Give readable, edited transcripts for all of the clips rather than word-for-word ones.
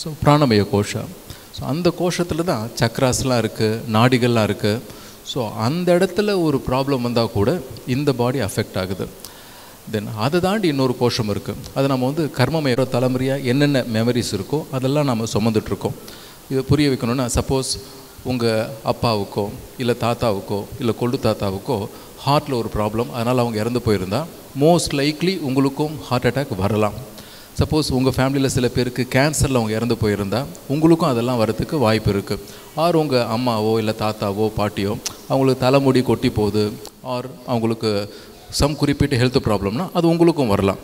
So பிராணமய கோஷம். So அந்த கோஷத்தில் தான் சக்ராஸ்லாம் இருக்குது, நாடிகள்லாம் இருக்குது. ஸோ அந்த இடத்துல ஒரு ப்ராப்ளம் வந்தால் கூட இந்த பாடி அஃபெக்ட் ஆகுது. தென் அதை தாண்டி இன்னொரு கோஷம் இருக்குது. அது நம்ம வந்து கர்மமய தலைமுறையாக என்னென்ன மெமரிஸ் இருக்கோ அதெல்லாம் நம்ம சுமந்துட்ருக்கோம். இதை புரிய வைக்கணுன்னா, சப்போஸ் உங்கள் அப்பாவுக்கோ இல்லை தாத்தாவுக்கோ இல்லை கொள்ளு தாத்தாவுக்கோ ஹார்ட்டில் ஒரு ப்ராப்ளம், அதனால் அவங்க இறந்து போயிருந்தால் மோஸ்ட் லைக்லி உங்களுக்கும் ஹார்ட் அட்டாக் வரலாம். சப்போஸ் உங்கள் ஃபேமிலியில் சில பேருக்கு கேன்சரில் அவங்க இறந்து போயிருந்தால் உங்களுக்கும் அதெல்லாம் வரத்துக்கு வாய்ப்பு இருக்குது. ஆர் உங்கள் அம்மாவோ இல்லை தாத்தாவோ பாட்டியோ அவங்களுக்கு தலைமுடி கொட்டி போகுது, ஆர் அவங்களுக்கு சம் குறிப்பிட்ட ஹெல்த் ப்ராப்ளம்னா அது உங்களுக்கும் வரலாம்.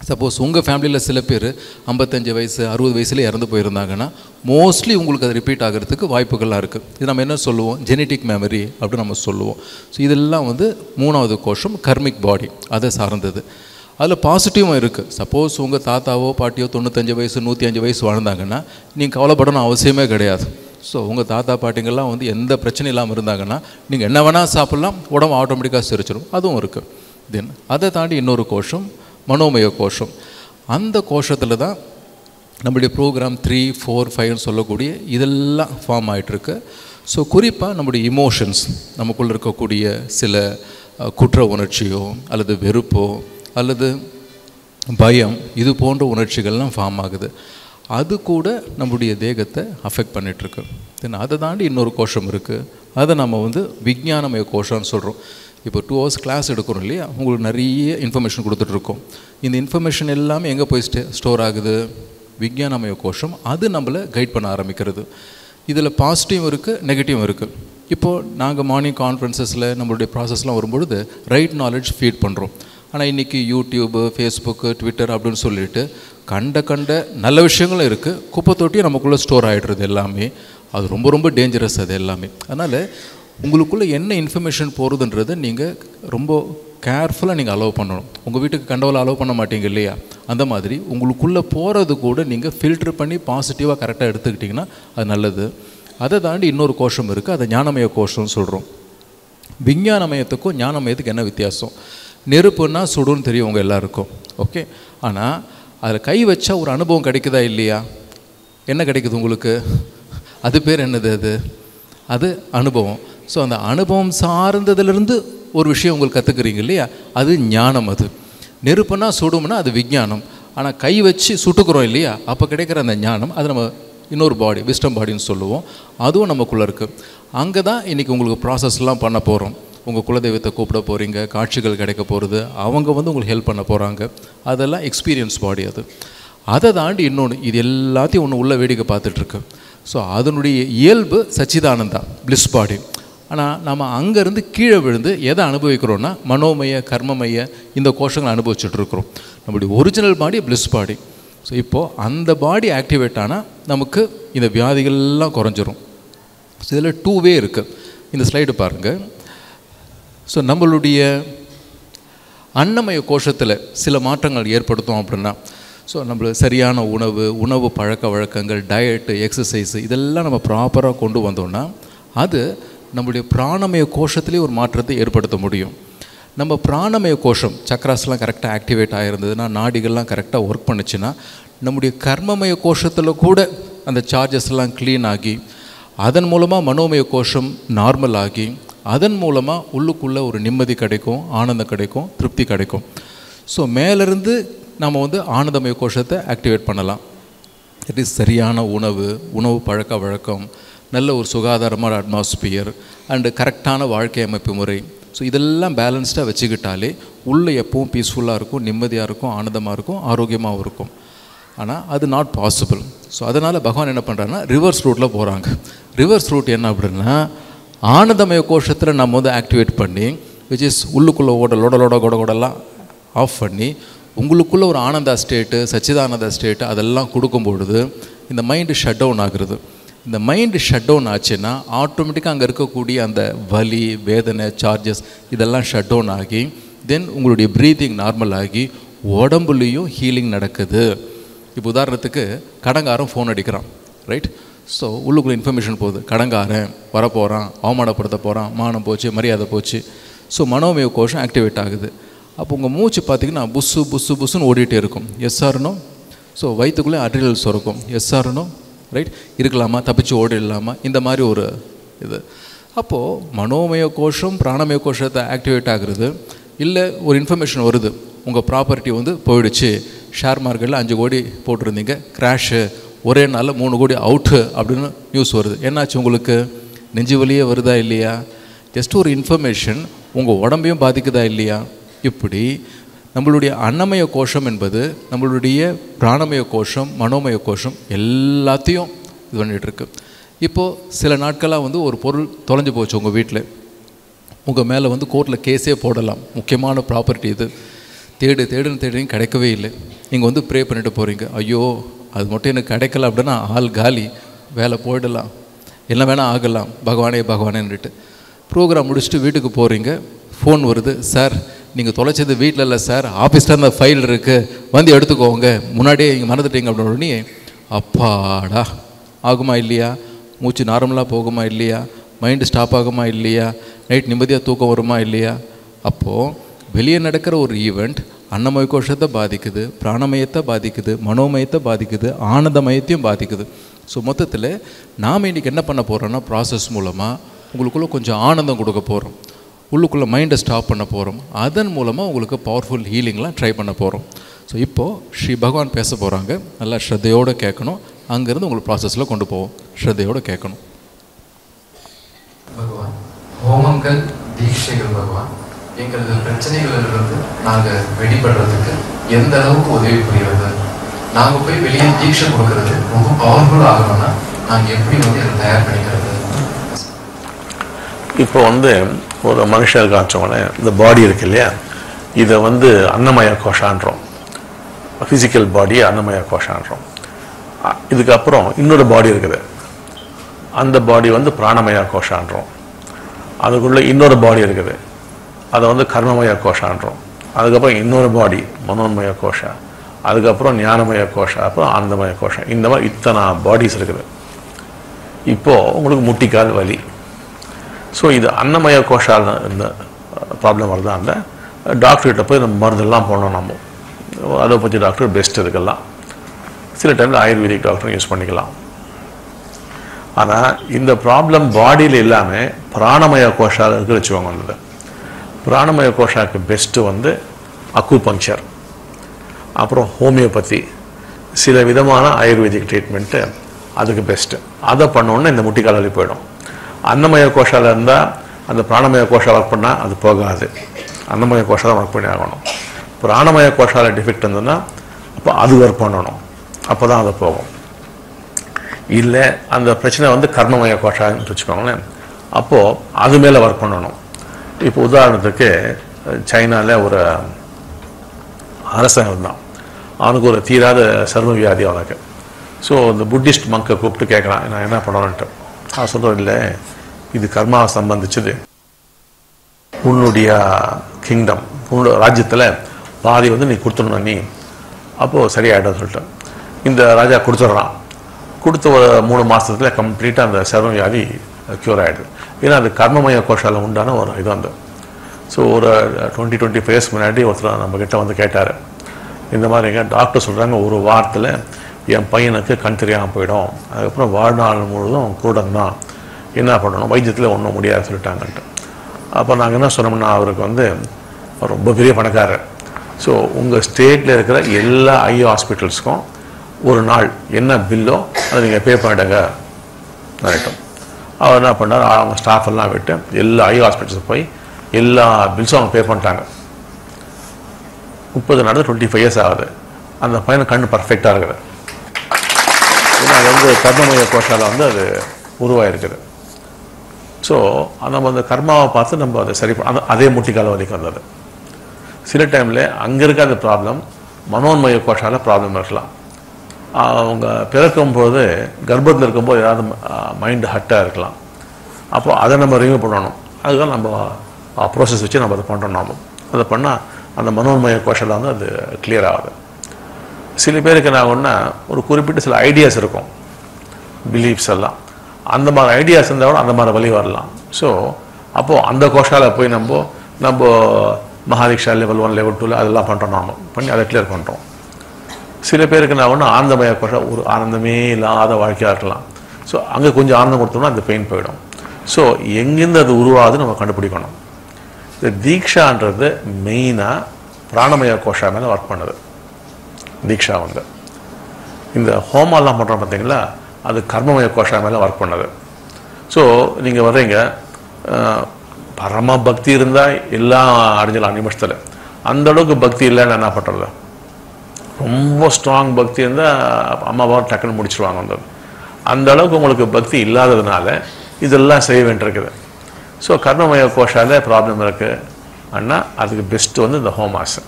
சப்போஸ் உங்கள் ஃபேமிலியில் சில பேர் 55 வயசு 60 வயசுலேயே இறந்து போயிருந்தாங்கன்னா மோஸ்ட்லி உங்களுக்கு அது ரிப்பீட் ஆகிறதுக்கு வாய்ப்புகள்லாம் இருக்குது. இது நம்ம என்ன சொல்லுவோம், ஜெனட்டிக் மெமரி அப்படின்னு நம்ம சொல்லுவோம். ஸோ இதெல்லாம் வந்து மூணாவது கோஷம், கர்மிக் பாடி, அதை சார்ந்தது. அதில் பாசிட்டிவும் இருக்குது. சப்போஸ் உங்கள் தாத்தாவோ பாட்டியோ 95 வயசு 105 வயசு வாழ்ந்தாங்கன்னா நீங்கள் கவலைப்படணும் அவசியமே கிடையாது. ஸோ உங்கள் தாத்தா பாட்டிங்கள்லாம் வந்து எந்த பிரச்சனையும் இல்லாமல் இருந்தாங்கன்னா நீங்கள் என்ன வேணால் சாப்பிட்லாம், உடம்பு ஆட்டோமேட்டிக்காக சிரிச்சிடும், அதுவும் இருக்குது. தென் அதை தாண்டி இன்னொரு கோஷம் மனோமய கோஷம். அந்த கோஷத்தில் தான் நம்முடைய ப்ரோக்ராம் 3, 4, 5 சொல்லக்கூடிய இதெல்லாம் ஃபார்ம் ஆகிட்டுருக்கு. ஸோ குறிப்பாக நம்முடைய இமோஷன்ஸ், நமக்குள்ளே இருக்கக்கூடிய சில குற்ற உணர்ச்சியோ அல்லது வெறுப்போ அல்லது பயம், இது போன்ற உணர்ச்சிகள்லாம் ஃபார்ம் ஆகுது. அது கூட நம்முடைய தேகத்தை அஃபெக்ட் பண்ணிகிட்ருக்கு. தென் அதை தாண்டி இன்னொரு கோஷம் இருக்குது. அதை நம்ம வந்து விஞ்ஞானமய கோஷம்னு சொல்கிறோம். இப்போ 2 hours கிளாஸ் எடுக்கிறோம் இல்லையா, உங்களுக்கு நிறைய இன்ஃபர்மேஷன் கொடுத்துட்ருக்கோம். இந்த இன்ஃபர்மேஷன் எல்லாமே எங்கே போய் ஸ்டோர் ஆகுது, விஞ்ஞானமய கோஷம். அது நம்மளை கைட் பண்ண ஆரம்பிக்கிறது. இதில் பாசிட்டிவும் இருக்குது, நெகட்டிவும் இருக்குது. இப்போது நாங்கள் மார்னிங் கான்ஃபரன்சஸில் நம்மளுடைய ப்ராசஸ்லாம் வரும்பொழுது ரைட் நாலேஜ் ஃபீட் பண்ணுறோம். ஆனால் இன்றைக்கி யூடியூப்பு, ஃபேஸ்புக்கு, ட்விட்டர் அப்படின்னு சொல்லிட்டு கண்ட நல்ல விஷயங்களும் இருக்குது, குப்பை தொட்டியும் நமக்குள்ளே ஸ்டோர் ஆகிடுறது எல்லாமே. அது ரொம்ப ரொம்ப டேஞ்சரஸ் அது எல்லாமே. அதனால் உங்களுக்குள்ளே என்ன இன்ஃபர்மேஷன் போகிறதுன்றது நீங்கள் ரொம்ப கேர்ஃபுல்லாக நீங்கள் அலோவ் பண்ணணும். உங்கள் வீட்டுக்கு கண்டவளை அலோவ் பண்ண மாட்டீங்க இல்லையா, அந்த மாதிரி உங்களுக்குள்ளே போகிறது கூட நீங்கள் ஃபில்ட்ரு பண்ணி பாசிட்டிவாக கரெக்டாக எடுத்துக்கிட்டிங்கன்னா அது நல்லது. அதை தாண்டி இன்னொரு கோஷம் இருக்குது, அதை ஞானமய கோஷம்னு சொல்கிறோம். விஞ்ஞானமயத்துக்கும் ஞானமயத்துக்கு என்ன வித்தியாசம்? நெருப்புன்னா சுடுன்னு தெரியும் உங்கள் எல்லாருக்கும், ஓகே. ஆனால் அதில் கை வச்சா ஒரு அனுபவம் கிடைக்குதா இல்லையா? என்ன கிடைக்குது உங்களுக்கு? அது பேர் என்னது? அது அனுபவம். ஸோ அந்த அனுபவம் சார்ந்ததுலேருந்து ஒரு விஷயம் உங்களுக்கு கற்றுக்குறீங்க இல்லையா, அது ஞானம். அது நெருப்புனா சுடும்னா அது விஞ்ஞானம். ஆனால் கை வச்சு சுட்டுக்கிறோம் இல்லையா, அப்போ கிடைக்கிற அந்த ஞானம், அது நம்ம இன்னொரு பாடி, விஸ்டம் பாடின்னு சொல்லுவோம். அதுவும் நமக்குள்ளே இருக்குது. அங்கே தான் இன்றைக்கி உங்களுக்கு ப்ராசஸ்லாம் பண்ண போகிறோம். உங்கள் குலதெய்வத்தை கூப்பிட போகிறீங்க, காட்சிகள் கிடைக்க போகிறது, அவங்க வந்து உங்களுக்கு ஹெல்ப் பண்ண போகிறாங்க. அதெல்லாம் எக்ஸ்பீரியன்ஸ் பாடி. அதை தாண்டி இன்னொன்று, இது எல்லாத்தையும் ஒன்று உள்ள வேடிக்கை பார்த்துட்ருக்கு. ஸோ அதனுடைய இயல்பு சச்சிதானந்தா, பிளிஸ் பாடி. ஆனால் நம்ம அங்கேருந்து கீழே விழுந்து எதை அனுபவிக்கிறோன்னா மனோமய கர்மமய இந்த கோஷங்களை அனுபவிச்சுட்ருக்குறோம். நம்முடைய ஒரிஜினல் பாடி பிளிஸ் பாடி. ஸோ இப்போது அந்த பாடி ஆக்டிவேட் ஆனால் நமக்கு இந்த வியாதிகள்லாம் குறைஞ்சிரும். ஸோ இதில் 2 வே இருக்குது. இந்த ஸ்லைடு பாருங்கள். ஸோ நம்மளுடைய அன்னமய கோஷத்தில் சில மாற்றங்கள் ஏற்படுத்தும் அப்படின்னா, ஸோ நம்மளுக்கு சரியான உணவு பழக்க வழக்கங்கள், டயட்டு, எக்ஸசைஸு இதெல்லாம் நம்ம ப்ராப்பராக கொண்டு வந்தோம்னா அது நம்முடைய பிராணமய கோஷத்துலேயே ஒரு மாற்றத்தை ஏற்படுத்த முடியும். நம்ம பிராணமய கோஷம் சக்ராஸ்லாம் கரெக்டாக ஆக்டிவேட் ஆகிருந்ததுன்னா, நாடிகள்லாம் கரெக்டாக ஒர்க் பண்ணிச்சுன்னா, நம்முடைய கர்மமய கோஷத்தில் கூட அந்த சார்ஜஸ்லாம் க்ளீன் ஆகி, அதன் மூலமாக மனோமய கோஷம் நார்மல் ஆகி, அதன் மூலமாக உள்ளுக்குள்ளே ஒரு நிம்மதி கிடைக்கும், ஆனந்தம் கிடைக்கும், திருப்தி கிடைக்கும். ஸோ மேலேருந்து நம்ம வந்து ஆனந்தமய கோஷத்தை ஆக்டிவேட் பண்ணலாம். இட் இஸ் சரியான உணவு பழக்க வழக்கம், நல்ல ஒரு சுகாதாரமான அட்மாஸ்பியர் அண்டு கரெக்டான வாழ்க்கை அமைப்பு முறை. ஸோ இதெல்லாம் பேலன்ஸ்டாக வச்சுக்கிட்டாலே உள்ளே எப்பவும் பீஸ்ஃபுல்லாக இருக்கும், நிம்மதியாக இருக்கும், ஆனந்தமாக இருக்கும், ஆரோக்கியமாகவும் இருக்கும். ஆனால் அது நாட் பாசிபிள். ஸோ அதனால் பகவான் என்ன பண்ணுறாங்கன்னா ரிவர்ஸ் ரூட்டில் போகிறாங்க. ரிவர்ஸ் ரூட் என்ன அப்படின்னா, ஆனந்தமய கோஷத்தில் நம்ம வந்து ஆக்டிவேட் பண்ணி, விச் இஸ் உள்ளுக்குள்ளே லோட கொடலாம் ஆஃப் பண்ணி, உங்களுக்குள்ளே ஒரு ஆனந்தா ஸ்டேட்டு, சச்சிதானந்த ஸ்டேட்டு அதெல்லாம் கொடுக்கும்பொழுது இந்த மைண்டு ஷட் டவுன் ஆகுறது. இந்த மைண்டு ஷட் டவுன் ஆச்சுன்னா ஆட்டோமேட்டிக்காக அங்கே இருக்கக்கூடிய அந்த வலி, வேதனை, சார்ஜஸ் இதெல்லாம் ஷட் டவுன் ஆகி, தென் உங்களுடைய ப்ரீத்திங் நார்மல் ஆகி உடம்புலேயும் ஹீலிங் நடக்குது. இப்போ உதாரணத்துக்கு கடங்காரன் ஃபோன் அடிக்கிறான், ரைட்? ஸோ உள்ளுக்குள்ளே இன்ஃபர்மேஷன் போகுது, கடங்காரன் வரப்போகிறான், அவமானப்படுத்த போகிறான், மானம் போச்சு, மரியாதை போச்சு. ஸோ மனோமய கோஷம் ஆக்டிவேட் ஆகுது. அப்போ உங்கள் மூச்சு பார்த்திங்கன்னா புஸ்ஸுன்னு ஓடிட்டே இருக்கும். Yes or no? ஸோ வயிற்றுக்குள்ளே அட்ரினல் சுரக்கும். Yes or no right? இருக்கலாமா, தப்பிச்சு ஓடிடலாமா, இந்த மாதிரி ஒரு இது. அப்போது மனோமய கோஷம் பிராணமய கோஷத்தை ஆக்டிவேட் ஆகுறது. இல்லை ஒரு இன்ஃபர்மேஷன் வருது, உங்கள் ப்ராப்பர்ட்டி வந்து போயிடுச்சு, ஷேர் மார்க்கெட்டில் 5 கோடி போட்டிருந்தீங்க, கிராஷு, ஒரே நாளில் 3 கோடி அவுட்டு அப்படின்னு நியூஸ் வருது. என்னாச்சு உங்களுக்கு? நெஞ்சு வலியே வருதா இல்லையா? ஜஸ்ட் ஒரு இன்ஃபர்மேஷன் உங்கள் உடம்பையும் பாதிக்குதா இல்லையா? இப்படி நம்மளுடைய அன்னமய கோஷம் என்பது நம்மளுடைய பிராணமய கோஷம் மனோமய கோஷம் எல்லாத்தையும் இது பண்ணிகிட்ருக்கு. இப்போது சில நாட்களாக வந்து ஒரு பொருள் தொலைஞ்சு போச்சு உங்கள் வீட்டில், உங்கள் மேலே வந்து கோர்ட்டில் கேஸே போடலாம், முக்கியமான ப்ராப்பர்ட்டி இது, தேடுன்னு கிடைக்கவே இல்லை. நீங்கள் வந்து ப்ரே பண்ணிட்டு போகிறீங்க, ஐயோ அது மட்டும் எனக்கு கிடைக்கல அப்படின்னா ஆள் காலி, வேலை போயிடலாம், என்ன வேணால் ஆகலாம், பகவானேன்னுட்டு ப்ரோக்ராம் முடிச்சுட்டு வீட்டுக்கு போகிறீங்க, ஃபோன் வருது, சார் நீங்கள் தொலைச்சது வீட்டில் இல்லை சார், ஆஃபீஸில் அந்த ஃபைல் இருக்குது, வந்து எடுத்துக்கோங்க, முன்னாடியே நீங்கள் மறந்துட்டீங்க அப்படின்னு உடனே அப்பாடா ஆகுமா இல்லையா? மூச்சு நார்மலாக போகுமா இல்லையா? மைண்டு ஸ்டாப் ஆகுமா இல்லையா? நைட் நிம்மதியாக தூக்கம் வருமா இல்லையா? அப்போது வெளியே நடக்கிற ஒரு ஈவெண்ட் அன்னமய கோஷத்தை பாதிக்குது, பிராணமயத்தை பாதிக்குது, மனோமயத்தை பாதிக்குது, ஆனந்தமயத்தையும் பாதிக்குது. ஸோ மொத்தத்தில் நாம் இன்றைக்கி என்ன பண்ண போகிறோன்னா, ப்ராசஸ் மூலமாக உங்களுக்குள்ளே கொஞ்சம் ஆனந்தம் கொடுக்க போகிறோம், உள்ளுக்குள்ளே மைண்டை ஸ்டாப் பண்ண போகிறோம், அதன் மூலமாக உங்களுக்கு பவர்ஃபுல் ஹீலிங்லாம் ட்ரை பண்ண போகிறோம். ஸோ இப்போது ஸ்ரீ பகவான் பேச போகிறாங்க, நல்லா ஸ்ரத்தையோடு கேட்கணும், அங்கேருந்து உங்களுக்கு ப்ராசஸில் கொண்டு போவோம், ஸ்ரத்தையோடு கேட்கணும். பகவான், ஹோமங்கள் தீட்சைகள் பகவான் எங்களது பிரச்சனைகளிலிருந்து நாங்கள் வெளிப்படுறதுக்கு எந்த அளவுக்கு உதவி புரிகிறது? நாங்கள் போய் வெளியே தீட்சை கொடுக்கறது ரொம்ப பவர்ஃபுல் ஆகணும்னா நாங்கள் எப்படி வந்து அதை தயார் பண்ணிக்கிறது? இப்போ வந்து ஒரு மனுஷனுக்கு ஆச்சோடனே இந்த பாடி இருக்கு இல்லையா, இதை வந்து அன்னமய கோஷான்றோம், ஃபிசிக்கல் பாடி அன்னமய கோஷான்றோம். இதுக்கப்புறம் இன்னொரு பாடி இருக்குது, அந்த பாடி வந்து பிராணமய கோஷான்றோம். அதுக்குள்ளே இன்னொரு பாடி இருக்குது, அதை வந்து கர்மமய கோஷான்றோம். அதுக்கப்புறம் இன்னொரு பாடி மனோன்மய கோஷா, அதுக்கப்புறம் ஞானமய கோஷா, அப்புறம் ஆனந்தமய கோஷா. இந்த மாதிரி இத்தனை பாடிஸ் இருக்குது. இப்போது உங்களுக்கு முட்டிக்கால் வலி, ஸோ இது அன்னமய கோஷால் இந்த ப்ராப்ளம் வருதா, அந்த டாக்டர்கிட்ட போய் நம்ம மருந்தெல்லாம் போடணும். நம்ம அலோபதி டாக்டர் பெஸ்ட் இதுக்கெல்லாம். சில டைமில் ஆயுர்வேதிக் டாக்டரும் யூஸ் பண்ணிக்கலாம். ஆனால் இந்த ப்ராப்ளம் பாடியில் இல்லாமல் பிராணமய கோஷால் இருக்கு வச்சுக்கோங்க. வந்தது பிராணமய கோஷாவுக்கு பெஸ்ட்டு வந்து அக்குபங்க்சர், அப்புறம் ஹோமியோபதி, சில விதமான ஆயுர்வேதிக் ட்ரீட்மெண்ட்டு அதுக்கு பெஸ்ட்டு. அதை பண்ணோன்னா இந்த முட்டிக்கால் வலி போயிடும். அன்னமய கோஷாவில் இருந்தால் அந்த பிராணமய கோஷா ஒர்க் பண்ணால் அது போகாது, அன்னமய கோஷா தான் ஒர்க் பண்ணி ஆகணும். பிராணமய கோஷாவில் டிஃபெக்ட் இருந்ததுன்னா அப்போ அது ஒர்க் பண்ணணும், அப்போ தான் அது போகும். இல்லை அந்த பிரச்சனை வந்து கர்மமய கோஷான்னு வச்சுக்கோங்களேன், அப்போது அது மேலே ஒர்க் பண்ணணும். இப்போ உதாரணத்துக்கு சைனாவில் ஒரு அரசன் இருந்தான், அவனுக்கு ஒரு தீராத சர்ம வியாதி அவனுக்கு. ஸோ இந்த புத்திஸ்ட் மங்கை கூப்பிட்டு கேட்குறான், நான் என்ன பண்ணணுன்ட்டு. அவன் சொல்கிறேன், இல்லை இது கர்மாவை சம்பந்திச்சது, உன்னுடைய கிங்டம் உன்னோட ராஜ்யத்தில் பாதி வந்து நீ கொடுத்துடணும் நீ, அப்போது சரியாயிடும் சொல்லிட்டு இந்த ராஜா கொடுத்துட்றான். கொடுத்த ஒரு 3 மாதத்தில் கம்ப்ளீட்டாக அந்த சர்ம வியாதி க்யூர் ஆகிடுது. ஏன்னா அது கர்மமய கோஷால உண்டான ஒரு இது வந்து. ஸோ ஒரு 20-25 இயர்ஸ் முன்னாடி ஒருத்தர் நம்மக்கிட்ட வந்து கேட்டார், இந்த மாதிரிங்க டாக்டர் சொல்கிறாங்க ஒரு வாரத்தில் என் பையனுக்கு கண் தெரியாமல் போயிடும், அதுக்கப்புறம் வாழ்நாள் முழுவதும் குருடன் தான், என்ன பண்ணணும், வைத்தியத்தில் ஒன்றும் முடியாது சொல்லிட்டாங்கன்ட்டு. அப்போ நாங்கள் என்ன சொன்னோம்னா, அவருக்கு வந்து ரொம்ப பெரிய பணக்காரர். ஸோ உங்கள் ஸ்டேட்டில் இருக்கிற எல்லா ஐ ஹாஸ்பிட்டல்ஸ்க்கும் ஒரு நாள் என்ன பில்லோ அதை நீங்கள் பே பண்ணிடுங்க நினைட்டோம். அவர் என்ன பண்ணார், அவங்க ஸ்டாஃப் எல்லாம் விட்டு எல்லா ஐ ஹாஸ்பிட்டல்ஸுக்கு போய் எல்லா பில்ஸும் அவங்க பே பண்ணிட்டாங்க. 30 நடந்து 25 இயர்ஸ் ஆகுது, அந்த பையனை கண் பர்ஃபெக்டாக இருக்குது. ஏன்னா அது வந்து கர்மமய கோஷால வந்து அது உருவாயிருக்குது. ஸோ நம்ம அந்த கர்மாவை பார்த்து நம்ம அதை சரி அதே முட்டிக்கால வரைக்கும் வந்தது. சில டைமில் அங்கே இருக்காத ப்ராப்ளம் மனோன்மய கோஷால ப்ராப்ளம் இருக்கலாம். அவங்க பிறக்கும்போது கர்ப்பத்தில் இருக்கும்போது ஏதாவது மைண்டு ஹட்டாக இருக்கலாம், அப்போது அதை நம்ம ரிமூவ் பண்ணணும். அதுதான் நம்ம ப்ரோசஸ் வச்சு நம்ம அதை பண்ணுறோம். நாம அதை பண்ணால் அந்த மனோன்மய கோஷால வந்து அது கிளியர் ஆகுது. சில பேருக்கு என்ன ஆகும்னா, ஒரு குறிப்பிட்ட சில ஐடியாஸ் இருக்கும், பிலீஃப்ஸ் எல்லாம், அந்த மாதிரி ஐடியாஸ் இருந்தால் கூட அந்த மாதிரி வழி வரலாம். ஸோ அப்போது அந்த கோஷால போய் நம்ம மகாதீக்ஷா லெவல் 1 லெவல் 2 அதெல்லாம் பண்ணுறோம், நாம் பண்ணி அதை கிளியர் பண்ணுறோம். சில பேருக்கு நான் ஒன்று ஆனந்தமய கோஷம் ஒரு ஆனந்தமே இல்லாத வாழ்க்கையாக இருக்கலாம். ஸோ அங்கே கொஞ்சம் ஆனந்தம் கொடுத்தோம்னா அந்த பெயின் போயிடும். ஸோ எங்கேருந்து அது உருவாகுது நம்ம கண்டுபிடிக்கணும். இந்த தீக்ஷான்றது மெயினாக பிராணமய கோஷா மேலே ஒர்க் பண்ணுது. தீக்ஷா வந்து இந்த ஹோமாலாம் பண்ணுறோம் பார்த்தீங்களா, அது கர்மமய கோஷா மேலே ஒர்க் பண்ணுது. ஸோ நீங்கள் வர்றீங்க, பரம பக்தி இருந்தால் எல்லாம் அடைஞ்சலாம் நிமிஷத்தில். அந்த அளவுக்கு பக்தி இல்லைன்னு என்ன பண்ணுறது? ரொம்ப ஸ்ட்ராங் பக்தி இருந்தால் அம்மாவா டக்குன்னு முடிச்சிருவாங்க. அந்த அளவுக்கு உங்களுக்கு பக்தி இல்லாததுனால இதெல்லாம் செய்ய வேண்டியிருக்குது. ஸோ கர்மமய கோஷால ப்ராப்ளம் இருக்குது அண்ணா, அதுக்கு பெஸ்ட்டு வந்து இந்த ஹோமாஸ்.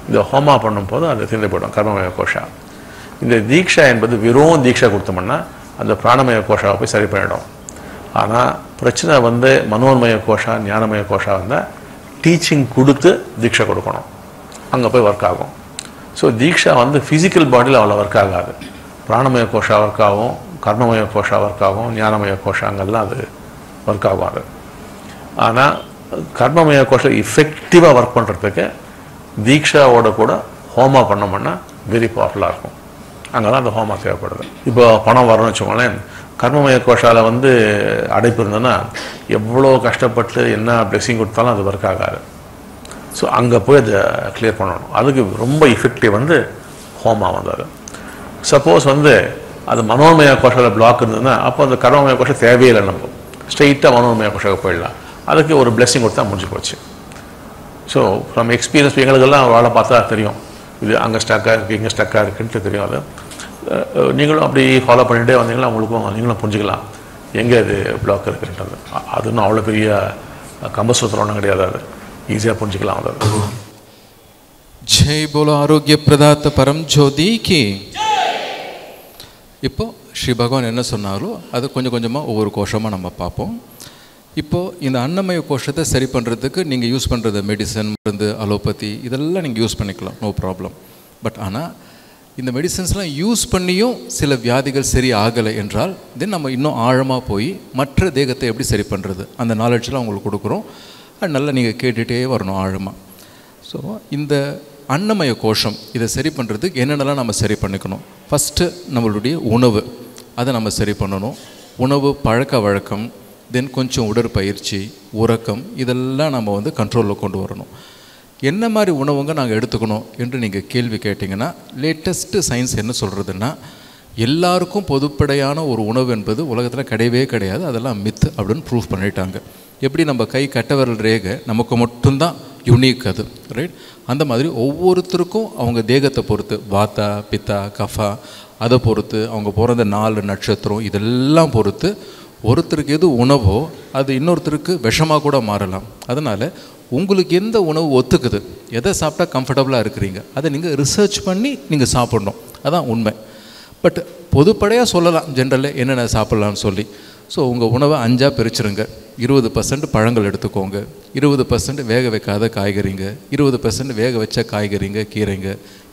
இந்த ஹோமா பண்ணும்போது அது தீர்ந்து போய்டும் கர்மமய கோஷா. இந்த தீக்ஷா என்பது வெறும் தீக்ஷா கொடுத்தோம்னா அந்த பிராணமய கோஷாவை போய் சரி பண்ணிடும். ஆனால் பிரச்சனை வந்து மனோன்மய கோஷா ஞானமய கோஷா வந்தால் டீச்சிங் கொடுத்து தீக்ஷா கொடுக்கணும், அங்கே போய் ஒர்க் ஆகும். ஸோ தீக்ஷா வந்து ஃபிசிக்கல் பாடியில் அவ்வளோ ஒர்க் ஆகாது. பிராணமய கோஷா ஒர்க் ஆகும், கர்மமய கோஷா ஒர்க் ஆகும், ஞானமய கோஷாங்கள்லாம் அது ஒர்க் ஆகும். அது ஆனால் கர்மமய கோஷம் இஃபெக்டிவாக ஒர்க் பண்ணுறதுக்கு தீக்ஷாவோட கூட ஹோமா பண்ணோம்னா வெரி பவர்ஃபுல்லாக இருக்கும். அங்கே தான் அந்த ஹோமா தேவைப்படுது. இப்போ பணம் வரணும்னு வச்சுக்கோங்களேன், கர்மமய கோஷாவில் வந்து அடைப்பு இருந்ததுன்னா எவ்வளோ கஷ்டப்பட்டு என்ன பிளெஸிங் கொடுத்தாலும் அது ஒர்க் ஆகாது. ஸோ அங்கே போய் அதை கிளியர் பண்ணணும். அதுக்கு ரொம்ப இஃபெக்டிவ் வந்து ஹோமா வந்தது. சப்போஸ் வந்து அது மனோன்மய கோஷாவில் பிளாக் இருந்ததுன்னா அப்போ அந்த கர்மமய கோஷம் தேவையில்லை, நம்ம ஸ்ட்ரெயிட்டாக மனோன்மய கோஷாவுக்கு போயிடலாம். அதுக்கு ஒரு பிளெஸிங் கொடுத்தா முடிஞ்சு போச்சு. ஸோ ஃப்ரம் எக்ஸ்பீரியன்ஸ் எங்களுக்கெல்லாம் வேலை பார்த்தா தெரியும், இது அங்கே ஸ்டக்காக இருக்குது இங்கே ஸ்டக்காக இருக்குன்ட்டு தெரியும். அது நீங்களும் அப்படி ஃபாலோ பண்ணிகிட்டே வந்தீங்கன்னா உங்களுக்கும் நீங்களும் புரிஞ்சுக்கலாம் எங்கே இது பிளாக் இருக்குன்றது. அதுன்னு அவ்வளோ பெரிய கம்பசூத்திரம் ஒன்றும் கிடையாது, அது ஈஸியாக புரிஞ்சுக்கலாம். அது ஜெய் போலோ ஆரோக்கிய பிரதாத்த பரம் ஜோதி கி. இப்போ ஸ்ரீ பகவான் என்ன சொன்னாரோ அது கொஞ்சம் கொஞ்சமாக ஒவ்வொரு கோஷமாக நம்ம பார்ப்போம். இப்போது இந்த அன்னமய கோஷத்தை சரி பண்ணுறதுக்கு நீங்கள் யூஸ் பண்ணுறது மெடிசன், மருந்து, அலோபதி இதெல்லாம் நீங்கள் யூஸ் பண்ணிக்கலாம், நோ ப்ராப்ளம். பட் ஆனால் இந்த மெடிசன்ஸ்லாம் யூஸ் பண்ணியும் சில வியாதிகள் சரி ஆகலை என்றால் தென் நம்ம இன்னும் ஆழமாக போய் மற்ற தேகத்தை எப்படி சரி பண்ணுறது அந்த நாலேஜ்லாம் உங்களுக்கு கொடுக்குறோம். அது நல்லா நீங்கள் கேட்டுகிட்டே வரணும் ஆழமாக. ஸோ இந்த அன்னமய கோஷம் இதை சரி பண்ணுறதுக்கு என்னென்னலாம் நம்ம சரி பண்ணிக்கணும்? ஃபஸ்ட்டு நம்மளுடைய உணவு, அதை நம்ம சரி பண்ணணும். உணவு பழக்க வழக்கம், தென் கொஞ்சம் உடற்பயிற்சி, உறக்கம், இதெல்லாம் நம்ம வந்து கண்ட்ரோலில் கொண்டு வரணும். என்ன மாதிரி உணவுங்க நாங்கள் எடுத்துக்கணும் என்று நீங்கள் கேள்வி கேட்டிங்கன்னா, லேட்டஸ்ட்டு சயின்ஸ் என்ன சொல்கிறதுன்னா, எல்லாருக்கும் பொதுப்படையான ஒரு உணவு என்பது உலகத்தில் கிடையவே கிடையாது, அதெல்லாம் மித் அப்படின்னு ப்ரூவ் பண்ணிட்டாங்க. எப்படி நம்ம கை கட்ட விரல் ரேகை நமக்கு மட்டும்தான் யுனிக் அது, ரைட்? அந்த மாதிரி ஒவ்வொருத்தருக்கும் அவங்க தேகத்தை பொறுத்து, வாத்தா பித்தா கஃபா, அதை பொறுத்து அவங்க பிறந்த 4 நட்சத்திரம் இதெல்லாம் பொறுத்து ஒருத்தருக்கு எது உணவோ அது இன்னொருத்தருக்கு விஷமாக கூட மாறலாம். அதனால் உங்களுக்கு எந்த உணவு ஒத்துக்குது, எதை சாப்பிட்டா கம்ஃபர்டபுளாக இருக்கிறீங்க, அதை நீங்கள் ரிசர்ச் பண்ணி நீங்கள் சாப்பிட்ணும், அதான் உண்மை. பட் பொதுப்படையாக சொல்லலாம் ஜென்ரலில் என்னென்ன சாப்பிட்லான்னு சொல்லி. ஸோ உங்கள் உணவை 5ஆக பிரிச்சுருங்க. 20% பழங்கள் எடுத்துக்கோங்க, 20% வேக வைக்காத காய்கறிங்க, 20% வேக வச்ச காய்கறிங்க கீரைங்க,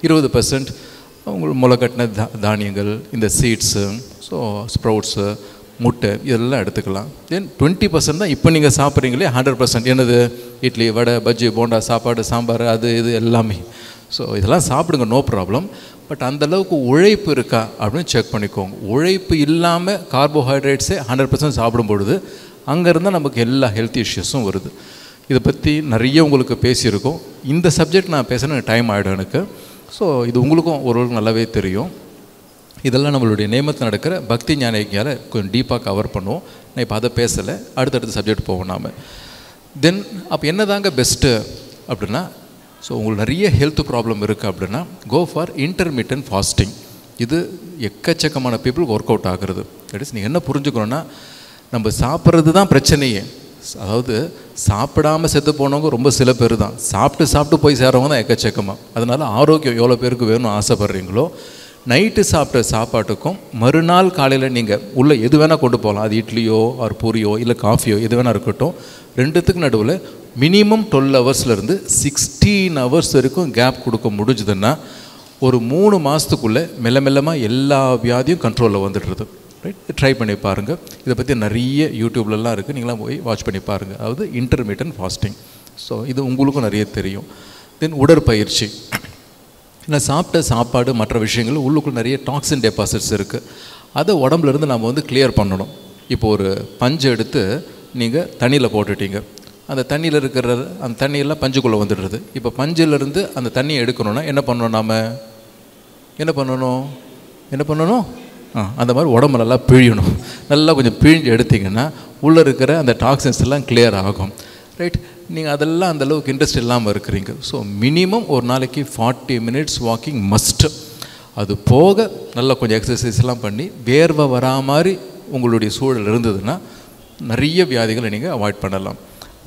20% உங்களுக்கு முளைக்கட்டின தானியங்கள், இந்த சீட்ஸு, ஸோ ஸ்ப்ரவுட்ஸு, முட்டை இதெல்லாம் எடுத்துக்கலாம். தென் 20% தான் இப்போ நீங்கள் சாப்பிட்றீங்களே 100%. என்னது? இட்லி, வடை, பஜ்ஜி, போண்டா, சாப்பாடு, சாம்பார், அது இது எல்லாமே. ஸோ இதெல்லாம் சாப்பிடுங்க, நோ ப்ராப்ளம். பட் அந்தளவுக்கு உழைப்பு இருக்கா அப்படின்னு செக் பண்ணிக்கோங்க. உழைப்பு இல்லாமல் கார்போஹைட்ரேட்ஸே 100% சாப்பிடும் பொழுது அங்கேருந்தால் நமக்கு எல்லா ஹெல்த் இஷ்யூஸும் வருது. இதை பற்றி நிறைய உங்களுக்கு பேசியிருக்கோம். இந்த சப்ஜெக்ட் நான் பேசுகிறேன் டைம் ஆகிடும் எனக்கு. ஸோ இது உங்களுக்கும் ஓரளவுக்கு நல்லாவே தெரியும். இதெல்லாம் நம்மளுடைய நேமத்தில் நடக்கிற பக்தி ஞானியால் கொஞ்சம் டீப்பாக கவர் பண்ணுவோம். நான் இப்போ அதை பேசலை, அடுத்தடுத்த சப்ஜெக்ட் போவோம் நாம். தென் அப்போ என்ன தாங்க பெஸ்ட்டு அப்படின்னா, ஸோ உங்களுக்கு நிறைய ஹெல்த் ப்ராப்ளம் இருக்குது அப்படின்னா கோ ஃபார் இன்டர்மீடியன்ட் ஃபாஸ்டிங். இது எக்கச்சக்கமான பீப்புளுக்கு ஒர்க் அவுட் ஆகுறது. தட் இஸ் நீங்கள் என்ன புரிஞ்சுக்கணுன்னா, நம்ம சாப்பிட்றது தான் பிரச்சனையே. அதாவது சாப்பிடாமல் செத்து போனவங்க ரொம்ப சில பேர் தான், சாப்பிட்டு போய் சேரவங்க தான் எக்கச்சக்கமாக. அதனால் ஆரோக்கியம் எவ்வளோ பேருக்கு வேணும்னு ஆசைப்பட்றீங்களோ, நைட்டு சாப்பிட்ட சாப்பாட்டுக்கும் மறுநாள் காலையில் நீங்கள் உள்ளே எது வேணால் கொண்டு போகலாம். அது இட்லியோ ஒரு பூரியோ இல்லை காஃபியோ எது வேணால் இருக்கட்டும். ரெண்டுத்துக்கு நடுவில் மினிமம் 12 ஹவர்ஸ்லேருந்து 16 ஹவர்ஸ் வரைக்கும் கேப் கொடுக்க முடிஞ்சுதுன்னா ஒரு 3 மாதத்துக்குள்ளே மெல்லமாக எல்லா வியாதியும் கண்ட்ரோலில் வந்துடுறது. ரைட்? ட்ரை பண்ணி பாருங்கள். இதை பற்றி நிறைய யூடியூப்லலாம் இருக்குது, நீங்களாம் போய் வாட்ச் பண்ணி பாருங்கள். அதாவது இன்டர்மீடியன்ட் ஃபாஸ்டிங். ஸோ இது உங்களுக்கும் நிறைய தெரியும். தென் உடற்பயிற்சி, ஏன்னா சாப்பிட்ட சாப்பாடு மற்ற விஷயங்கள் உள்ளுக்குள்ள நிறைய டாக்ஸின் டெபாசிட்ஸ் இருக்குது. அதை உடம்புலேருந்து நம்ம வந்து கிளியர் பண்ணணும். இப்போ ஒரு பஞ்சு எடுத்து நீங்கள் தண்ணியில் போட்டுட்டீங்க, அந்த தண்ணியில் இருக்கிற அந்த தண்ணியெல்லாம் பஞ்சுக்குள்ளே வந்துடுறது. இப்போ பஞ்சிலேருந்து அந்த தண்ணியை எடுக்கணும்னா என்ன பண்ணணும்? நாம் என்ன பண்ணணும்? அந்த மாதிரி உடம்பு நல்லா பிழியணும். நல்லா கொஞ்சம் பிழிஞ்சு எடுத்திங்கன்னா உள்ளே இருக்கிற அந்த டாக்ஸின்ஸ் எல்லாம் கிளியர் ஆகும். ரைட்? நீங்கள் அதெல்லாம் அந்தளவுக்கு இன்ட்ரெஸ்ட் இல்லாமல் இருக்கிறீங்க. ஸோ மினிமம் ஒரு நாளைக்கு 40 minutes வாக்கிங் மஸ்ட்டு. அது போக நல்லா கொஞ்சம் எக்ஸசைஸ்லாம் பண்ணி வேர்வை வரா மாதிரி உங்களுடைய சூழல் இருந்ததுன்னா நிறைய வியாதிகளை நீங்கள் அவாய்ட் பண்ணலாம்.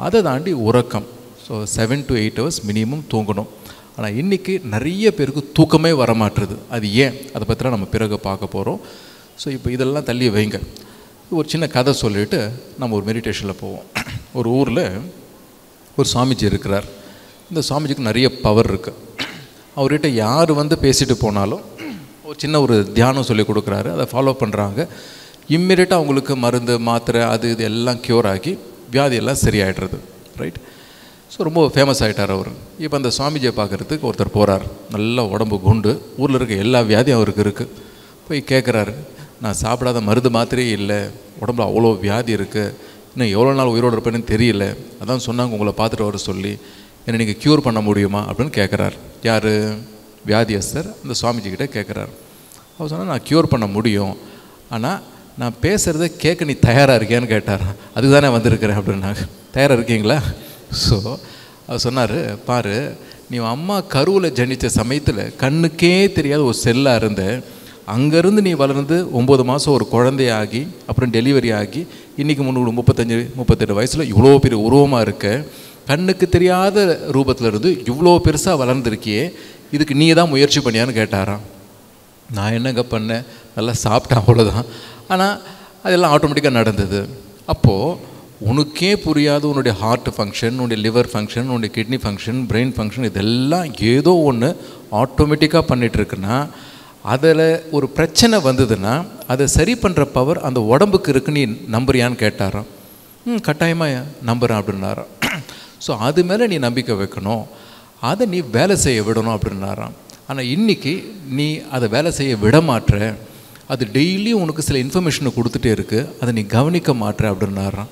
அதை தாண்டி உறக்கம். ஸோ 7 to 8 hours மினிமம் தூங்கணும். ஆனால் இன்றைக்கி நிறைய பேருக்கு தூக்கமே வரமாட்டுருது. அது ஏன்? அதை பற்றிலாம் நம்ம பிறகு பார்க்க போகிறோம். ஸோ இப்போ இதெல்லாம் தள்ளி வைங்க. ஒரு சின்ன கதை சொல்லிவிட்டு நம்ம ஒரு மெடிடேஷனில் போவோம். ஒரு ஊரில் ஒரு சாமிஜி இருக்கிறார். இந்த சாமிஜிக்கு நிறைய பவர் இருக்குது. அவர்கிட்ட யார் வந்து பேசிட்டு போனாலும் ஒரு சின்ன ஒரு தியானம் சொல்லி கொடுக்குறாரு. அதை ஃபாலோ பண்ணுறாங்க. இம்மிடியட்டாக அவங்களுக்கு மருந்து மாத்திரை அது இது எல்லாம் க்யூர் ஆகி வியாதியெல்லாம் சரியாயிடுறது. ரைட்? ஸோ ரொம்ப ஃபேமஸ் ஆகிட்டார் அவர். இப்போ அந்த சுவாமிஜியை பார்க்குறதுக்கு ஒருத்தர் போகிறார். நல்லா உடம்பு குண்டு, ஊரில் இருக்க எல்லா வியாதியும் அவருக்கு இருக்குது. போய் கேட்குறாரு, நான் சாப்பிடாத மருந்து மாத்திரையே இல்லை, உடம்புல அவ்வளோ வியாதி இருக்குது, இன்னும் எவ்வளோ நாள் உயிரோடு இருப்பேன்னு தெரியல, அதான் சொன்னாங்க உங்களை பார்த்துட்டு வர சொல்லி, என்னை நீங்கள் க்யூர் பண்ண முடியுமா அப்படின்னு கேட்குறார். யார்? வியாதியஸ்தர் அந்த சுவாமிஜிக்கிட்ட கேட்குறாரு. அவர் சொன்னால் நான் க்யூர் பண்ண முடியும், ஆனால் நான் பேசுகிறத கேட்க நீ தயாராக இருக்கியான்னு கேட்டார். அதுக்கு தானே வந்திருக்கிறேன் அப்படின்னாங்க. தயாராக இருக்கீங்களா? ஸோ அவர் சொன்னார், பாரு, நீ அம்மா கருவில் ஜனித்த சமயத்தில் கண்ணுக்கே தெரியாத ஒரு செல்லாக இருந்த, அங்கேருந்து நீ வளர்ந்து 9 மாதம் ஒரு குழந்தையாகி அப்புறம் டெலிவரி ஆகி இன்றைக்கி 35-38 வயசில் இவ்வளோ பெரிய உருவமாக இருக்க, கண்ணுக்கு தெரியாத ரூபத்தில் இருந்து இவ்வளோ பெருசாக வளர்ந்துருக்கியே, இதுக்கு நீ தான் முயற்சி பண்ணியான்னு கேட்டாராம். நான் என்னங்க பண்ணேன், நல்லா சாப்பிட்டேன், அவ்வளோதான். ஆனால் அதெல்லாம் ஆட்டோமேட்டிக்காக நடந்தது. அப்போது உனக்கே புரியாத உன்னுடைய ஹார்ட் ஃபங்க்ஷன், உன்னுடைய லிவர் ஃபங்க்ஷன், உன்னுடைய கிட்னி ஃபங்க்ஷன், பிரெயின் ஃபங்க்ஷன், இதெல்லாம் ஏதோ ஒன்று ஆட்டோமேட்டிக்காக பண்ணிகிட்ருக்குன்னா, அதில் ஒரு பிரச்சனை வந்ததுன்னா அதை சரி பண்ணுற பவர் அந்த உடம்புக்கு இருக்குன்னு நீ நம்புறியான்னு கேட்டாராம். கட்டாயமாக நம்புகிறேன் அப்படின்னாராம். ஸோ அது மேலே நீ நம்பிக்கை வைக்கணும், அதை நீ வேலை செய்ய விடணும் அப்படின்னாராம். ஆனால் இன்றைக்கி நீ அதை வேலை செய்ய விட மாட்டுற, அது டெய்லியும் உனக்கு சில இன்ஃபர்மேஷனை கொடுத்துட்டே இருக்குது, அதை நீ கவனிக்க மாட்டுற அப்படின்னாராம்.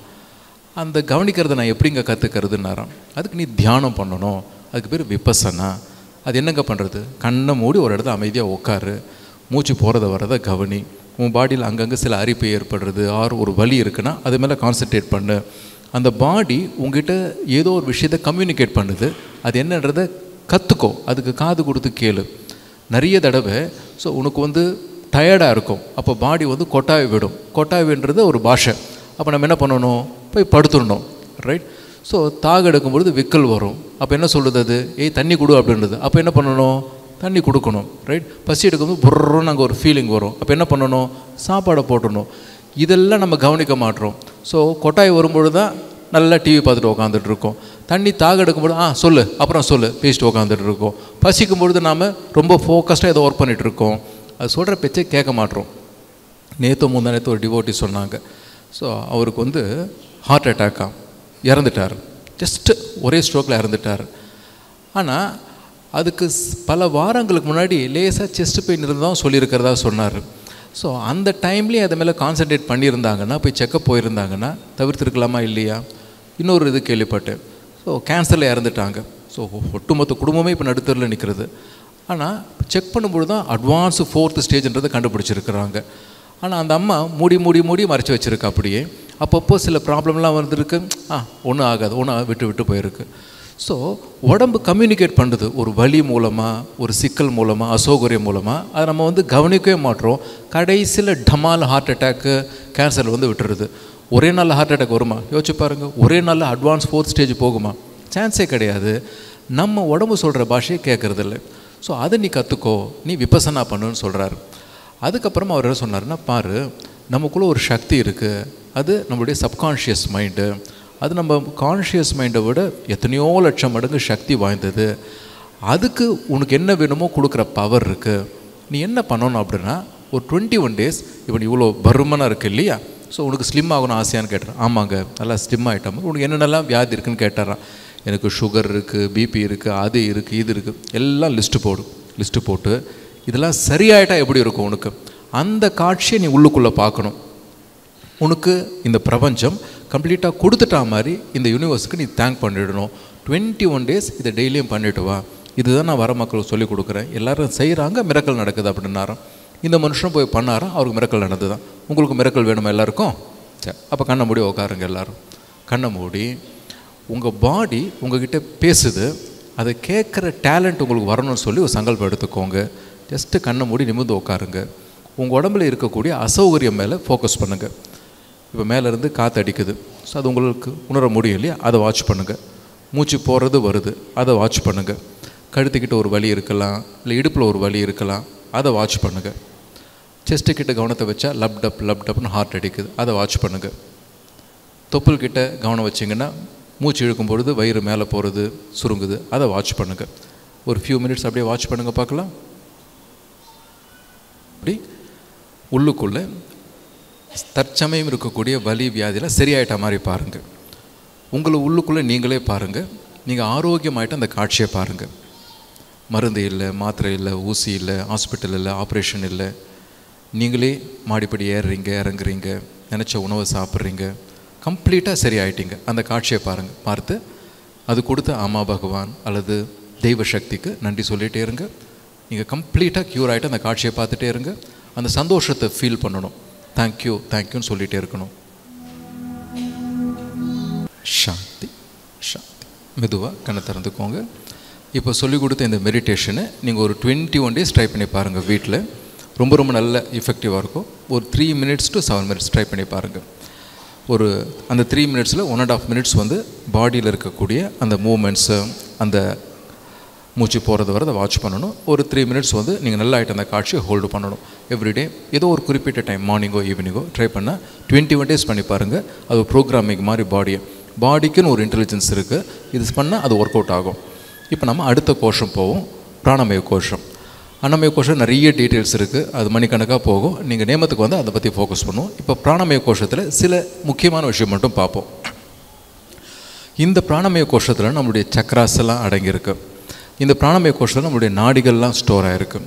அந்த கவனிக்கிறத நான் எப்படிங்க கற்றுக்கிறதுனாராம். அதுக்கு நீ தியானம் பண்ணணும், அதுக்கு பேர் விபசனா. அது என்னங்க பண்ணுறது? கண்ணை மூடி ஒரு இடத்துல அமைதியாக உட்காரு, மூச்சு போகிறத வரதை கவனி, உன் பாடியில் அங்கங்கே சில அரிப்பு ஏற்படுறது ஒரு வலி இருக்குன்னா அது மேலே கான்சன்ட்ரேட் பண்ணு. அந்த பாடி உங்ககிட்ட ஏதோ ஒரு விஷயத்தை கம்யூனிகேட் பண்ணுது, அது என்னன்றதை கற்றுக்கோ, அதுக்கு காது கொடுத்து கேளு. நிறைய தடவை ஸோ உனக்கு வந்து டயர்டாக இருக்கும், அப்போ பாடி வந்து கொட்டாய் விடும். கொட்டாய் விடுறது ஒரு பாஷை. அப்போ நம்ம என்ன பண்ணணும்? போய் படுத்துடணும். ரைட்? ஸோ தாக எடுக்கும்பொழுது விக்கல் வரும். அப்போ என்ன சொல்லுது? அது தண்ணி கொடு அப்படின்றது. அப்போ என்ன பண்ணணும்? தண்ணி கொடுக்கணும். ரைட்? பசி எடுக்கும்போது புர்றன்னு அங்கே ஒரு ஃபீலிங் வரும். அப்போ என்ன பண்ணணும்? சாப்பாடை போட்டணும். இதெல்லாம் நம்ம கவனிக்க மாட்டோம். ஸோ கொட்டாய் வரும்பொழுது தான் நல்லா டிவி பார்த்துட்டு உட்காந்துட்டு இருக்கோம். தண்ணி தாக எடுக்கும்போது சொல்லு, அப்புறம் சொல்லு, பேசிட்டு உட்காந்துட்டு இருக்கோம். பசிக்கும் பொழுது நாம் ரொம்ப ஃபோக்கஸ்டாக ஏதோ ஒர்க் பண்ணிகிட்ருக்கோம். அது சொல்கிற பேச்சை கேட்க மாட்டோம். முந்தானேத்து ஒரு டிவோட்டி சொன்னாங்க. ஸோ அவருக்கு வந்து ஹார்ட் அட்டாக்கா இறந்துட்டார். ஜஸ்ட்டு ஒரே ஸ்ட்ரோக்கில் இறந்துட்டார். ஆனால் அதுக்கு பல வாரங்களுக்கு முன்னாடி லேசாக செஸ்ட் பெயின் இருந்தால் சொல்லியிருக்கிறதா சொன்னார். ஸோ அந்த டைம்லேயே அதை மேலே கான்சன்ட்ரேட் பண்ணியிருந்தாங்கன்னா, போய் செக்கப் போயிருந்தாங்கன்னா தவிர்த்துருக்கலாமா இல்லையா? இன்னொரு இது கேள்விப்பட்டேன். ஸோ கேன்சரில் இறந்துட்டாங்க. ஸோ ஒட்டுமொத்த குடும்பமே இப்போ நடுத்தரில் நிற்கிறது. ஆனால் செக் பண்ணும்பொழுது தான் அட்வான்ஸு 4th ஸ்டேஜ்ன்றதை கண்டுபிடிச்சிருக்கிறாங்க. ஆனால் அந்த அம்மா மூடி மறைச்சி வச்சுருக்கு. அப்படியே அப்பப்போ சில ப்ராப்ளம்லாம் வந்துருக்கு. ஒன்றும் ஆகாது, ஒன்றும் விட்டு போயிருக்கு. ஸோ உடம்பு கம்யூனிகேட் பண்ணுறது ஒரு வலி மூலமாக, ஒரு சிக்கல் மூலமாக, அசௌகரியம் மூலமாக. அதை நம்ம வந்து கவனிக்கவே மாட்டோம். கடைசியில் டமால் ஹார்ட் அட்டாக்கு, கேன்சர் வந்து விட்டுருது. ஒரே நாளில் ஹார்ட் அட்டாக் வருமா? யோசிச்சு பாருங்கள். ஒரே நாளில் அட்வான்ஸ் 4th ஸ்டேஜ் போகுமா? சான்ஸே கிடையாது. நம்ம உடம்பு சொல்கிற பாஷையை கேட்குறதில்ல. ஸோ அதை நீ கற்றுக்கோ, நீ விபசனா பண்ணுன்னு சொல்கிறாரு. அதுக்கப்புறமா அவர் என்ன சொன்னார்னா, பாரு, நமக்குள்ளே ஒரு சக்தி இருக்குது, அது நம்மளுடைய சப்கான்ஷியஸ் மைண்டு. அது நம்ம கான்ஷியஸ் மைண்டை விட எத்தனையோ லட்சம் மடங்கு சக்தி வாய்ந்தது. அதுக்கு உனக்கு என்ன வேணுமோ கொடுக்குற பவர் இருக்குது. நீ என்ன பண்ணணும் அப்படின்னா, ஒரு 21 days, இப்போ நீ இவ்வளோ பருமனாக இருக்குது இல்லையா? ஸோ உனக்கு ஸ்லிம் ஆகணும் ஆசையான்னு கேட்டார். ஆமாங்க, நல்லா ஸ்லிம் ஆகிட்டாம. உனக்கு என்னென்னலாம் வியாதி இருக்குதுன்னு கேட்டாரான். எனக்கு சுகர் இருக்குது, பிபி இருக்குது, அது இருக்குது, இது இருக்குது, எல்லாம் லிஸ்ட்டு போடு. லிஸ்ட்டு போட்டு இதெல்லாம் சரியாயிட்டா எப்படி இருக்கும் உனக்கு, அந்த காட்சியை நீ உள்ளுக்குள்ளே பார்க்கணும். உனக்கு இந்த பிரபஞ்சம் கம்ப்ளீட்டாக கொடுத்துட்டா மாதிரி இந்த யூனிவர்ஸுக்கு நீ தேங்க் பண்ணிடணும். 21 days இதை டெய்லியும் பண்ணிட்டு வா. இதுதான் நான் வர மக்களுக்கு சொல்லிக் கொடுக்குறேன். எல்லோரும் செய்கிறாங்க, மிரக்கல் நடக்குது அப்படின்னாராம். இந்த மனுஷனும் போய் பண்ணாராம், அவருக்கு மிரக்கல் நடந்து தான். உங்களுக்கு மிரக்கல் வேணுமா எல்லாருக்கும்? சரி, அப்போ கண்ணை மூடி உட்காருங்க. எல்லோரும் கண்ணை மூடி, உங்கள் பாடி உங்ககிட்ட பேசுது, அதை கேட்குற டேலண்ட் உங்களுக்கு வரணும்னு சொல்லி ஒரு சங்கல்பம் எடுத்துக்கோங்க. ஜஸ்ட்டு கண்ணை மூடி நிமிர்ந்து உட்காருங்க. உங்கள் உடம்புல இருக்கக்கூடிய அசௌகரியம் மேலே ஃபோக்கஸ் பண்ணுங்கள். இப்போ மேலேருந்து காற்று அடிக்குது, ஸோ அது உங்களுக்கு உணர முடியும் இல்லையா, அதை வாட்ச் பண்ணுங்கள். மூச்சு போகிறது வருது, அதை வாட்ச் பண்ணுங்கள். கழுத்துக்கிட்ட ஒரு வலி இருக்கலாம், இல்லை இடுப்பில் ஒரு வலி இருக்கலாம், அதை வாட்ச் பண்ணுங்கள். செஸ்ட்டு கிட்ட கவனத்தை வச்சா லப் டப்னு ஹார்ட் அடிக்குது, அதை வாட்ச் பண்ணுங்கள். தொப்புள் கிட்ட கவனம் வச்சிங்கன்னா மூச்சு இழுக்கும் பொழுது வயிறு மேலே போகிறது, சுருங்குது, அதை வாட்ச் பண்ணுங்கள். ஒரு ஃபியூ மினிட்ஸ் அப்படியே வாட்ச் பண்ணுங்கள் பார்க்கலாம். அப்படி உள்ளுக்குள்ளே தற்சமயம் இருக்கக்கூடிய வலி வியாதியில் சரியாயிட்ட மாதிரி பாருங்கள். உங்களை உள்ளுக்குள்ளே நீங்களே பாருங்கள். நீங்கள் ஆரோக்கியமாயிட்டு அந்த காட்சியை பாருங்கள். மருந்து இல்லை, மாத்திரை இல்லை, ஊசி இல்லை, ஹாஸ்பிட்டல் இல்லை, ஆப்ரேஷன் இல்லை. நீங்களே மாடிப்படி ஏறுறீங்க, இறங்குறீங்க, நினச்ச உணவை சாப்பிட்றீங்க, கம்ப்ளீட்டாக சரி ஆகிட்டீங்க. அந்த காட்சியை பாருங்கள். பார்த்து அது கொடுத்த ஆமா பகவான் அல்லது தெய்வ சக்திக்கு நன்றி சொல்லிகிட்டே இருங்க. நீங்கள் கம்ப்ளீட்டாக க்யூர் ஆகிட்டு அந்த காட்சியை பார்த்துட்டே இருங்க. அந்த சந்தோஷத்தை ஃபீல் பண்ணணும். தேங்க்யூ தேங்க்யூன்னு சொல்லிகிட்டே இருக்கணும். சாந்தி சாந்தி. மெதுவாக கண்ணை திறந்துக்கோங்க. இப்போ சொல்லிக் கொடுத்த இந்த மெடிடேஷனை நீங்கள் ஒரு 21 days ட்ரை பண்ணி பாருங்கள். வீட்டில் ரொம்ப ரொம்ப நல்ல எஃபெக்டிவாக இருக்கும். ஒரு 3 minutes to 7 minutes ட்ரை பண்ணி பாருங்கள். ஒரு அந்த 3 minutesல 1.5 minutes வந்து பாடியில் இருக்கக்கூடிய அந்த மூமெண்ட்ஸு, அந்த மூச்சு போகிறது வரை அதை வாட்ச் பண்ணணும். ஒரு 3 minutes வந்து நீங்கள் நல்லா ஆகிட்டு அந்த காட்சியை ஹோல்டு பண்ணணும். எவ்ரிடே ஏதோ ஒரு குறிப்பிட்ட டைம், மார்னிங்கோ ஈவினிங்கோ ட்ரை பண்ணால் 21 days பண்ணி பாருங்கள். அது ப்ரோக்ராமிங் மாதிரி பாடிக்குன்னு ஒரு இன்டெலிஜென்ஸ் இருக்குது. இது பண்ணால் அது ஒர்க் அவுட் ஆகும். இப்போ நம்ம அடுத்த கோஷம் போவோம், பிராணமய கோஷம். அன்னமய கோஷம் நிறைய டீட்டெயில்ஸ் இருக்குது, அது மணிக்கணக்காக போகும். நீங்கள் நேமத்துக்கு வந்து அதை பற்றி ஃபோக்கஸ் பண்ணுவோம். இப்போ பிராணமய கோஷத்தில் சில முக்கியமான விஷயம் மட்டும் பார்ப்போம். இந்த பிராணமய கோஷத்தில் நம்மளுடைய சக்ராஸ் எல்லாம் அடங்கியிருக்கு. இந்த பிராணமய கோஷத்தில் நம்மளுடைய நாடிகள்லாம் ஸ்டோர் ஆகிருக்கு.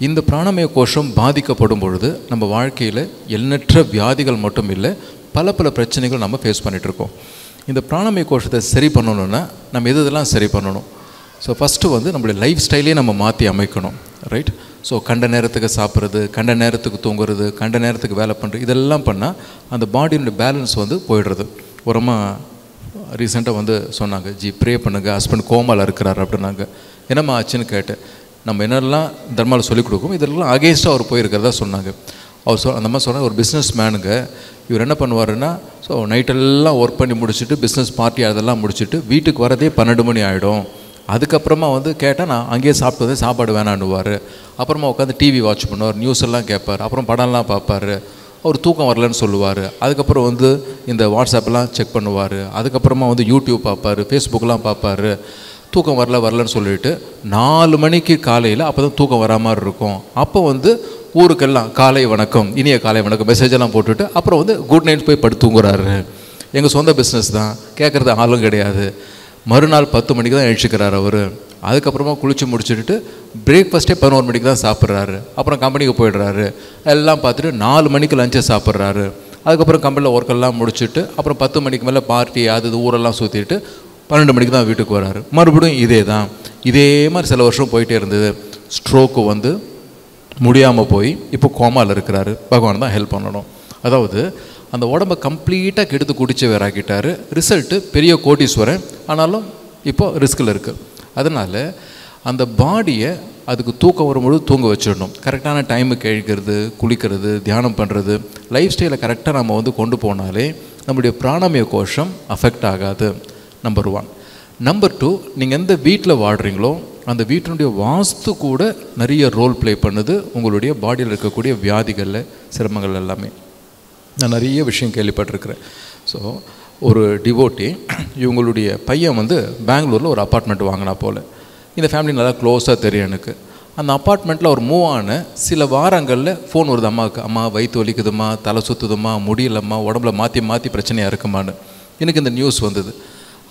இந்த பிராணமய கோஷம் பாதிக்கப்படும் பொழுது நம்ம வாழ்க்கையில் எண்ணற்ற வியாதிகள் மட்டும் இல்லை, பல பிரச்சனைகள் நம்ம ஃபேஸ் பண்ணிகிட்ருக்கோம். இந்த பிராணமய கோஷத்தை சரி பண்ணணுன்னா நம்ம இதெல்லாம் சரி பண்ணணும். ஸோ ஃபஸ்ட்டு வந்து நம்மளுடைய லைஃப் ஸ்டைலே நம்ம மாற்றி அமைக்கணும். ரைட்? ஸோ கண்ட நேரத்துக்கு சாப்பிட்றது, கண்ட நேரத்துக்கு தூங்குறது, கண்ட நேரத்துக்கு வேலை பண்ணுறது, இதெல்லாம் பண்ணால் அந்த பாடியோட பேலன்ஸ் வந்து போயிடுறது. ஒருமா ரீசெண்டாக வந்து சொன்னாங்க, ஜி ப்ரே பண்ணுங்கள், ஹஸ்பண்ட் கோமாவில் இருக்கிறார் அப்படின்னாங்க. என்னம்மா ஆச்சுன்னு கேட்டேன். நம்ம என்னெல்லாம் தர்மாவில் சொல்லிக் கொடுக்கும் இதெல்லாம் அகேன்ஸ்டாக அவர் போயிருக்கிறதா சொன்னாங்க. அவர் அந்த மாதிரி சொன்னால், ஒரு பிஸ்னஸ் மேனுங்க, இவர் என்ன பண்ணுவாருன்னா, ஸோ நைட்டெல்லாம் ஒர்க் பண்ணி முடிச்சுட்டு பிஸ்னஸ் பார்ட்டி அதெல்லாம் முடிச்சுட்டு வீட்டுக்கு வரதே 12 மணி ஆகிடும். அதுக்கப்புறமா வந்து கேட்டால் நான் அங்கேயே சாப்பிட்டு வந்து சாப்பாடு வேணான்னுவார். அப்புறமா உட்காந்து டிவி வாட்ச் பண்ணுவார், நியூஸ் எல்லாம் கேட்பார், அப்புறம் படம்லாம் பார்ப்பார். அவர் தூக்கம் வரலன்னு சொல்லுவார். அதுக்கப்புறம் வந்து இந்த வாட்ஸ்அப்லாம் செக் பண்ணுவார். அதுக்கப்புறமா வந்து யூடியூப் பார்ப்பார், ஃபேஸ்புக்கெலாம் பார்ப்பார். தூக்கம் வரலன்னு சொல்லிட்டு 4 மணிக்கு காலையில் அப்போ தான் தூக்கம் வரா மாதிரி இருக்கும். அப்போ வந்து ஊருக்கெல்லாம் காலை வணக்கம், இனிய காலை வணக்கம் மெசேஜெல்லாம் போட்டுட்டு அப்புறம் வந்து குட் நைட் போய் படுத்து தூங்குறாரு. எங்கள் சொந்த பிஸ்னஸ் தான், கேட்குறது ஆளும் கிடையாது. மறுநாள் 10 மணிக்கு தான் எழுச்சிக்கிறார் அவர். அதுக்கப்புறமா குளித்து முடிச்சுட்டு பிரேக்ஃபாஸ்ட்டே 11 மணிக்கு தான் சாப்பிட்றாரு. அப்புறம் கம்பெனிக்கு போயிடுறாரு. எல்லாம் பார்த்துட்டு 4 மணிக்கு லஞ்சை சாப்பிட்றாரு. அதுக்கப்புறம் கம்பெனியில் ஒர்க்கெல்லாம் முடிச்சுட்டு அப்புறம் 10 மணிக்கு மேலே பார்ட்டி அது ஊரெல்லாம் சுற்றிட்டு 12 மணிக்கு தான் வீட்டுக்கு வராரு. மறுபடியும் இதே மாதிரி சில வருஷம் போயிட்டே இருந்தது. ஸ்ட்ரோக்கு வந்து முடியாமல் போய் இப்போ கோமாவில் இருக்கிறாரு. பகவான் தான் ஹெல்ப் பண்ணணும். அதாவது அந்த உடம்பை கம்ப்ளீட்டாக கெடுத்து குடிச்சு வேறாக்கிட்டார். ரிசல்ட்டு பெரிய கோட்டீஸ்வரன், ஆனாலும் இப்போது ரிஸ்கில் இருக்குது. அதனால் அந்த பாடியை அதுக்கு தூக்கம் வரும்பொழுது தூங்க வச்சிடணும். கரெக்டான டைமுக்கு கழிக்கிறது, குளிக்கிறது, தியானம் பண்ணுறது, லைஃப் ஸ்டைலை கரெக்டாக நம்ம வந்து கொண்டு போனாலே நம்முடைய பிராணமய கோஷம் அஃபெக்ட் ஆகாது. நம்பர் 1. நம்பர் 2, நீங்கள் எந்த வீட்டில் வாடுறீங்களோ அந்த வீட்டினுடைய வாஸ்து கூட நிறைய ரோல் ப்ளே பண்ணுது உங்களுடைய பாடியில் இருக்கக்கூடிய வியாதிகளில், சிரமங்கள் எல்லாமே. நான் நிறைய விஷயம் கேள்விப்பட்டிருக்கிறேன். ஸோ ஒரு டிவோட்டி, இவங்களுடைய பையன் வந்து பெங்களூரில் ஒரு அப்பார்ட்மெண்ட் வாங்கினா போல். இந்த ஃபேமிலி நல்லா க்ளோஸாக தெரியும் எனக்கு. அந்த அப்பார்ட்மெண்ட்டில் அவர் மூவ் ஆன சில வாரங்களில் ஃபோன் வருது அம்மாவுக்கு, அம்மா வயிற்று வலிக்குதுமா, தலை சுற்றுதுமா, முடியலம்மா, உடம்புல மாற்றி பிரச்சனையாக இருக்குமான்னு. எனக்கு இந்த நியூஸ் வந்தது.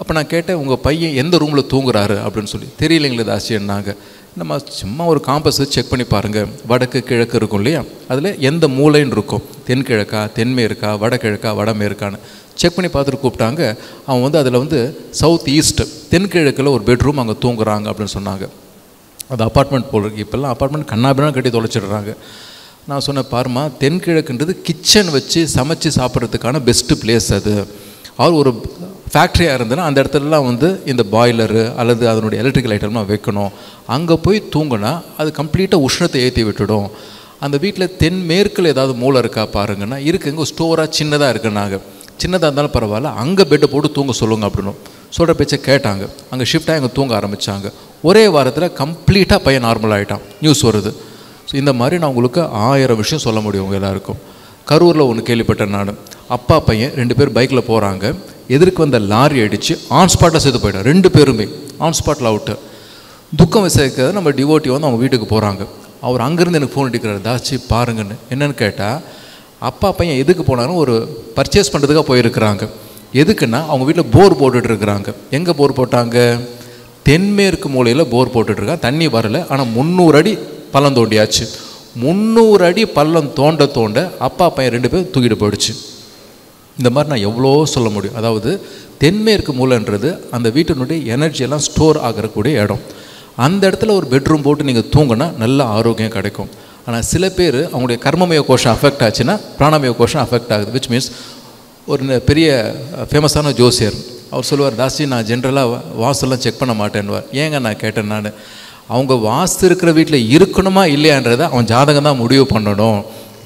அப்போ நான் கேட்டேன், உங்கள் பையன் எந்த ரூமில் தூங்குறாரு அப்படின்னு சொல்லி. தெரியலைங்களே தாசின்னாங்க. நம்ம சும்மா ஒரு காம்பஸ் செக் பண்ணி பாருங்கள், வடக்கு கிழக்கு இருக்கும் இல்லையா, அதில் எந்த மூலைன்னு இருக்கும், தென்கிழக்கா தென்மேற்கா வடகிழக்கா வடமேற்கான்னு செக் பண்ணி பார்த்துட்டு கூப்பிட்டாங்க. அவன் வந்து அதில் வந்து சவுத் ஈஸ்ட் தென்கிழக்கில் ஒரு பெட்ரூம் அங்கே தூங்குறாங்க அப்படின்னு சொன்னாங்க. அது அப்பார்ட்மெண்ட் போல் இருக்குது. இப்போல்லாம் அப்பார்ட்மெண்ட் கண்ணாபின்னா கட்டி தொலைச்சிடுறாங்க. நான் சொன்னேன், பாருமா, தென்கிழக்குன்றது கிச்சன் வச்சு சமைச்சு சாப்பிட்றதுக்கான பெஸ்ட்டு பிளேஸ். அது அவர் ஒரு ஃபேக்ட்ரியாக இருந்ததுன்னா அந்த இடத்துலலாம் வந்து இந்த பாய்லரு அல்லது அதனுடைய எலக்ட்ரிக்கல் ஐட்டம்லாம் வைக்கணும். அங்கே போய் தூங்கினா அது கம்ப்ளீட்டாக உஷ்ணத்தை ஏற்றி விட்டுடும். அந்த வீட்டில் தென்மேற்கில் ஏதாவது மூளை இருக்கா பாருங்கன்னா இருக்குங்க, ஸ்டோராக சின்னதாக இருக்குன்னாங்க. சின்னதாக இருந்தாலும் பரவாயில்ல, அங்கே பெட்டை போட்டு தூங்க சொல்லுங்க அப்படின்னு சொல்கிற பேச்சை கேட்டாங்க. அங்கே ஷிஃப்டாக அங்கே தூங்க ஆரம்பித்தாங்க. ஒரே வாரத்தில் கம்ப்ளீட்டாக பையன் நார்மல் ஆகிட்டான். நியூஸ் வருது. ஸோ இந்த மாதிரி நான் உங்களுக்கு 1000 விஷயம் சொல்ல முடியும் உங்கள் எல்லாருக்கும். கரூரில் ஒன்று கேள்விப்பட்டேன் நான். அப்பா பையன் 2 பேர் பைக்கில் போகிறாங்க. எதிர்க்கு வந்த லாரி அடித்து ஆன் ஸ்பாட்டில் சேர்த்து போயிட்டான். 2 பேருமே ஆன் ஸ்பாட்டில் அவுட்டு. துக்கம் விசாரிக்கிறது நம்ம டிவோட்டி வந்து அவங்க வீட்டுக்கு போகிறாங்க. அவர் அங்கேருந்து எனக்கு ஃபோன் அடிக்கிறார், தாச்சி பாருங்கன்னு. என்னென்னு கேட்டால், அப்பா பையன் எதுக்கு போனாலும் ஒரு பர்ச்சேஸ் பண்ணுறதுக்காக போயிருக்கிறாங்க. எதுக்குன்னா அவங்க வீட்டில் போர் போட்டுட்ருக்குறாங்க. எங்கே போர் போட்டாங்க? தென்மேற்கு மூலையில் போர் போட்டுட்ருக்காங்க. தண்ணி வரலை. ஆனால் 300 அடி பள்ளம் தோண்டியாச்சு. 300 அடி பள்ளம் தோண்ட தோண்ட அப்பா பையன் 2 பேர் தூக்கிட்டு போயிடுச்சு. இந்த மாதிரி நான் எவ்வளோ சொல்ல முடியும். அதாவது தென்மேற்கு மூலைன்றது அந்த வீட்டினுடைய எனர்ஜியெல்லாம் ஸ்டோர் ஆகக்கூடிய இடம். அந்த இடத்துல ஒரு பெட்ரூம் போட்டு நீங்கள் தூங்கினா நல்ல ஆரோக்கியம் கிடைக்கும். ஆனால் சில பேர் அவங்களுடைய கர்மமய கோஷம் அஃபெக்ட் ஆச்சுன்னா பிராணமய கோஷம் அஃபெக்ட் ஆகுது. விச் மீன்ஸ் ஒரு பெரிய ஃபேமஸான ஜோசியர் அவர் சொல்லுவார், தாசி நான் ஜென்ரலாக வாஸ்துலாம் செக் பண்ண மாட்டேன்னுவார். ஏங்க நான் கேட்டேன், நான் அவங்க வாஸ்து இருக்கிற வீட்டில் இருக்கணுமா இல்லையான்றதை அவன் ஜாதகம் தான் முடிவு பண்ணணும்.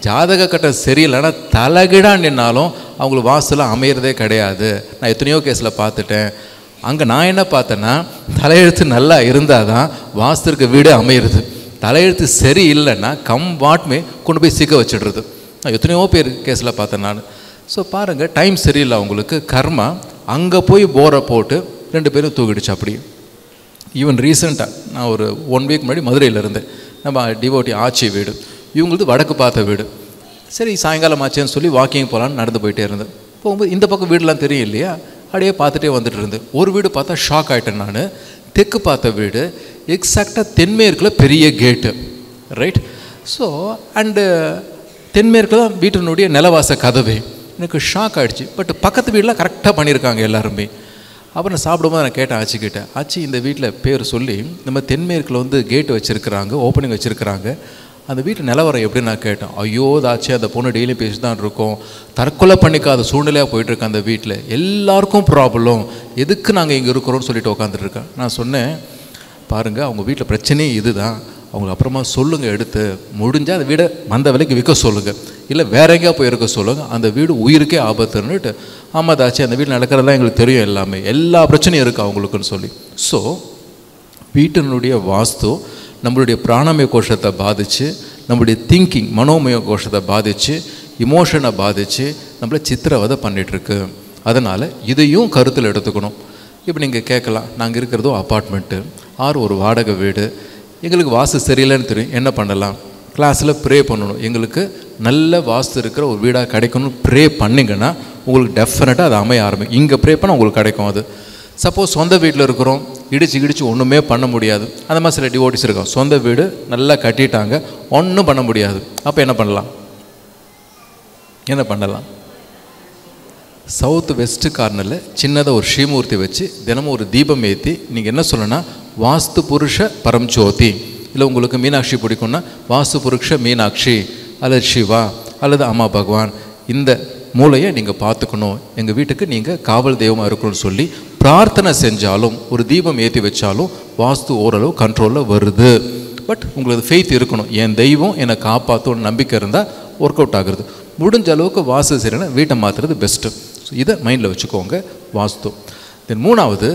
ஜாதக கட்டம் சரியில்லைன்னா தலைகிடாக நின்னாலும் அவங்களுக்கு வாஸ்துலாம் அமையிறதே கிடையாது. நான் எத்தனையோ கேஸில் பார்த்துட்டேன். அங்கே நான் என்ன பார்த்தேன்னா, தலையெழுத்து நல்லா இருந்தால் தான் வாஸ்து இருக்க வீடு அமையிறது. தலையெழுத்து சரி இல்லைன்னா வாட்மே கொண்டு போய் சிக்க வச்சிடுறது. நான் எத்தனையோ பேர் கேஸில் பார்த்தேன் நான். ஸோ பாருங்கள், டைம் சரியில்லை அவங்களுக்கு, கர்மா. அங்கே போய் போரை போட்டு 2 பேரும் தூக்கிடுச்சு. அப்படி ஈவன் ரீசெண்டாக நான் ஒரு 1 வீக் முன்னாடி மதுரையில் இருந்தேன். நம்ம டிவோட்டி ஆச்சி வீடு, இவங்களுக்கு வடக்கு பார்த்த வீடு. சரி சாயங்காலம் ஆச்சேன்னு சொல்லி வாக்கிங் போகலான்னு நடந்து போயிட்டே இருந்தேன். போகும்போது இந்த பக்கம் வீடெலாம் தெரியும் இல்லையா, அப்படியே பார்த்துட்டே வந்துட்டு இருந்தேன். ஒரு வீடு பார்த்தா ஷாக் ஆகிட்டேன் நான். தெற்கு பார்த்த வீடு, எக்ஸாக்டாக தென்மேற்கில் பெரிய கேட்டு, ரைட். ஸோ அண்டு தென்மேற்கில் தான் வீட்டினுடைய நிலவாச கதவே. எனக்கு ஷாக் ஆகிடுச்சு. பட் பக்கத்து வீடெலாம் கரெக்டாக பண்ணியிருக்காங்க எல்லாருமே. அப்புறம் நான் சாப்பிடும்போது நான் கேட்டேன், ஆச்சிக்கிட்டேன், ஆச்சி இந்த வீட்டில் பேர் சொல்லி நம்ம தென்மேற்கில் வந்து கேட்டு வச்சுருக்குறாங்க, ஓப்பனிங் வச்சுருக்குறாங்க, அந்த வீட்டு நிலவரம் எப்படி நான் கேட்டேன். ஐயோ தாச்சி, அந்த பொண்ணு டெய்லி பேசி தான் இருக்கும், தற்கொலை பண்ணிக்காத சூழ்நிலையாக போயிட்டுருக்கேன் அந்த வீட்டில், எல்லாருக்கும் ப்ராப்ளம், எதுக்கு நாங்கள் இங்கே இருக்கிறோன்னு சொல்லிட்டு உட்காந்துட்ருக்கேன். நான் சொன்னேன், பாருங்கள் அவங்க வீட்டில் பிரச்சனையே இது தான், அவங்களுக்கு அப்புறமா சொல்லுங்கள், எடுத்து முடிஞ்சால் அந்த வீடை மந்த விலைக்கு விற்க சொல்லுங்கள், இல்லை வேற எங்கேயா போய் இருக்க சொல்லுங்கள், அந்த வீடு உயிருக்கே ஆபத்துன்னுட்டு. ஆமாம் தாச்சி, அந்த வீட்டில் நடக்கிறதெல்லாம் எங்களுக்கு தெரியும், எல்லாமே எல்லா பிரச்சனையும் இருக்குது அவங்களுக்குன்னு சொல்லி. ஸோ வீட்டினுடைய வாஸ்து நம்மளுடைய பிராணமய கோஷத்தை பாதித்து, நம்மளுடைய திங்கிங் மனோமய கோஷத்தை பாதித்து, இமோஷனை பாதித்து நம்மளை சித்திரவதை பண்ணிகிட்ருக்கு. அதனால் இதையும் கருத்தில் எடுத்துக்கணும். இப்போ நீங்கள் கேட்கலாம், நாங்கள் இருக்கிறதோ அப்பார்ட்மெண்ட்டு ஆறு ஒரு வாடகை வீடு, எங்களுக்கு வாஸ்து சரியில்லைன்னு தெரியும், என்ன பண்ணலாம்? கிளாஸில் ப்ரே பண்ணணும், எங்களுக்கு நல்ல வாஸ்து இருக்கிற ஒரு வீடாக கிடைக்கணும்னு ப்ரே பண்ணிங்கன்னா உங்களுக்கு டெஃபினட்டாக அது அமைய ஆரம்பிக்கும். இங்கே ப்ரே பண்ணால் உங்களுக்கு கிடைக்கும். அது சப்போஸ் சொந்த வீட்டில் இருக்கிறோம், இடிச்சு ஒன்றுமே பண்ண முடியாது, அந்த மாதிரி சில டிவோட்டிஸ் இருக்கோம், சொந்த வீடு நல்லா கட்டிட்டாங்க, ஒன்றும் பண்ண முடியாது. அப்போ என்ன பண்ணலாம்? சவுத் வெஸ்ட் கார்னரில் சின்னதாக ஒரு ஸ்ரீமூர்த்தி வச்சு தினமும் ஒரு தீபம் ஏற்றி நீங்கள் என்ன சொல்லணும்னா, வாஸ்து புருஷ பரம்ஜோதி, இல்லை உங்களுக்கு மீனாட்சி பிடிக்கும்னா வாஸ்து புருஷ மீனாட்சி அல்லது சிவா அல்லது அம்மா பகவான், இந்த மூளையை நீங்கள் பார்த்துக்கணும், எங்கள் வீட்டுக்கு நீங்கள் காவல் தெய்வமாக இருக்கணும்னு சொல்லி பிரார்த்தனை செஞ்சாலும் ஒரு தீபம் ஏற்றி வச்சாலும் வாஸ்து ஓரளவு கண்ட்ரோலில் வருது. பட் உங்களுக்கு ஃபெய்த் இருக்கணும், என் தெய்வம் என்னை காப்பாற்றணும்னு நம்பிக்கை இருந்தால் ஒர்க் அவுட் ஆகுறது. முடிஞ்ச அளவுக்கு வாஸ்து சரினா வீட்டை மாற்றுறது பெஸ்ட்டு. ஸோ இதை மைண்டில் வச்சுக்கோங்க, வாஸ்து. தென் மூணாவது,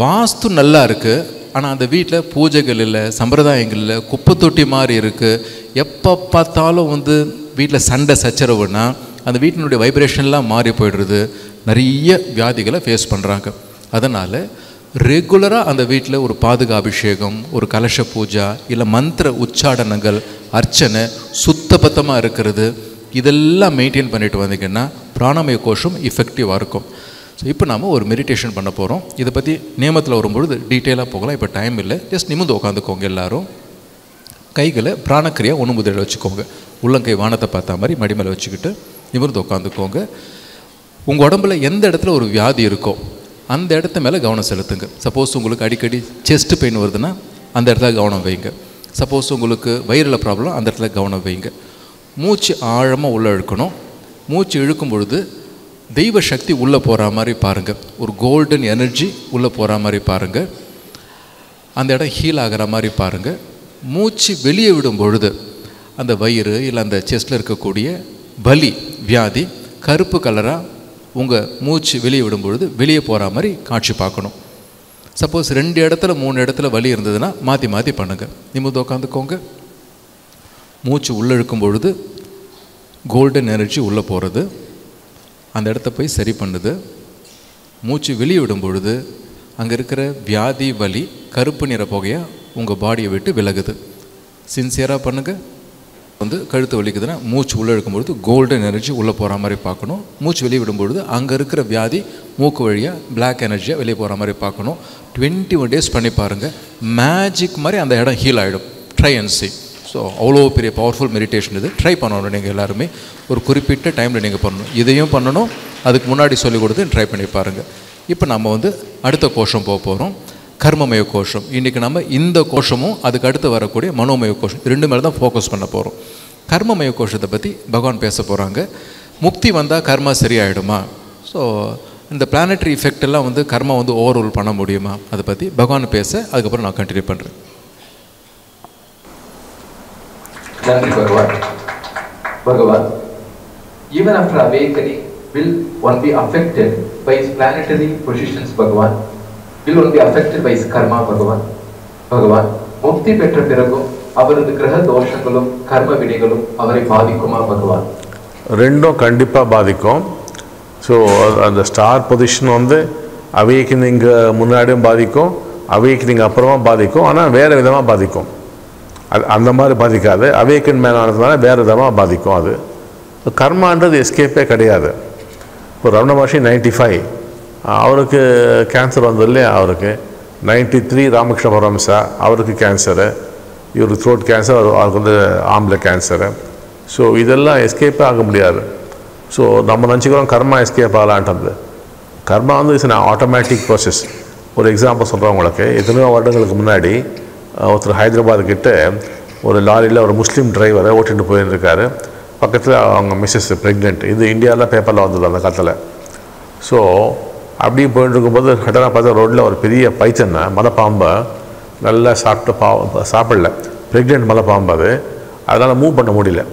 வாஸ்து நல்லா இருக்குது, ஆனால் அந்த வீட்டில் பூஜைகள் இல்லை, சம்பிரதாயங்கள் இல்லை, குப்பை தொட்டி மாதிரி இருக்குது, எப்போ பார்த்தாலும் வந்து வீட்டில் சண்டை சச்சரவுன்னா அந்த வீட்டினுடைய வைப்ரேஷன்லாம் மாறி போய்டுறது, நிறைய வியாதிகளை ஃபேஸ் பண்ணுறாங்க. அதனால் ரெகுலராக அந்த வீட்டில் ஒரு பாதுகாபிஷேகம், ஒரு கலச பூஜா, இல்லை மந்திர உச்சாடனங்கள், அர்ச்சனை, சுத்தபத்தமாக இருக்கிறது, இதெல்லாம் மெயின்டைன் பண்ணிட்டு வந்தீங்கன்னா பிராணமய கோஷம் எஃபெக்டிவாக இருக்கும். ஸோ இப்போ நாம் ஒரு மெடிடேஷன் பண்ண போகிறோம். இதை பற்றி நியமத்தில் வரும்பொழுது டீட்டெயிலாக போகலாம். இப்போ டைம் இல்லை. ஜஸ்ட் நிமிர்ந்து உட்காந்துக்கோங்க. எல்லோரும் கைகளை பிராணக்கிரியா ஒன்று முதலில் வச்சுக்கோங்க. உள்ளங்கை வானத்தை பார்த்தா மாதிரி மடி மேலே வச்சுக்கிட்டு நிமிர்ந்து உட்காந்துக்கோங்க. உங்கள் உடம்புல எந்த இடத்துல ஒரு வியாதி இருக்கோ அந்த இடத்த மேலே கவனம் செலுத்துங்க. சப்போஸ் உங்களுக்கு அடிக்கடி செஸ்ட் பெயின் வருதுன்னா அந்த இடத்துல கவனம் வைங்க. சப்போஸ் உங்களுக்கு வயிறில் ப்ராப்ளம் அந்த இடத்துல கவனம் வைங்க. மூச்சு ஆழமாக உள்ளே இழுக்கணும். மூச்சு இழுக்கும் பொழுது தெய்வ சக்தி உள்ளே போகிற மாதிரி பாருங்கள். ஒரு கோல்டன் எனர்ஜி உள்ளே போகிற மாதிரி பாருங்கள். அந்த இடம் ஹீல் ஆகிற மாதிரி பாருங்கள். மூச்சு வெளியே விடும் பொழுது அந்த வயிறு இல்லை அந்த செஸ்ட்டில் இருக்கக்கூடிய வலி வியாதி கருப்பு கலராக உங்கள் மூச்சு வெளியே விடும் பொழுது வெளியே போகிற மாதிரி காட்சி பார்க்கணும். சப்போஸ் 2 இடத்துல 3 இடத்துல வலி இருந்ததுன்னா மாற்றி மாற்றி பண்ணுங்கள். நிமிர்ந்து உட்காந்துக்கோங்க. மூச்சு உள்ளே இழுக்கும் பொழுது கோல்டன் எனர்ஜி உள்ளே போகிறது, அந்த இடத்த போய் சரி பண்ணுது. மூச்சு வெளியே விடும் பொழுது அங்கே இருக்கிற வியாதி வலி கருப்பு நிற புகையாக உங்கள் பாடியை விட்டு விலகுது. சின்சியராக பண்ணுங்கள். கழுத்து வலிக்குதுன்னா மூச்சு உள்ளே இழுக்கும்பொழுது கோல்டன் எனர்ஜி உள்ளே போகிற மாதிரி பார்க்கணும். மூச்சு வெளியே விடும்பொழுது அங்கே இருக்கிற வியாதி மூக்கு வழியாக பிளாக் எனர்ஜியாக வெளியே போகிற மாதிரி பார்க்கணும். 21 days பண்ணி பாருங்கள். மேஜிக் மாதிரி அந்த இடம் ஹீல் ஆகிடும். Try and C. ஸோ அவ்வளோ பெரிய பவர்ஃபுல் மெடிடேஷன் இது. ட்ரை பண்ணணும். நீங்கள் எல்லாருமே ஒரு குறிப்பிட்ட டைமில் நீங்கள் பண்ணணும். இதையும் பண்ணணும். அதுக்கு முன்னாடி சொல்லிக் கொடுத்து ட்ரை பண்ணி பாருங்கள். இப்போ நம்ம அடுத்த கோஷம் போக போகிறோம். கர்மமய கோஷம். இன்றைக்கி நம்ம இந்த கோஷமும் அதுக்கு அடுத்து வரக்கூடிய மனோமய கோஷம் 2 மேலே தான் ஃபோக்கஸ் பண்ண போகிறோம். கர்மமய கோஷத்தை பற்றி பகவான் பேச போகிறாங்க. முக்தி வந்தால் கர்மா சரியாயிடுமா? ஸோ இந்த பிளானட்டரி எஃபெக்ட் எல்லாம் கர்மா ஓவர் ரூல் பண்ண முடியுமா? அதை பற்றி பகவான் பேச அதுக்கப்புறம் நான் கண்டினியூ பண்ணுறேன். நன்றி பகவான். பகவான், even after awakening, will one be affected by his planetary positions, பகவான்? Will one be affected by his karma, பகவான்? பகவான், முக்தி பெற்ற பிறகும் அவரது கிரக தோஷங்களும் கர்ம வினைகளும் அவரை பாதிக்குமா பகவான்? ரெண்டும் கண்டிப்பாக பாதிக்கும். ஸோ அந்த ஸ்டார் பொசிஷன் அவேக்கனிங் முன்னாடியும் பாதிக்கும், அவேக்கனிங் அப்புறமா பாதிக்கும். ஆனால் வேறு விதமாக பாதிக்கும். அது அந்த மாதிரி பாதிக்காது. அவேக்கன் மேலே ஆனதுனால வேறு விதமாக பாதிக்கும். அது கர்மான்றது எஸ்கேப்பே கிடையாது. இப்போ ரமண மகர்ஷி 95 அவருக்கு கேன்சர் வந்தது இல்லையா? அவருக்கு 93 ராமகிருஷ்ண பரமஹம்சா அவருக்கு கேன்சரு, இவருக்கு த்ரோட் கேன்சர், அவருக்கு ஆம்பளை கேன்சரு. ஸோ இதெல்லாம் எஸ்கேப்பே ஆக முடியாது. ஸோ நம்ம நினச்சிக்கிறோம் கர்மா எஸ்கேப் ஆகலான்றது. Karma is an automatic process. ஒரு எக்ஸாம்பிள் சொல்கிறேன் உங்களுக்கு. எத்தனையோ வருடங்களுக்கு முன்னாடி ஒருத்தர் ஹைதராபாத்துக்கிட்ட ஒரு லாரியில் ஒரு முஸ்லீம் டிரைவரை ஓட்டிகிட்டு போயிருக்காரு. பக்கத்தில் அவங்க மிஸ்ஸஸ் ப்ரெக்னென்ட். இது இந்தியாவில் பேப்பரில் வந்தது அந்த காலத்தில். ஸோ அப்படி போயிட்டு இருக்கும்போது சடனாக பார்த்தா ரோட்டில் ஒரு பெரிய பைத்தனை மலைப்பாம்பை நல்லா சாப்பிடல. ப்ரெக்னென்ட் மலைப்பாம்பு அது. அதனால் மூவ் பண்ண முடியல.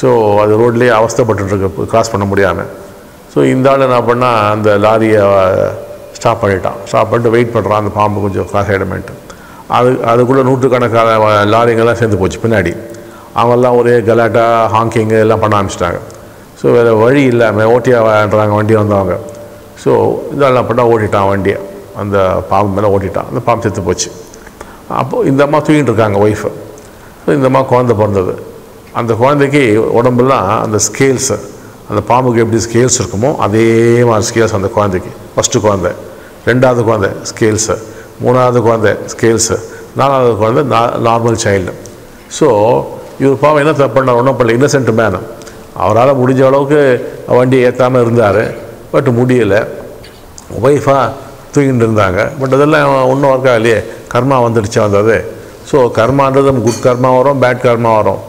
ஸோ அது ரோட்லேயே அவஸ்தைப்பட்டுருக்கு, கிராஸ் பண்ண முடியாமல். ஸோ இந்த ஆள் என்ன பண்ணால் அந்த லாரியை ஸ்டாப் பண்ணிட்டான். ஸ்டாப் பண்ணிட்டு வெயிட் பண்ணுறான் அந்த பாம்பு கொஞ்சம் கிராஸ் ஆகிடுமேன்ட்டு. அதுக்குள்ளே நூற்றுக்கணக்கான லாரிங்கெல்லாம் சேர்ந்து போச்சு பின்னாடி. அவங்கெல்லாம் ஒரே கலாட்டா ஹாங்கிங்கு எல்லாம் பண்ண ஆரம்பிச்சிட்டாங்க. ஸோ வேறு வழி இல்லாமல் ஓட்டியான்றாங்க வண்டி வந்தவங்க. ஸோ இதெல்லாம் பண்ணால் ஓட்டிட்டான் வண்டியை. அந்த பாம்பு மேலே ஓட்டிட்டான். அந்த பாம்பு செத்து போச்சு. அப்போது இந்த அம்மா தூங்கிட்டு இருக்காங்க ஒய்ஃபு. ஸோ இந்த அம்மா குழந்தை பிறந்தது. அந்த குழந்தைக்கு உடம்புலாம் அந்த ஸ்கேல்ஸு, அந்த பாம்புக்கு எப்படி ஸ்கேல்ஸ் இருக்குமோ அதே மாதிரி ஸ்கேல்ஸ் அந்த குழந்தைக்கு. ஃபஸ்ட்டு குழந்தை, 2வது குழந்தை ஸ்கேல்ஸு, 3வது குழந்தை ஸ்கேல்ஸு, 4வது குழந்தை நார்மல் சைல்டு. ஸோ இவர் பாவம் என்ன தப்பு பண்ணார்? ஒன்றும் பண்ணல. Innocent menu. அவரால் முடிஞ்ச அளவுக்கு வண்டியை ஏற்றாமல் இருந்தார். பட் முடியலை. ஒய்ஃபாக தூங்கிட்டு இருந்தாங்க. பட் அதெல்லாம் ஒன்றும் ஒர்க் ஆகலையே. கர்மா வந்துடுச்சு வந்தது. ஸோ கர்மான்றது குட் கர்மா வரும், பேட் கர்மா வரும்.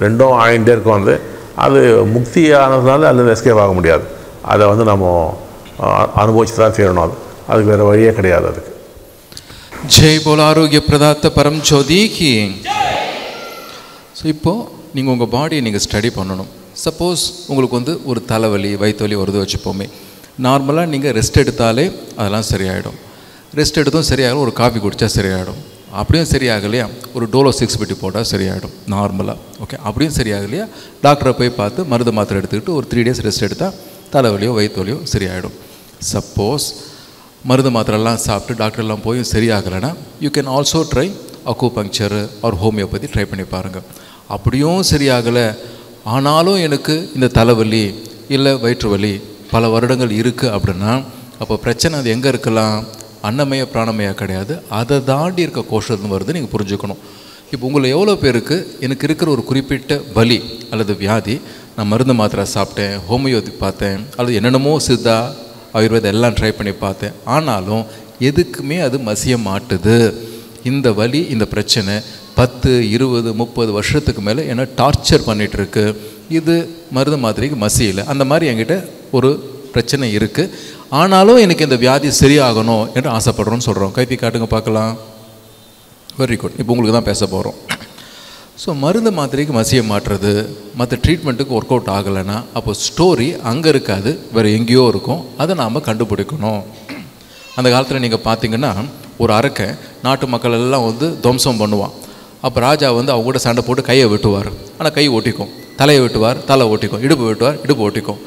ரெண்டும் ஆகிட்டே இருக்கும். அது முக்தி ஆனதுனால அல்லது எஸ்கேப் ஆக முடியாது. அதை நம்ம அனுபவிச்சு தான் தீரணும். அதுக்கு வேறு வழியே கிடையாது. அதுக்கு ஜெய் போல ஆரோக்கிய பிரதாத்த பரம் ஜோதிக்கு. ஸோ இப்போது நீங்கள் உங்கள் பாடியை நீங்கள் ஸ்டடி பண்ணணும். சப்போஸ் உங்களுக்கு ஒரு தலைவலி வயிற்று வலி வருது வச்சுப்போமே. நார்மலாக நீங்கள் ரெஸ்ட் எடுத்தாலே அதெல்லாம் சரியாயிடும். ரெஸ்ட் எடுத்தும் சரியாகலாம். ஒரு காஃபி குடித்தா சரியாயிடும். அப்படியும் சரியாகலையா ஒரு டோலோ 6 பிடி போட்டால் சரியாயிடும் நார்மலாக. ஓகே, அப்படியும் சரியாகலையா டாக்டரை போய் பார்த்து மருந்து மாத்திரை எடுத்துக்கிட்டு ஒரு 3 days ரெஸ்ட் எடுத்தால் தலைவலியோ வயிற்று வலியோ சரியாயிடும். சப்போஸ் மருந்து மாத்திரைலாம் சாப்பிட்டு டாக்டர்லாம் போய் சரியாகலைன்னா you can also try acupuncture or homeopathy try பண்ணி பாருங்கள். அப்படியும் சரியாகலை ஆனாலும் எனக்கு இந்த தலைவலி இல்லை வயிற்று வலி பல வருடங்கள் இருக்குது அப்படின்னா அப்போ பிரச்சனை அது எங்கே இருக்கலாம்? அன்னமய பிராணமயா கிடையாது, அதை தாண்டி இருக்க கோஷத்துலேருந்து வருது. நீங்கள் புரிஞ்சுக்கணும். இப்போ உங்களை எவ்வளோ பேருக்கு எனக்கு இருக்கிற ஒரு குறிப்பிட்ட வலி அல்லது வியாதி, நான் மருந்து மாத்திரை சாப்பிட்டேன், ஹோமியோபதி பார்த்தேன், அல்லது என்னென்னமோ சித்தா ஆயுர்வேதம் எல்லாம் ட்ரை பண்ணி பார்த்தேன், ஆனாலும் எதுக்குமே அது மசிய மாட்டுது. இந்த வலி, இந்த பிரச்சனை 10, 20, 30 வருஷத்துக்கு மேலே என்னை டார்ச்சர் பண்ணிகிட்ருக்கு. இது மருந்து மாத்திரைக்கு மசியலை. அந்த மாதிரி என்கிட்ட ஒரு பிரச்சனை இருக்குது, ஆனாலும் எனக்கு இந்த வியாதி சரியாகணும் என்று ஆசைப்படுறோன்னு சொல்கிறோம். கைத்தி காட்டுங்க பார்க்கலாம். Very good. இப்போ உங்களுக்கு தான் பேச போகிறோம். ஸோ மருந்து மாத்திரைக்கு மசிய மாட்டுறது, மற்ற ட்ரீட்மெண்ட்டுக்கு ஒர்க் அவுட் ஆகலைன்னா அப்போ ஸ்டோரி அங்கே இருக்காது, வேறு எங்கேயோ இருக்கும். அதை நாம் கண்டுபிடிக்கணும். அந்த காலத்தில் நீங்கள் பார்த்தீங்கன்னா ஒரு அரக்கை நாட்டு மக்கள் எல்லாம் வந்து துவம்சம் பண்ணுவான். அப்போ ராஜா வந்து அவங்க கூட சண்டை போட்டு கையை வெட்டுவார், ஆனால் கை ஒட்டிக்கும். தலையை வெட்டுவார், தலை ஒட்டிக்கும். இடுப்பு வெட்டுவார், இடுப்பு ஒட்டிக்கும்.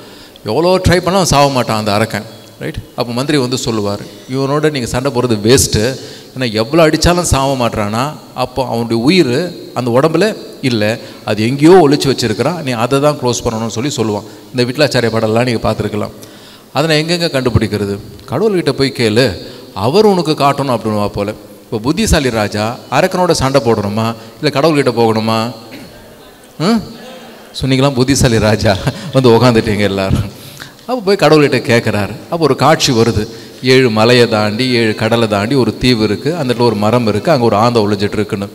எவ்வளோ ட்ரை பண்ணால் சாக மாட்டான் அந்த அரக்கன், ரைட்? அப்போ மந்திரி வந்து சொல்லுவார், இவனோட நீங்கள் சண்டை போடுறது வேஸ்ட்டு, ஏன்னா எவ்வளோ அடித்தாலும் சாக மாட்டானா, அப்போ அவனுடைய உயிர் அந்த உடம்புல இல்லை, அது எங்கேயோ ஒழிச்சு வச்சுருக்கிறான், நீ அதை தான் க்ளோஸ் பண்ணணும்னு சொல்லுவான். இந்த விட்லாச்சாரிய பாடலாம் நீங்கள் பார்த்துருக்கலாம். அதை நான் எங்கெங்கே கண்டுபிடிக்கிறது? கடவுள்கிட்ட போய் கேளு, அவர் உனக்கு காட்டணும் அப்படின்வா போல். இப்போ புத்திசாலி ராஜா அரக்கனோட சண்டை போடணுமா இல்லை கடவுள்கிட்ட போகணுமா? சொன்னீங்களாம் புத்திசாலி ராஜா வந்து உக்காந்துட்டீங்க எல்லாரும். அப்போ போய் கடவுள்கிட்ட கேட்குறாரு. அப்போ ஒரு காட்சி வருது. 7 மலையை தாண்டி 7 கடலை தாண்டி ஒரு தீவு இருக்குது, அந்த ஒரு மரம் இருக்குது, அங்கே ஒரு ஆந்தை ஒழிஞ்சிட்டு இருக்குன்னு.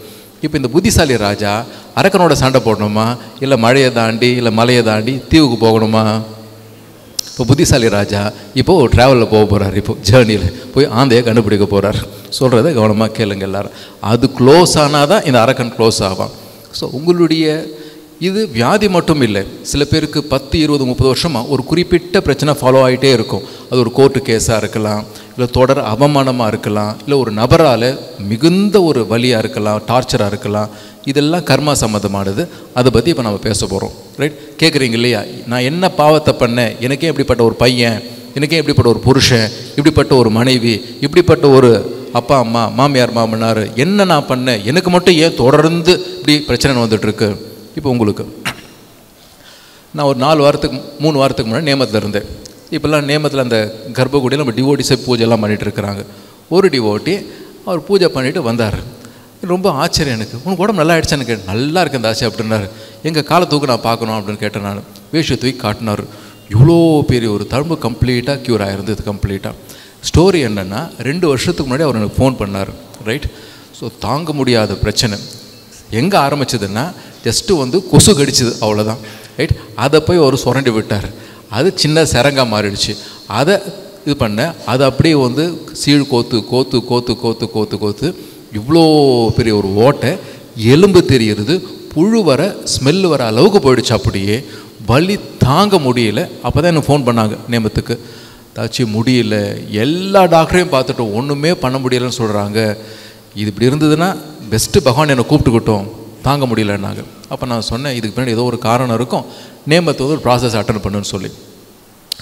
இப்போ இந்த புத்திசாலி ராஜா அரக்கனோட சண்டை போடணுமா இல்லை மழையை தாண்டி இல்லை மலையை தாண்டி தீவுக்கு போகணுமா? இப்போ புத்திசாலி ராஜா இப்போது ஒரு ட்ராவலில் போக போகிறார். இப்போ ஜேர்னியில் போய் ஆந்தையை கண்டுபிடிக்க போகிறார். சொல்கிறத கவனமாக கேளுங்க எல்லாரும். அது க்ளோஸ் ஆனால் தான் இந்த அரக்கன் க்ளோஸ் ஆவான். ஸோ உங்களுடைய இது வியாதி மட்டும் இல்லை, சில பேருக்கு 10, 20, 30 வருஷமாக ஒரு குறிப்பிட்ட பிரச்சனை ஃபாலோ ஆகிட்டே இருக்கும். அது ஒரு கோர்ட்டு கேஸாக இருக்கலாம், இல்லை தொடர் அவமானமாக இருக்கலாம், இல்லை ஒரு நபரால் மிகுந்த ஒரு வலியாக இருக்கலாம், டார்ச்சராக இருக்கலாம். இதெல்லாம் கர்மா சம்மந்தமானது. அதை பற்றி இப்போ நம்ம பேச போகிறோம், ரைட்? கேட்குறீங்க இல்லையா, நான் என்ன பாவத்தை பண்ணேன், எனக்கே இப்படிப்பட்ட ஒரு பையன், எனக்கே இப்படிப்பட்ட ஒரு புருஷன், இப்படிப்பட்ட ஒரு மனைவி, இப்படிப்பட்ட ஒரு அப்பா அம்மா, மாமியார் மாமனார், என்ன நான் பண்ணேன், எனக்கு மட்டும் ஏன் தொடர்ந்து இப்படி பிரச்சனை வந்துட்டுருக்கு? இப்போ உங்களுக்கு நான் ஒரு 3 வாரத்துக்கு முன்னாடி நேமத்தில் இருந்தேன். இப்போல்லாம் நேமத்தில் அந்த கர்ப்பகுடியில் நம்ம டிவோட்டிஸை பூஜைலாம் பண்ணிகிட்ருக்குறாங்க. ஒரு டிவோட்டி அவர் பூஜை பண்ணிவிட்டு வந்தார். ரொம்ப ஆச்சரியம் எனக்கு. உனக்கு உடம்பு நல்லா ஆகிடுச்சான்னு கேட்டேன். நல்லா இருக்கு அந்த ஆசை அப்படின்னாரு. எங்கள் காலை தூக்கு நான் பார்க்கணும் அப்படின்னு கேட்டேன். நான் வேஷ்டியை தூக்கி காட்டினார். இவ்வளோ பெரிய ஒரு தழும்பு கம்ப்ளீட்டாக க்யூர் ஆகிருந்தது. கம்ப்ளீட்டாக ஸ்டோரி என்னென்னா 2 வருஷத்துக்கு முன்னாடி அவர் எனக்கு ஃபோன் பண்ணார், ரைட்? ஸோ தாங்க முடியாத பிரச்சனை எங்கே ஆரம்பிச்சதுன்னா ஜஸ்ட்டு வந்து கொசு கடிச்சிது, அவ்வளோதான், ரைட்? அதை போய் ஒரு சுரண்டி விட்டார். அது சின்ன சரங்காக மாறிடுச்சு. அதை இது பண்ண அது அப்படியே வந்து சீழ் கோத்து கோத்து கோத்து கோத்து கோத்து கோத்து இவ்வளோ பெரிய ஒரு ஓட்டை, எலும்பு தெரிகிறது, புழு வர ஸ்மெல்லு வர அளவுக்கு போயிடுச்சு. அப்படியே வலி தாங்க முடியல. அப்போ தான் எனக்கு ஃபோன் பண்ணாங்க நேமத்துக்கு. தாச்சு முடியல, எல்லா டாக்டரையும் பார்த்துட்டோம், ஒன்றுமே பண்ண முடியலைன்னு சொல்கிறாங்க. இது இப்படி இருந்ததுன்னா பெஸ்ட்டு பகவான் என்னை கூப்பிட்டுக்கிட்டோம், தாங்க முடியலன்னாங்க. அப்போ நான் சொன்னேன், இதுக்கு பின்னாடி ஏதோ ஒரு காரணம் இருக்கும், நேமத்தை வந்து ஒரு ப்ராசஸ் அட்டன் பண்ணுன்னு சொல்லி.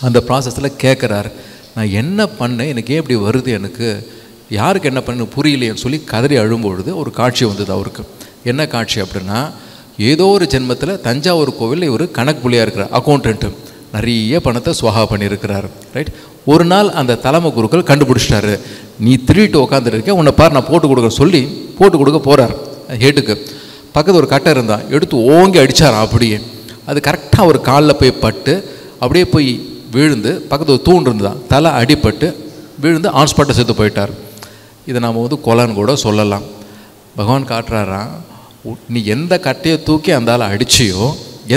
அந்த ப்ராசஸில் கேட்குறாரு, நான் என்ன பண்ணேன், எனக்கு ஏன் இப்படி வருது, எனக்கு யாருக்கு என்ன பண்ணு புரியலையேன்னு சொல்லி கதறி அழும்பொழுது ஒரு காட்சி வந்தது அவருக்கு. என்ன காட்சி அப்படின்னா, ஏதோ ஒரு ஜென்மத்தில் தஞ்சாவூர் கோவிலில் இவர் கணக்கு புள்ளியாக இருக்கிறார், அக்கௌண்டன்ட்டு, நிறைய பணத்தை சுவாகா பண்ணியிருக்கிறார், ரைட்? ஒரு நாள் அந்த தலைமை குருக்கள் கண்டுபிடிச்சிட்டாரு, நீ திருட்டு உட்காந்துருக்க, உன்னை பார் நான் போட்டு கொடுக்க சொல்லி போட்டு கொடுக்க போகிறார். ஹெட்டுக்கு பக்கத்து ஒரு கட்டை இருந்தான், எடுத்து ஓங்கி அடித்தாரான். அப்படியே அது கரெக்டாக ஒரு காலில் போய் பட்டு அப்படியே போய் விழுந்து, பக்கத்து ஒரு தூண் இருந்துதான், தலை அடிப்பட்டு விழுந்து ஆன் ஸ்பாட்டை செத்து போயிட்டார். இதை நாம் வந்து கொலைன்னு கூட சொல்லலாம். பகவான் காட்டுறாராம், நீ எந்த கட்டையை தூக்கி அந்த ஆளை அடிச்சியோ,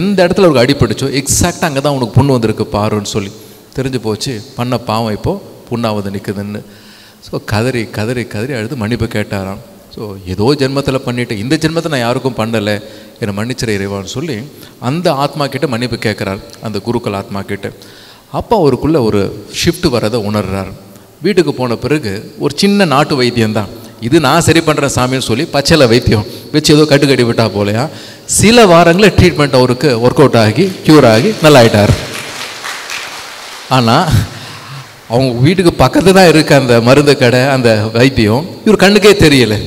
எந்த இடத்துல அவருக்கு அடிப்படிச்சோ எக்ஸாக்டாக அங்கே தான் உனக்கு புண்ணு வந்திருக்கு பாருன்னு சொல்லி தெரிஞ்சு போச்சு. பண்ண பாவம் இப்போது புண்ணாவது நிற்குதுன்னு. ஸோ கதறி கதறி கதறி அழுது மன்னிப்பு கேட்டாராம். ஸோ ஏதோ ஜென்மத்தில் பண்ணிவிட்டு இந்த ஜென்மத்தை நான் யாருக்கும் பண்ணலை, என்னை மன்னிச்சிட இறைவான்னு சொல்லி அந்த ஆத்மா கிட்ட மன்னிப்பு கேட்குறார், அந்த குருக்கள் ஆத்மா கிட்ட. அப்போ அவருக்குள்ளே ஒரு ஷிஃப்ட் வரதை உணர்றார். வீட்டுக்கு போன பிறகு ஒரு சின்ன நாட்டு வைத்தியம்தான், இது நான் சரி பண்ணுறேன் சாமின்னு சொல்லி பச்சைல வைத்தியம் வச்சு ஏதோ கட்டுக்கட்டி விட்டா போலையா, சில வாரங்களில் ட்ரீட்மெண்ட் அவருக்கு ஒர்க் அவுட் ஆகி க்யூர் ஆகி நல்லா ஆகிட்டார். ஆனால் அவங்க வீட்டுக்கு பக்கத்து தான் இருக்குது அந்த மருந்து கடை, அந்த வைத்தியம், இவர் கண்ணுக்கே தெரியலை.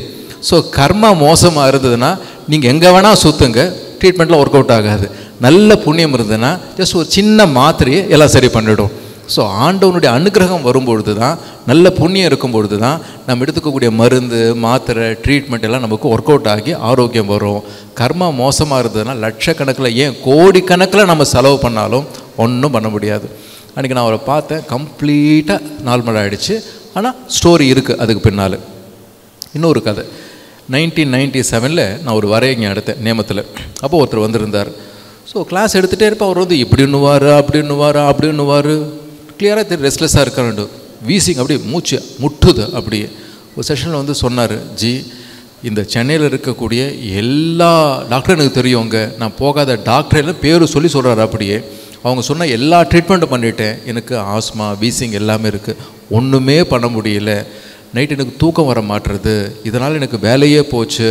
ஸோ கர்மா மோசமாக இருந்ததுன்னா நீங்கள் எங்கே வேணால் சுற்றுங்க, ட்ரீட்மெண்ட்டில் ஒர்க் அவுட் ஆகாது. நல்ல புண்ணியம் இருந்ததுன்னா ஜஸ்ட் ஒரு சின்ன மாத்திரையை எல்லாம் சரி பண்ணிவிடும். ஸோ ஆண்டவனுடைய அனுகிரகம் வரும்பொழுது தான், நல்ல புண்ணியம் இருக்கும் பொழுது தான் நம்ம எடுத்துக்கக்கூடிய மருந்து மாத்திரை ட்ரீட்மெண்ட் எல்லாம் நமக்கு ஒர்க் அவுட் ஆகி ஆரோக்கியம் வரும். கர்மா மோசமாக இருந்ததுன்னா லட்சக்கணக்கில் ஏன் கோடிக்கணக்கில் நம்ம செலவு பண்ணாலும் ஒன்றும் பண்ண முடியாது. அன்றைக்கி நான் அவரை பார்த்தேன், கம்ப்ளீட்டாக நார்மல் ஆகிடுச்சு. ஆனால் ஸ்டோரி இருக்குது அதுக்கு பின்னால். இன்னொரு கதை, 1997 நான் ஒரு வரையங்க எடுத்தேன் நேமத்தில். அப்போ ஒருத்தர் வந்திருந்தார். ஸோ கிளாஸ் எடுத்துகிட்டே இருப்பேன். அவர் வந்து இப்படின்னுவார் அப்படின்னுவார் கிளியராக தெரியும், ரெஸ்ட்லெஸ்ஸாக இருக்க வேண்டும், வீசிங் அப்படியே மூச்சு முட்டுது. அப்படியே ஒரு செஷனில் வந்து சொன்னார், ஜி இந்த சென்னையில் இருக்கக்கூடிய எல்லா டாக்டரும் எனக்கு தெரியுங்க, நான் போகாத டாக்டரெல்லாம் பேர் சொல்லி சொல்கிறாரு. அப்படியே அவங்க சொன்ன எல்லா ட்ரீட்மெண்ட்டும் பண்ணிவிட்டேன், எனக்கு ஆஸ்மா வீசிங் எல்லாமே இருக்குது, ஒன்றுமே பண்ண முடியல, நைட்டு எனக்கு தூக்கம் வர மாட்டுறது, இதனால் எனக்கு வேலையே போச்சு,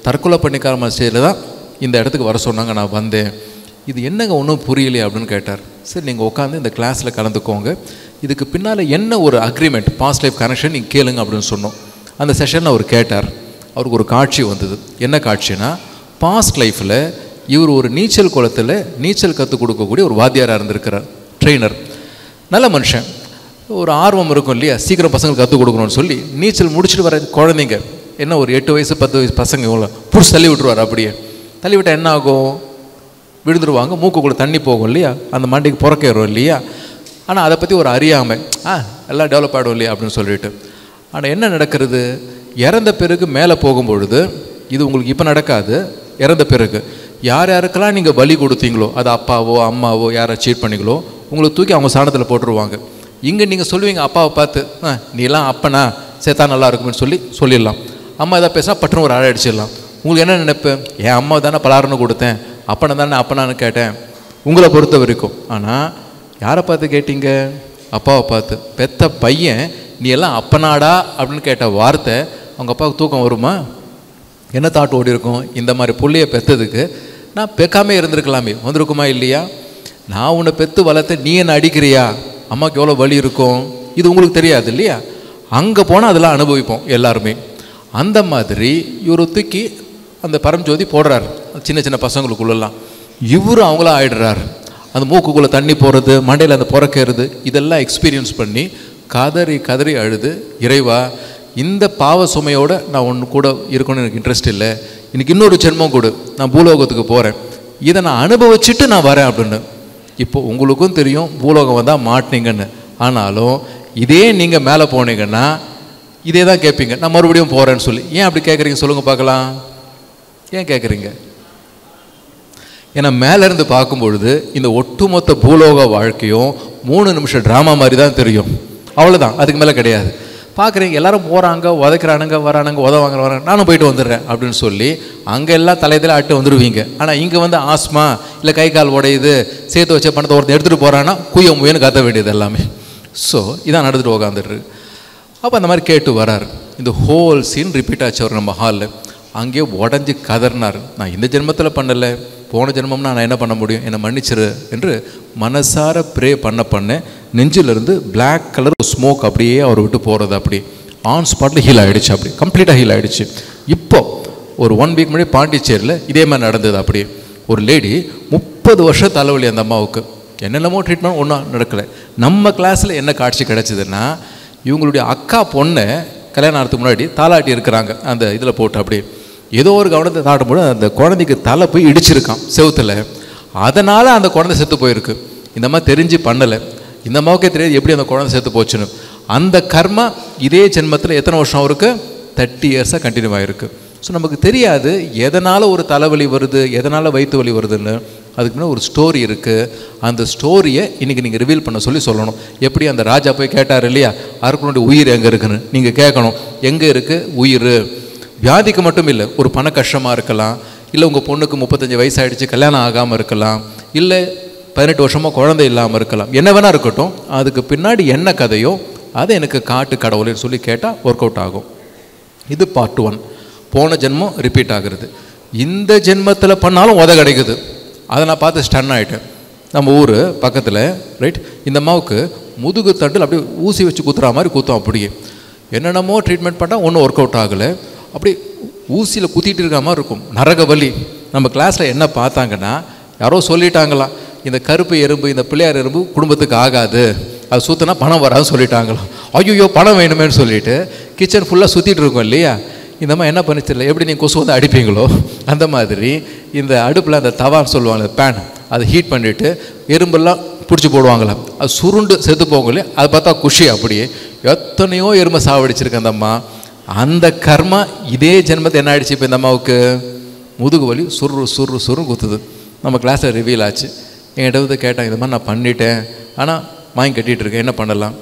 தற்கொலை பண்ணிக்கார ஸ்டேஜில் தான் இந்த இடத்துக்கு வர சொன்னாங்க, நான் வந்தேன், இது என்னங்க ஒன்றும் புரியலையே அப்படின்னு கேட்டார். சரி நீங்கள் உட்காந்து இந்த கிளாஸில் கலந்துக்கோங்க, இதுக்கு பின்னால் என்ன ஒரு அக்ரிமெண்ட் பாஸ்ட் லைஃப் கனெக்ஷன் நீங்கள் கேளுங்க அப்படின்னு சொன்னோம். அந்த செஷனில் அவர் கேட்டார். அவருக்கு ஒரு காட்சி வந்தது. என்ன காட்சினா, பாஸ்ட் லைஃப்பில் இவர் ஒரு நீச்சல் குளத்தில் நீச்சல் கற்றுக் கொடுக்கக்கூடிய ஒரு வாத்தியாராக இருந்திருக்கிறார், ட்ரெயினர், நல்ல மனுஷன். ஒரு ஆர்வம் இருக்கும் இல்லையா, சீக்கிரம் பசங்களுக்கு கற்றுக் கொடுக்கணும்னு சொல்லி நீச்சல் முடிச்சுட்டு வர குழந்தைங்க என்ன ஒரு 8 வயசு 10 வயசு பசங்க இவ்வளோ புடிச்சு தள்ளி விட்டுருவார். அப்படியே தள்ளி விட்டால் என்ன ஆகும், விழுந்துருவாங்க, மூக்குக்குள்ளே தண்ணி போகும் இல்லையா, அந்த மண்டைக்கு புறக்கேறும் இல்லையா. ஆனால் அதை பற்றி ஒரு அறியாமல் எல்லாம் டெவலப் ஆகிடும் இல்லையா அப்படின்னு சொல்லிட்டு. ஆனால் என்ன நடக்கிறது, இறந்த பிறகு மேலே போகும்பொழுது, இது உங்களுக்கு இப்போ நடக்காது, இறந்த பிறகு யார் யாருக்கெல்லாம் நீங்கள் பலி கொடுத்தீங்களோ, அது அப்பாவோ அம்மாவோ யாரை சீட் பண்ணிங்களோ, உங்களை தூக்கி அவங்க சாணத்தில் போட்டுருவாங்க. இங்கே நீங்கள் சொல்லுவீங்க அப்பாவை பார்த்து, நீலாம் அப்பனா சேர்த்தா நல்லா இருக்குன்னு சொல்லிடலாம். அம்மா எதாவது பேசினா பட்டுன்னு ஒரு அழை அடிச்சிடலாம். உங்களுக்கு என்ன நினைப்பேன், என் அம்மா தானே பலாருன்னு கொடுத்தேன், அப்பனை தானே அப்பனான்னு கேட்டேன், உங்களை பொறுத்த வரைக்கும். ஆனால் யாரை பார்த்து கேட்டீங்க, அப்பாவை பார்த்து. பெத்த பையன் நீ எல்லாம் அப்பனாடா அப்படின்னு கேட்ட வார்த்தை அவங்க அப்பாவுக்கு தூக்கம் வருமா? என்ன தாட் ஓடி இருக்கும், இந்த மாதிரி புள்ளையை பெற்றதுக்கு நான் பெக்காமே இருந்திருக்கலாமே, வந்திருக்குமா இல்லையா? நான் உன்னை பெற்று வளர்த்த நீ என்ன அடிக்கிறியா, அம்மாவுக்கு எவ்வளோ வலி இருக்கும், இது உங்களுக்கு தெரியாது இல்லையா? அங்கே போனால் அதெல்லாம் அனுபவிப்போம் எல்லாருமே. அந்த மாதிரி இவர் தூக்கி அந்த பரம்ஜோதி போடுறாரு சின்ன சின்ன பசங்களுக்குள்ளெல்லாம். இவரும் அவங்களாம் ஆயிடுறாரு. அந்த மூக்குக்குள்ளே தண்ணி போகிறது, மண்டையில் அந்த புறக்கிறது, இதெல்லாம் எக்ஸ்பீரியன்ஸ் பண்ணி கதறி கதறி அழுது, இறைவா இந்த பாவ சுமையோடு நான் ஒன்று கூட இருக்கணும்னு எனக்கு இன்ட்ரெஸ்ட் இல்லை, எனக்கு இன்னொரு ஜென்மம் கொடு, நான் பூலோகத்துக்கு போகிறேன், இதை நான் அனுபவிச்சுட்டு நான் வரேன் அப்படின்னு. இப்போ உங்களுக்கும் தெரியும் பூலோகம் வந்தால் மாட்டினீங்கன்னு. ஆனாலும் இதே நீங்கள் மேலே போனீங்கன்னா இதே தான் கேட்பீங்க, நான் மறுபடியும் போகிறேன்னு சொல்லி. ஏன் அப்படி கேட்குறீங்க சொல்லுங்கள் பார்க்கலாம், ஏன் கேட்குறீங்க? ஏன்னா மேலேருந்து பார்க்கும்பொழுது இந்த ஒட்டுமொத்த பூலோக வாழ்க்கையும் 3 நிமிஷம் ட்ராமா மாதிரி தான் தெரியும், அவ்வளோதான், அதுக்கு மேலே கிடையாது. பார்க்குறீங்க எல்லாரும் போகிறாங்க, உதைக்கிறானுங்க, வரானுங்க, உதவாங்க, வராங்க, நானும் போயிட்டு வந்துடுறேன் அப்படின்னு சொல்லி அங்கே எல்லாம் தலையத்தில் அட்டு வந்துடுவீங்க. ஆனால் இங்கே வந்து ஆஸ்மா இல்லை கை கால் உடையுது, சேர்த்து வச்ச பணத்தை ஒருத்தர் எடுத்துகிட்டு போகிறான்னா குய்ய முயன்னு கத்த வேண்டியது எல்லாமே. ஸோ இதான் நடந்துட்டு உக்காந்துட்டு. அப்போ அந்த மாதிரி கேட்டு வரார். இந்த ஹோல் சீன் ரிப்பீட் ஆச்சு அவர் நம்ம ஹாலில். அங்கேயே உடஞ்சி கதறினார், நான் இந்த ஜென்மத்தில் பண்ணலை, போன ஜென்மம்னா நான் என்ன பண்ண முடியும், என்னை மன்னிச்சிரு என்று மனசார ப்ரே பண்ண நெஞ்சிலிருந்து பிளாக் கலர் ஸ்மோக் அப்படியே அவர் விட்டு போகிறது. அப்படி ஆன் ஸ்பாட்டில் ஹீல் ஆகிடுச்சு, அப்படி கம்ப்ளீட்டாக ஹீல் ஆகிடுச்சு. இப்போ ஒரு 1 வீக் முன்னாடி பாண்டிச்சேரியில் இதே மாதிரி நடந்தது. அப்படியே ஒரு லேடி 30 வருஷம் தலைவலி, அந்த அம்மாவுக்கு என்னென்னமோ ட்ரீட்மெண்ட் ஒன்றும் நடக்கலை. நம்ம கிளாஸில் என்ன காட்சி கிடச்சிதுன்னா, இவங்களுடைய அக்கா பொண்ணை கல்யாணம் ஆகிறதுக்கு முன்னாடி தாலாட்டி இருக்கிறாங்க அந்த இதில் போட்டு. அப்படி ஏதோ ஒரு கவனத்தை தாட்டும்போது அந்த குழந்தைக்கு தலை போய் இடிச்சிருக்கான் செவுத்தில். அதனால் அந்த குழந்தை செத்து போயிருக்கு. இந்த மாதிரி தெரிஞ்சு பண்ணலை, இந்த அம்மாவுக்கே தெரியாது எப்படி அந்த குழந்தை செத்து போச்சுன்னு. அந்த கர்மா இதே ஜென்மத்தில் எத்தனை வருஷம் அவருக்கு 30 இயர்ஸாக கண்டினியூ ஆகிருக்கு. ஸோ நமக்கு தெரியாது எதனால் ஒரு தலைவலி வருது, எதனால் வயிற்று வலி வருதுன்னு. அதுக்கு முன்னாடி ஒரு ஸ்டோரி இருக்குது. அந்த ஸ்டோரியை இன்றைக்கி நீங்கள் ரிவீல் பண்ண சொல்லணும். எப்படி அந்த ராஜா போய் கேட்டார் இல்லையா, அர்ஜுனனுடைய உயிர் எங்கே இருக்குன்னு நீங்கள் கேட்கணும். எங்கே இருக்குது உயிர்? வியாதிக்கு மட்டும் இல்லை, ஒரு பண கஷ்டமாக இருக்கலாம், இல்லை உங்கள் பொண்ணுக்கு 35 வயசு ஆகிடுச்சு கல்யாணம் ஆகாமல் இருக்கலாம், இல்லை 18 வருஷமாக குழந்தை இல்லாமல் இருக்கலாம், என்ன வேணால் இருக்கட்டும். அதுக்கு பின்னாடி என்ன கதையோ அதை எனக்கு காட்டு கடவுள்னு சொல்லி கேட்டால் ஒர்க் அவுட் ஆகும். இது பார்ட் 1. போன ஜென்மம் ரிப்பீட் ஆகுறது. இந்த ஜென்மத்தில் பண்ணாலும் உத கிடைக்குது. அதை நான் பார்த்து ஸ்டன் ஆகிட்டேன். நம்ம ஊர் பக்கத்தில் ரைட், இந்த அம்மாவுக்கு முதுகு தண்டில் அப்படியே ஊசி வச்சு குத்துற மாதிரி குத்தோம். அப்படியே என்னென்னமோ ட்ரீட்மெண்ட் பண்ணால் ஒன்றும் ஒர்க் அவுட் ஆகலை. அப்படி ஊசியில் குத்திட்டு இருக்க மாதிரி இருக்கும், நரக வலி. நம்ம கிளாஸில் என்ன பார்த்தாங்கன்னா, யாரோ சொல்லிட்டாங்களாம், இந்த கருப்பு எறும்பு இந்த பிள்ளையார் எறும்பு குடும்பத்துக்கு ஆகாது, அது சுற்றினா பணம் வராதுன்னு சொல்லிட்டாங்களாம். ஐயோ பணம் வேணுமேன்னு சொல்லிட்டு கிச்சன் ஃபுல்லாக சுற்றிட்டு இருக்கோம் இல்லையா. இந்த மாதிரி என்ன பண்ணி தெரியல, எப்படி நீங்கள் கொசு வந்து அடிப்பீங்களோ அந்த மாதிரி இந்த அடுப்பில் அந்த தவான்னு சொல்லுவாங்க பேன், அதை ஹீட் பண்ணிவிட்டு எறும்பெல்லாம் பிடிச்சி போடுவாங்களாம். அது சுருண்டு செத்து போங்களே, அதை பார்த்தா குஷி. அப்படியே எத்தனையோ எறும்பை சாவடிச்சிருக்கு அந்த அம்மா. அந்த கர்மா இதே ஜென்மத்தை என்ன ஆகிடுச்சு, இப்போ இந்த அம்மாவுக்கு முதுகு வலி சுரு குத்துது. நம்ம கிளாஸில் ரிவீல் ஆச்சு. என்கிட்ட வந்து கேட்டாங்க, இந்த மாதிரி நான் பண்ணிட்டேன், ஆனால் வாங்கி கட்டிகிட்டு இருக்கேன், என்ன பண்ணலாம்.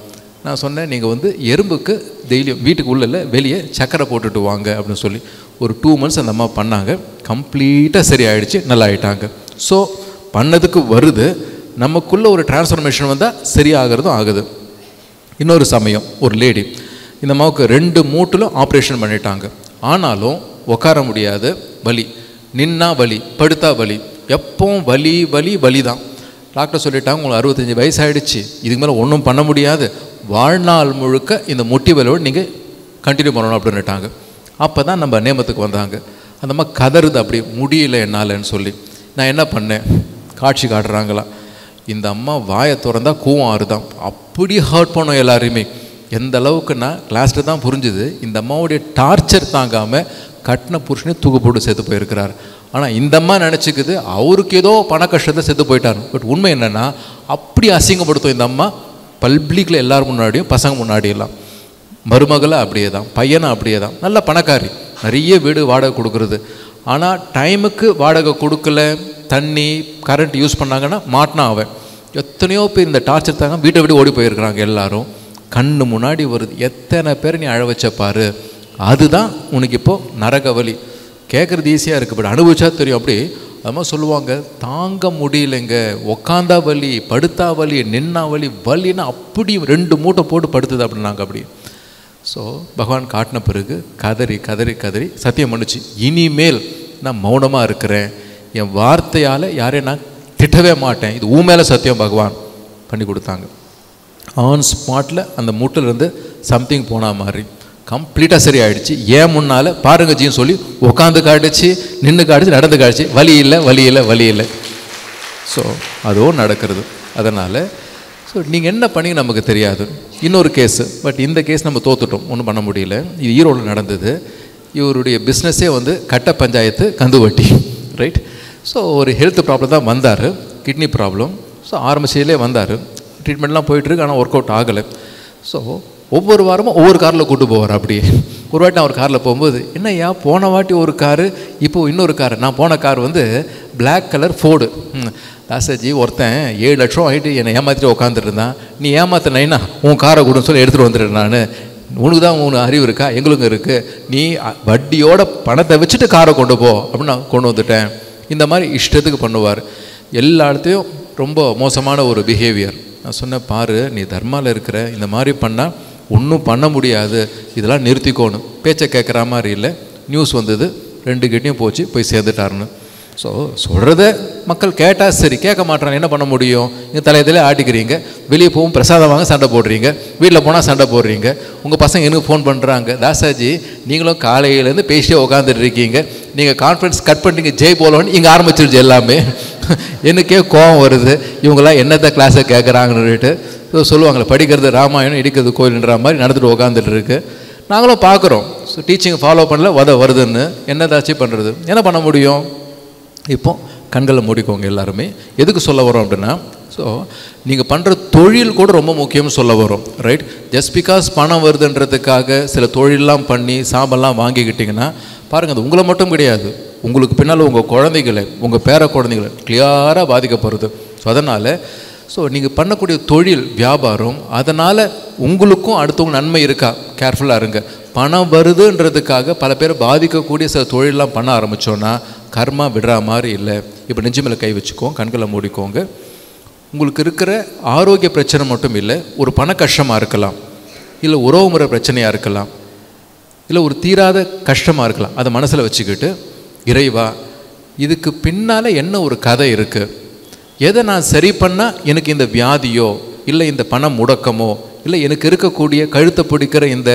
நான் சொன்னேன், நீங்கள் வந்து எறும்புக்கு டெய்லியும் வீட்டுக்கு உள்ள வெளியே சக்கரை போட்டுட்டு வாங்க அப்படின்னு சொல்லி ஒரு 2 months அந்த அம்மா பண்ணாங்க. கம்ப்ளீட்டாக சரி ஆகிடுச்சு, நல்லா ஆகிட்டாங்க. ஸோ பண்ணதுக்கு வருது, நமக்குள்ளே ஒரு டிரான்ஸ்ஃபர்மேஷன் வந்தால் சரியாகிறதும் ஆகுது. இன்னொரு சமயம் ஒரு லேடி, இந்த அம்மாவுக்கு 2 மூட்டிலும் ஆப்ரேஷன் பண்ணிட்டாங்க. ஆனாலும் உட்கார முடியாது, வலி, நின்னா வலி, படுத்தா வலி, எப்பவும் வலி வலி வலி தான். டாக்டர் சொல்லிட்டாங்க, உங்களுக்கு 65 வயசு ஆகிடுச்சு, இதுக்கு மேலே ஒன்றும் பண்ண முடியாது, வாழ்நாள் முழுக்க இந்த முட்டி வலியோடு நீங்கள் கண்டினியூ பண்ணணும் அப்படின்னுட்டாங்க. அப்போ தான் நம்ம நேமத்துக்கு வந்தாங்க. அந்த அம்மா கதறுது, அப்படி முடியல என்னாலன்னு சொல்லி. நான் என்ன பண்ணேன், காட்சி காட்டுறாங்களா, இந்த அம்மா வாயை திறந்தா கூவம் ஆறுதான், அப்படி ஹர்ட் பண்ணோம் எல்லாரையுமே. எந்த அளவுக்குன்னா கிளாஸில் தான் புரிஞ்சுது, இந்த அம்மாவுடைய டார்ச்சர் தாங்காமல் கட்டின புருஷனே தூக்கு போட்டு செத்து போயிருக்கிறார். ஆனால் இந்த அம்மா நினச்சிக்குது அவருக்கு ஏதோ பண கஷ்டத்தை செத்து போயிட்டார். பட் உண்மை என்னென்னா அப்படி அசிங்கப்படுத்தும் இந்த அம்மா பப்ளிக்கில் எல்லோரும் முன்னாடியும், பசங்க முன்னாடியெல்லாம். மருமகளை அப்படியே தான், பையனை அப்படியே தான், நல்ல பணக்காரி, நிறைய வீடு வாடகை கொடுக்குறது. ஆனால் டைமுக்கு வாடகை கொடுக்கல, தண்ணி கரண்ட் யூஸ் பண்ணாங்கன்னா மாட்டினா அவன். எத்தனையோ பேர் இந்த டார்ச்சர் தாங்க வீட்டை விட்டு ஓடி போயிருக்கிறாங்க எல்லாரும். கண்ணு முன்னாடி வருது, எத்தனை பேர் நீ அழ வச்ச பாரு. அதுதான் உனக்கு இப்போது நரகவலி. கேட்குறது ஈஸியாக இருக்குது, பட் அனுபவிச்சா தெரியும். அப்படி அது மாதிரி சொல்லுவாங்க, தாங்க முடியலைங்க, உக்காந்தா வலி, படுத்தா வலி, நின்னா வலி, வலின்னா அப்படி 2 மூட்டை போட்டு படுத்துது அப்படின்னாங்க. அப்படி ஸோ பகவான் காட்டின பிறகு கதறி கதறி கதறி சத்தியம் பண்ணுச்சு, இனிமேல் நான் மௌனமாக இருக்கிறேன், என் வார்த்தையால் யாரையும் நான் திட்டவே மாட்டேன், இது ஊ மேலே சத்தியம் பகவான் பண்ணி கொடுத்தாங்க. ஆன் ஸ்பாட்டில் அந்த மூட்டிலேருந்து சம்திங் போன மாதிரி கம்ப்ளீட்டாக சரி ஆகிடுச்சு. ஏன் முன்னால் பாருங்க ஜின்னு சொல்லி உட்காந்து காடிச்சு, நின்று காடிச்சு, நடந்து காடிச்சு, வலி இல்லை வலி இல்லை வலி இல்லை. ஸோ அதுவும் நடக்கிறது. அதனால் ஸோ நீங்கள் என்ன பண்ணி நமக்கு தெரியாது. இன்னொரு கேஸு, பட் இந்த கேஸ் நம்ம தோத்துட்டோம், ஒன்றும் பண்ண முடியல. இது ஈரோடு நடந்தது. இவருடைய பிஸ்னஸே வந்து கட்ட பஞ்சாயத்து கந்து வட்டி, ரைட். ஸோ ஒரு ஹெல்த் ப்ராப்ளம் தான் வந்தார், கிட்னி ப்ராப்ளம். ஸோ ஆரம்பிச்சதுலேயே வந்தார், ட்ரீட்மெண்ட்லாம் போயிட்டுருக்கு, ஆனால் ஒர்க் அவுட் ஆகலை. ஸோ ஒவ்வொரு வாரமும் ஒவ்வொரு காரில் கூட்டு போவார். அப்படியே ஒரு வாட்டி நான் ஒரு காரில் போகும்போது, என்னையா போன வாட்டி ஒரு காரு, இப்போது இன்னொரு காரு. நான் போன கார் வந்து பிளாக் கலர் ஃபோர்டு. தாசாஜி ஒருத்தன் 7 லட்சம் ஆகிட்டு என்னை ஏமாற்றிட்டு உட்காந்துட்டு இருந்தான், நீ ஏமாத்தினா உன் காரை கொடுன்னு சொல்லி எடுத்துகிட்டு வந்துடுறேன் நான். உனக்கு தான் உனக்கு அறிவு இருக்கா, எங்களுக்கும் இருக்குது, நீ வட்டியோட பணத்தை வச்சுட்டு காரை கொண்டு போ அப்படின்னு நான் கொண்டு வந்துட்டேன். இந்த மாதிரி இஷ்டத்துக்கு பண்ணுவார். எல்லா இடத்தையும் ரொம்ப மோசமான ஒரு பிஹேவியர். நான் சொன்னேன், பாரு நீ தர்மாவில் இருக்கிற, இந்த மாதிரி பண்ணால் ஒன்றும் பண்ண முடியாது, இதெல்லாம் நிறுத்திக்கோணும். பேச்சை கேட்குற மாதிரி இல்லை. நியூஸ் வந்தது, 2 கிட்டையும் போய் சேர்ந்துட்டாருன்னு. ஸோ சொல்கிறத மக்கள் கேட்டால் சரி, கேட்க மாட்டாங்க, என்ன பண்ண முடியும். நீங்கள் தலையத்திலே ஆட்டிக்கிறீங்க, வெளியே போகும் பிரசாதம் வாங்க சண்டை போடுறீங்க, வீட்டில் போனால் சண்டை போடுறீங்க, உங்கள் பசங்க எனக்கு ஃபோன் பண்ணுறாங்க, தாசாஜி நீங்களும் காலையிலேருந்து பேசிட்டே உட்காந்துட்டு இருக்கீங்க, நீங்கள் கான்ஃபரன்ஸ் கட் பண்ணிட்டீங்க, ஜெய் போலன்னு இங்கே ஆரம்பிச்சிருச்சு எல்லாமே. எனக்கே கோவம் வருது, இவங்களாம் என்னத்தை கிளாஸை கேட்குறாங்கன்னுட்டு. ஸோ சொல்லுவாங்களே, படிக்கிறது ராமாயணம், இடிக்கிறது கோயில்ன்ற மாதிரி நடந்துட்டு உட்காந்துட்டு இருக்கு. நாங்களும் பார்க்குறோம், ஸோ டீச்சிங் ஃபாலோ பண்ணல வருதுன்னு என்னதாச்சும் பண்ணுறது, என்ன பண்ண முடியும். இப்போ கண்களை மூடிக்கோங்க எல்லாருமே. எதுக்கு சொல்ல வரோம் அப்படின்னா, ஸோ நீங்கள் பண்ணுற தொழில் கூட ரொம்ப முக்கியம்னு சொல்ல வரோம், ரைட். ஜஸ்ட் பிகாஸ் பணம் வருதுன்றதுக்காக சில தொழிலெலாம் பண்ணி சாபெல்லாம் வாங்கிக்கிட்டிங்கன்னா பாருங்கள், அது உங்களை மட்டும் கிடையாது, உங்களுக்கு பின்னால் உங்கள் குழந்தைகளை, உங்கள் பேர குழந்தைகளை கிளியராக பாதிக்கப்படுறது. ஸோ அதனால் நீங்கள் பண்ணக்கூடிய தொழில் வியாபாரம், அதனால் உங்களுக்கும் அடுத்தவங்க நன்மை இருக்கா, கேர்ஃபுல்லாக இருங்க. பணம் வருதுன்றதுக்காக பல பேர் பாதிக்கக்கூடிய சில தொழிலெலாம் பண்ண ஆரம்பித்தோன்னா கர்மா விடுற மாதிரி இல்லை. இப்போ நெஞ்சு மேலே கை வச்சுக்கோங்க, கண்களை மூடிக்கோங்க. உங்களுக்கு இருக்கிற ஆரோக்கிய பிரச்சனை மட்டும் இல்லை, ஒரு பண கஷ்டமாக இருக்கலாம், இல்லை உறவு முறை பிரச்சனையாக இருக்கலாம், இல்லை ஒரு தீராத கஷ்டமாக இருக்கலாம். அதை மனசில் வச்சுக்கிட்டு, இறைவா இதுக்கு பின்னால் என்ன ஒரு கதை இருக்குது, எதை நான் சரி பண்ணால் எனக்கு இந்த வியாதியோ இல்லை இந்த பணம் முடக்கமோ இல்லை எனக்கு இருக்கக்கூடிய கழுத்தை பிடிக்கிற இந்த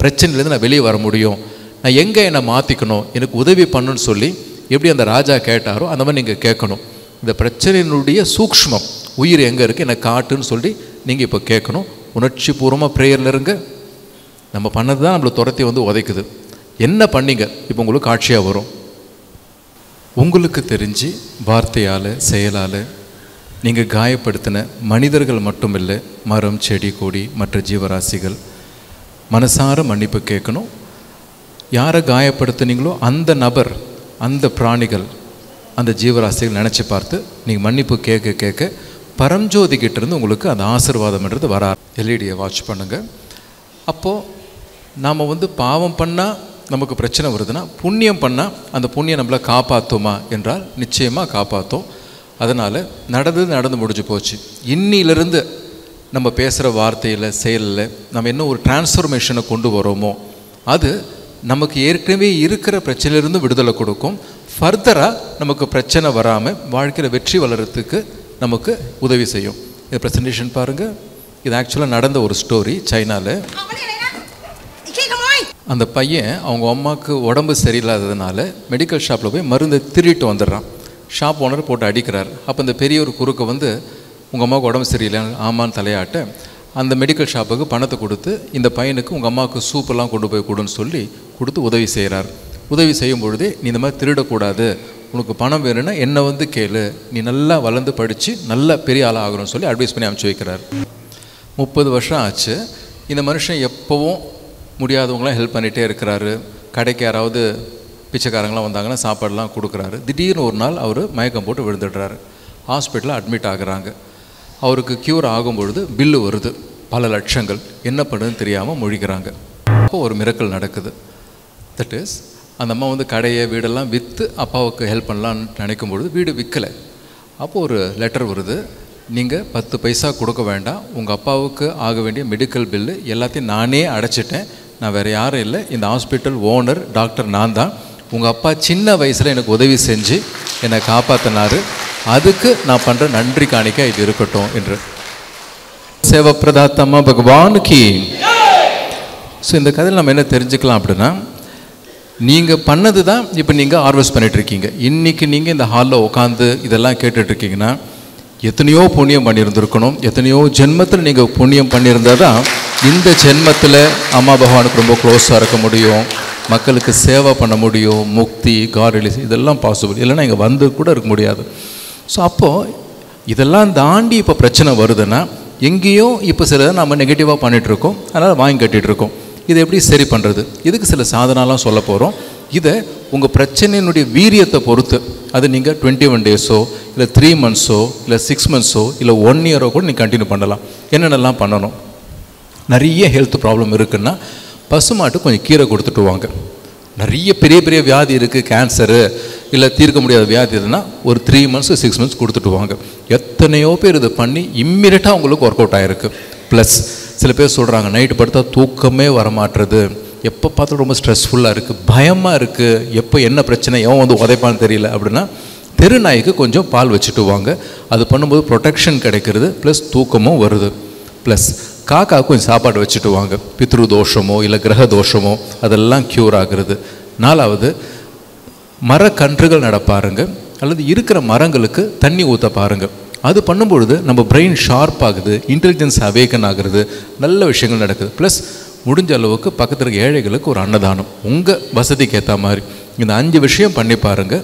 பிரச்சனையிலேருந்து நான் வெளியே வர முடியும், நான் எங்கே என்னை மாற்றிக்கணும், எனக்கு உதவி பண்ணுன்னு சொல்லி எப்படி அந்த ராஜா கேட்டாரோ அந்த மாதிரி நீங்கள் கேட்கணும். இந்த பிரச்சனையினுடைய சூக்ஷ்மம் உயிர் எங்கே இருக்குது எனக்கு காட்டுன்னு சொல்லி நீங்கள் இப்போ கேட்கணும். உணர்ச்சி பூர்வமாக ப்ரேயரில் இருங்க. நம்ம பண்ணது தான் நம்மளை துரத்தி வந்து உதைக்குது. என்ன பண்ணீங்க இப்போ உங்களுக்கு காட்சியாக வரும். உங்களுக்கு தெரிஞ்சு வார்த்தையால் செயலால் நீங்கள் காயப்படுத்தின மனிதர்கள் மட்டும் இல்லை, மரம் செடி கொடி மற்ற ஜீவராசிகள் மனசார மன்னிப்பு கேட்கணும். யாரை காயப்படுத்துனீங்களோ அந்த நபர், அந்த பிராணிகள், அந்த ஜீவராசிகள் நினச்சி பார்த்து நீங்கள் மன்னிப்பு கேட்க கேட்க பரஞ்சோதிக்கிட்டேருந்து உங்களுக்கு அந்த ஆசீர்வாதம்ன்றது வர. எல்இடியை வாட்ச் பண்ணுங்கள். அப்போது நாம் வந்து பாவம் பண்ணால் நமக்கு பிரச்சனை வருதுன்னா, புண்ணியம் பண்ணால் அந்த புண்ணியம் நம்மளை காப்பாற்றுமா என்றால் நிச்சயமாக காப்பாற்றும். அதனால் நடந்து முடிஞ்சு போச்சு. இன்னிலிருந்து நம்ம பேசுகிற வார்த்தையில் செயலில் நம்ம என்ன ஒரு டிரான்ஸ்ஃபர்மேஷனை கொண்டு வரோமோ அது நமக்கு ஏற்கனவே இருக்கிற பிரச்சனையிலிருந்து விடுதலை கொடுக்கும். ஃபர்தராக நமக்கு பிரச்சனை வராமல் வாழ்க்கையில் வெற்றி வளர்கிறதுக்கு நமக்கு உதவி செய்யும். இந்த ப்ரெசன்டேஷன் பாருங்கள். இது ஆக்சுவலாக நடந்த ஒரு ஸ்டோரி. சைனாவில் அந்த பையன் அவங்க அம்மாவுக்கு உடம்பு சரியில்லாததுனால மெடிக்கல் ஷாப்பில் போய் மருந்தை திருட்டு வந்துடுறான். ஷாப் ஓனர் போட்டு அடிக்கிறார். அப்போ இந்த பெரிய ஒரு குறுக்க வந்து உங்கள் அம்மாவுக்கு உடம்பு சரியில்லை ஆமான்னு தலையாட்ட அந்த மெடிக்கல் ஷாப்புக்கு பணத்தை கொடுத்து இந்த பையனுக்கு உங்கள் அம்மாவுக்கு சூப்பெல்லாம் கொண்டு போய் கொடுன்னு சொல்லி கொடுத்து உதவி செய்கிறார். உதவி செய்யும் பொழுதே நீ இந்த மாதிரி திருடக்கூடாது, உனக்கு பணம் வேணும்னா என்னை வந்து கேளு, நீ நல்லா வளர்ந்து படித்து நல்ல பெரிய ஆளாக ஆகணும்னு சொல்லி அட்வைஸ் பண்ணி அனுப்பிச்சி வைக்கிறார். 30 வருஷம் ஆச்சு. இந்த மனுஷன் எப்போவும் முடியாதவங்களாம் ஹெல்ப் பண்ணிகிட்டே இருக்கிறாரு. கடைக்கு யாராவது பிச்சைக்காரங்களாம் வந்தாங்கன்னா சாப்பாடெலாம் கொடுக்குறாரு. திடீர்னு ஒரு நாள் அவர் மயக்கம் போட்டு விழுந்துடுறாரு. ஹாஸ்பிட்டலில் அட்மிட் ஆகுறாங்க. அவருக்கு க்யூர் ஆகும்பொழுது பில்லு வருது, பல லட்சங்கள். என்ன பண்ணுறதுன்னு தெரியாமல் முழிக்கிறாங்க. அப்போ ஒரு மிரக்கல் நடக்குது. தட் இஸ் அந்த அம்மா வந்து கடையை வீடெல்லாம் விற்று அப்பாவுக்கு ஹெல்ப் பண்ணலான்னு நினைக்கும் பொழுது வீடு விற்கலை. அப்போது ஒரு லெட்டர் வருது, நீங்கள் 10 பைசா கொடுக்க வேண்டாம், உங்கள் அப்பாவுக்கு ஆக வேண்டிய மெடிக்கல் பில்லு எல்லாத்தையும் நானே அடைச்சிட்டேன், நான் வேறு யாரும் இல்லை, இந்த ஹாஸ்பிட்டல் ஓனர் டாக்டர் நான் தான், உங்கள் அப்பா சின்ன வயசில் எனக்கு உதவி செஞ்சு என்னை காப்பாற்றினார், அதுக்கு நான் பண்ணுற நன்றி காணிக்க இது இருக்கட்டும் என்று. சேவப்பிரதாத்தம்மா பகவானுக்கு. ஸோ இந்த கதையில் நம்ம என்ன தெரிஞ்சுக்கலாம் அப்படின்னா, நீங்கள் பண்ணது தான் இப்போ நீங்கள் ஹார்வெஸ்ட் பண்ணிகிட்ருக்கீங்க. இன்றைக்கி நீங்கள் இந்த ஹாலில் உட்காந்து இதெல்லாம் கேட்டுட்ருக்கீங்கன்னா எத்தனையோ புண்ணியம் பண்ணியிருந்துருக்கணும். எத்தனையோ ஜென்மத்தில் நீங்கள் புண்ணியம் பண்ணியிருந்தால் தான் இந்த ஜென்மத்தில் அம்மா பகவானுக்கு ரொம்ப க்ளோஸாக இருக்க முடியும், மக்களுக்கு சேவை பண்ண முடியும், முக்தி காட் ரிலீஸ் இதெல்லாம் பாசிபிள். இல்லைன்னா இங்கே வந்து கூட இருக்க முடியாது. ஸோ அப்போது இதெல்லாம் தாண்டி இப்போ பிரச்சனை வருதுன்னா எங்கேயோ இப்போ சில நம்ம நெகட்டிவாக பண்ணிகிட்ருக்கோம், அதனால் வாங்கி கட்டிகிட்ருக்கோம். இதை எப்படி சரி பண்ணுறது? இதுக்கு சில சாதனாலாம் சொல்ல போகிறோம். இதை உங்கள் பிரச்சனையினுடைய வீரியத்தை பொறுத்து, அது நீங்கள் 21 டேஸோ இல்லை 3 மந்த்ஸோ இல்லை 6 மந்த்ஸோ இல்லை 1 இயரோ கூட நீங்கள் கண்டினியூ பண்ணலாம். என்னென்னலாம் பண்ணணும்? நிறைய ஹெல்த் ப்ராப்ளம் இருக்குன்னா பசுமாட்டு கொஞ்சம் கீரை கொடுத்துட்டு வாங்க. நிறைய பெரிய பெரிய வியாதி இருக்குது, கேன்சரு இல்லை தீர்க்க முடியாத வியாதி இதுன்னா ஒரு 3 மந்த்ஸ் 6 மந்த்ஸ் கொடுத்துட்டு வாங்க. எத்தனையோ பேர் இதை பண்ணி இம்மிடியட்டாக அவங்களுக்கு ஒர்க் அவுட் ஆகிருக்கு. ப்ளஸ் சில பேர் சொல்கிறாங்க நைட்டு படுத்தா தூக்கமே வரமாட்டுறது, எப்போ பார்த்தாலும் ரொம்ப ஸ்ட்ரெஸ்ஃபுல்லாக இருக்குது, பயமாக இருக்குது, எப்போ என்ன பிரச்சனை எவன் வந்து உதைப்பான்னு தெரியல அப்படின்னா தெருநாய்க்கு கொஞ்சம் பால் வச்சுட்டு வாங்க. அது பண்ணும்போது ப்ரொடெக்ஷன் கிடைக்கிறது, ப்ளஸ் தூக்கமும் வருது. ப்ளஸ் காக்காவுக்கு கொஞ்சம் சாப்பாடு வச்சுட்டு வாங்க. பித்ரு தோஷமோ இல்லை கிரக தோஷமோ அதெல்லாம் க்யூர் ஆகுறது. 4வது மரக்கன்றுகள் நட பாருங்க, அல்லது இருக்கிற மரங்களுக்கு தண்ணி ஊற்ற பாருங்கள். அது பண்ணும்பொழுது நம்ம பிரெயின் ஷார்ப் ஆகுது, இன்டெலிஜென்ஸ் அவேக்கன் ஆகுறது, நல்ல விஷயங்கள் நடக்குது. ப்ளஸ் முடிஞ்ச அளவுக்கு பக்கத்தில் இருக்க ஏழைகளுக்கு ஒரு அன்னதானம் உங்கள் வசதிக்கு ஏற்ற மாதிரி. இந்த 5 விஷயம் பண்ணி பாருங்கள்.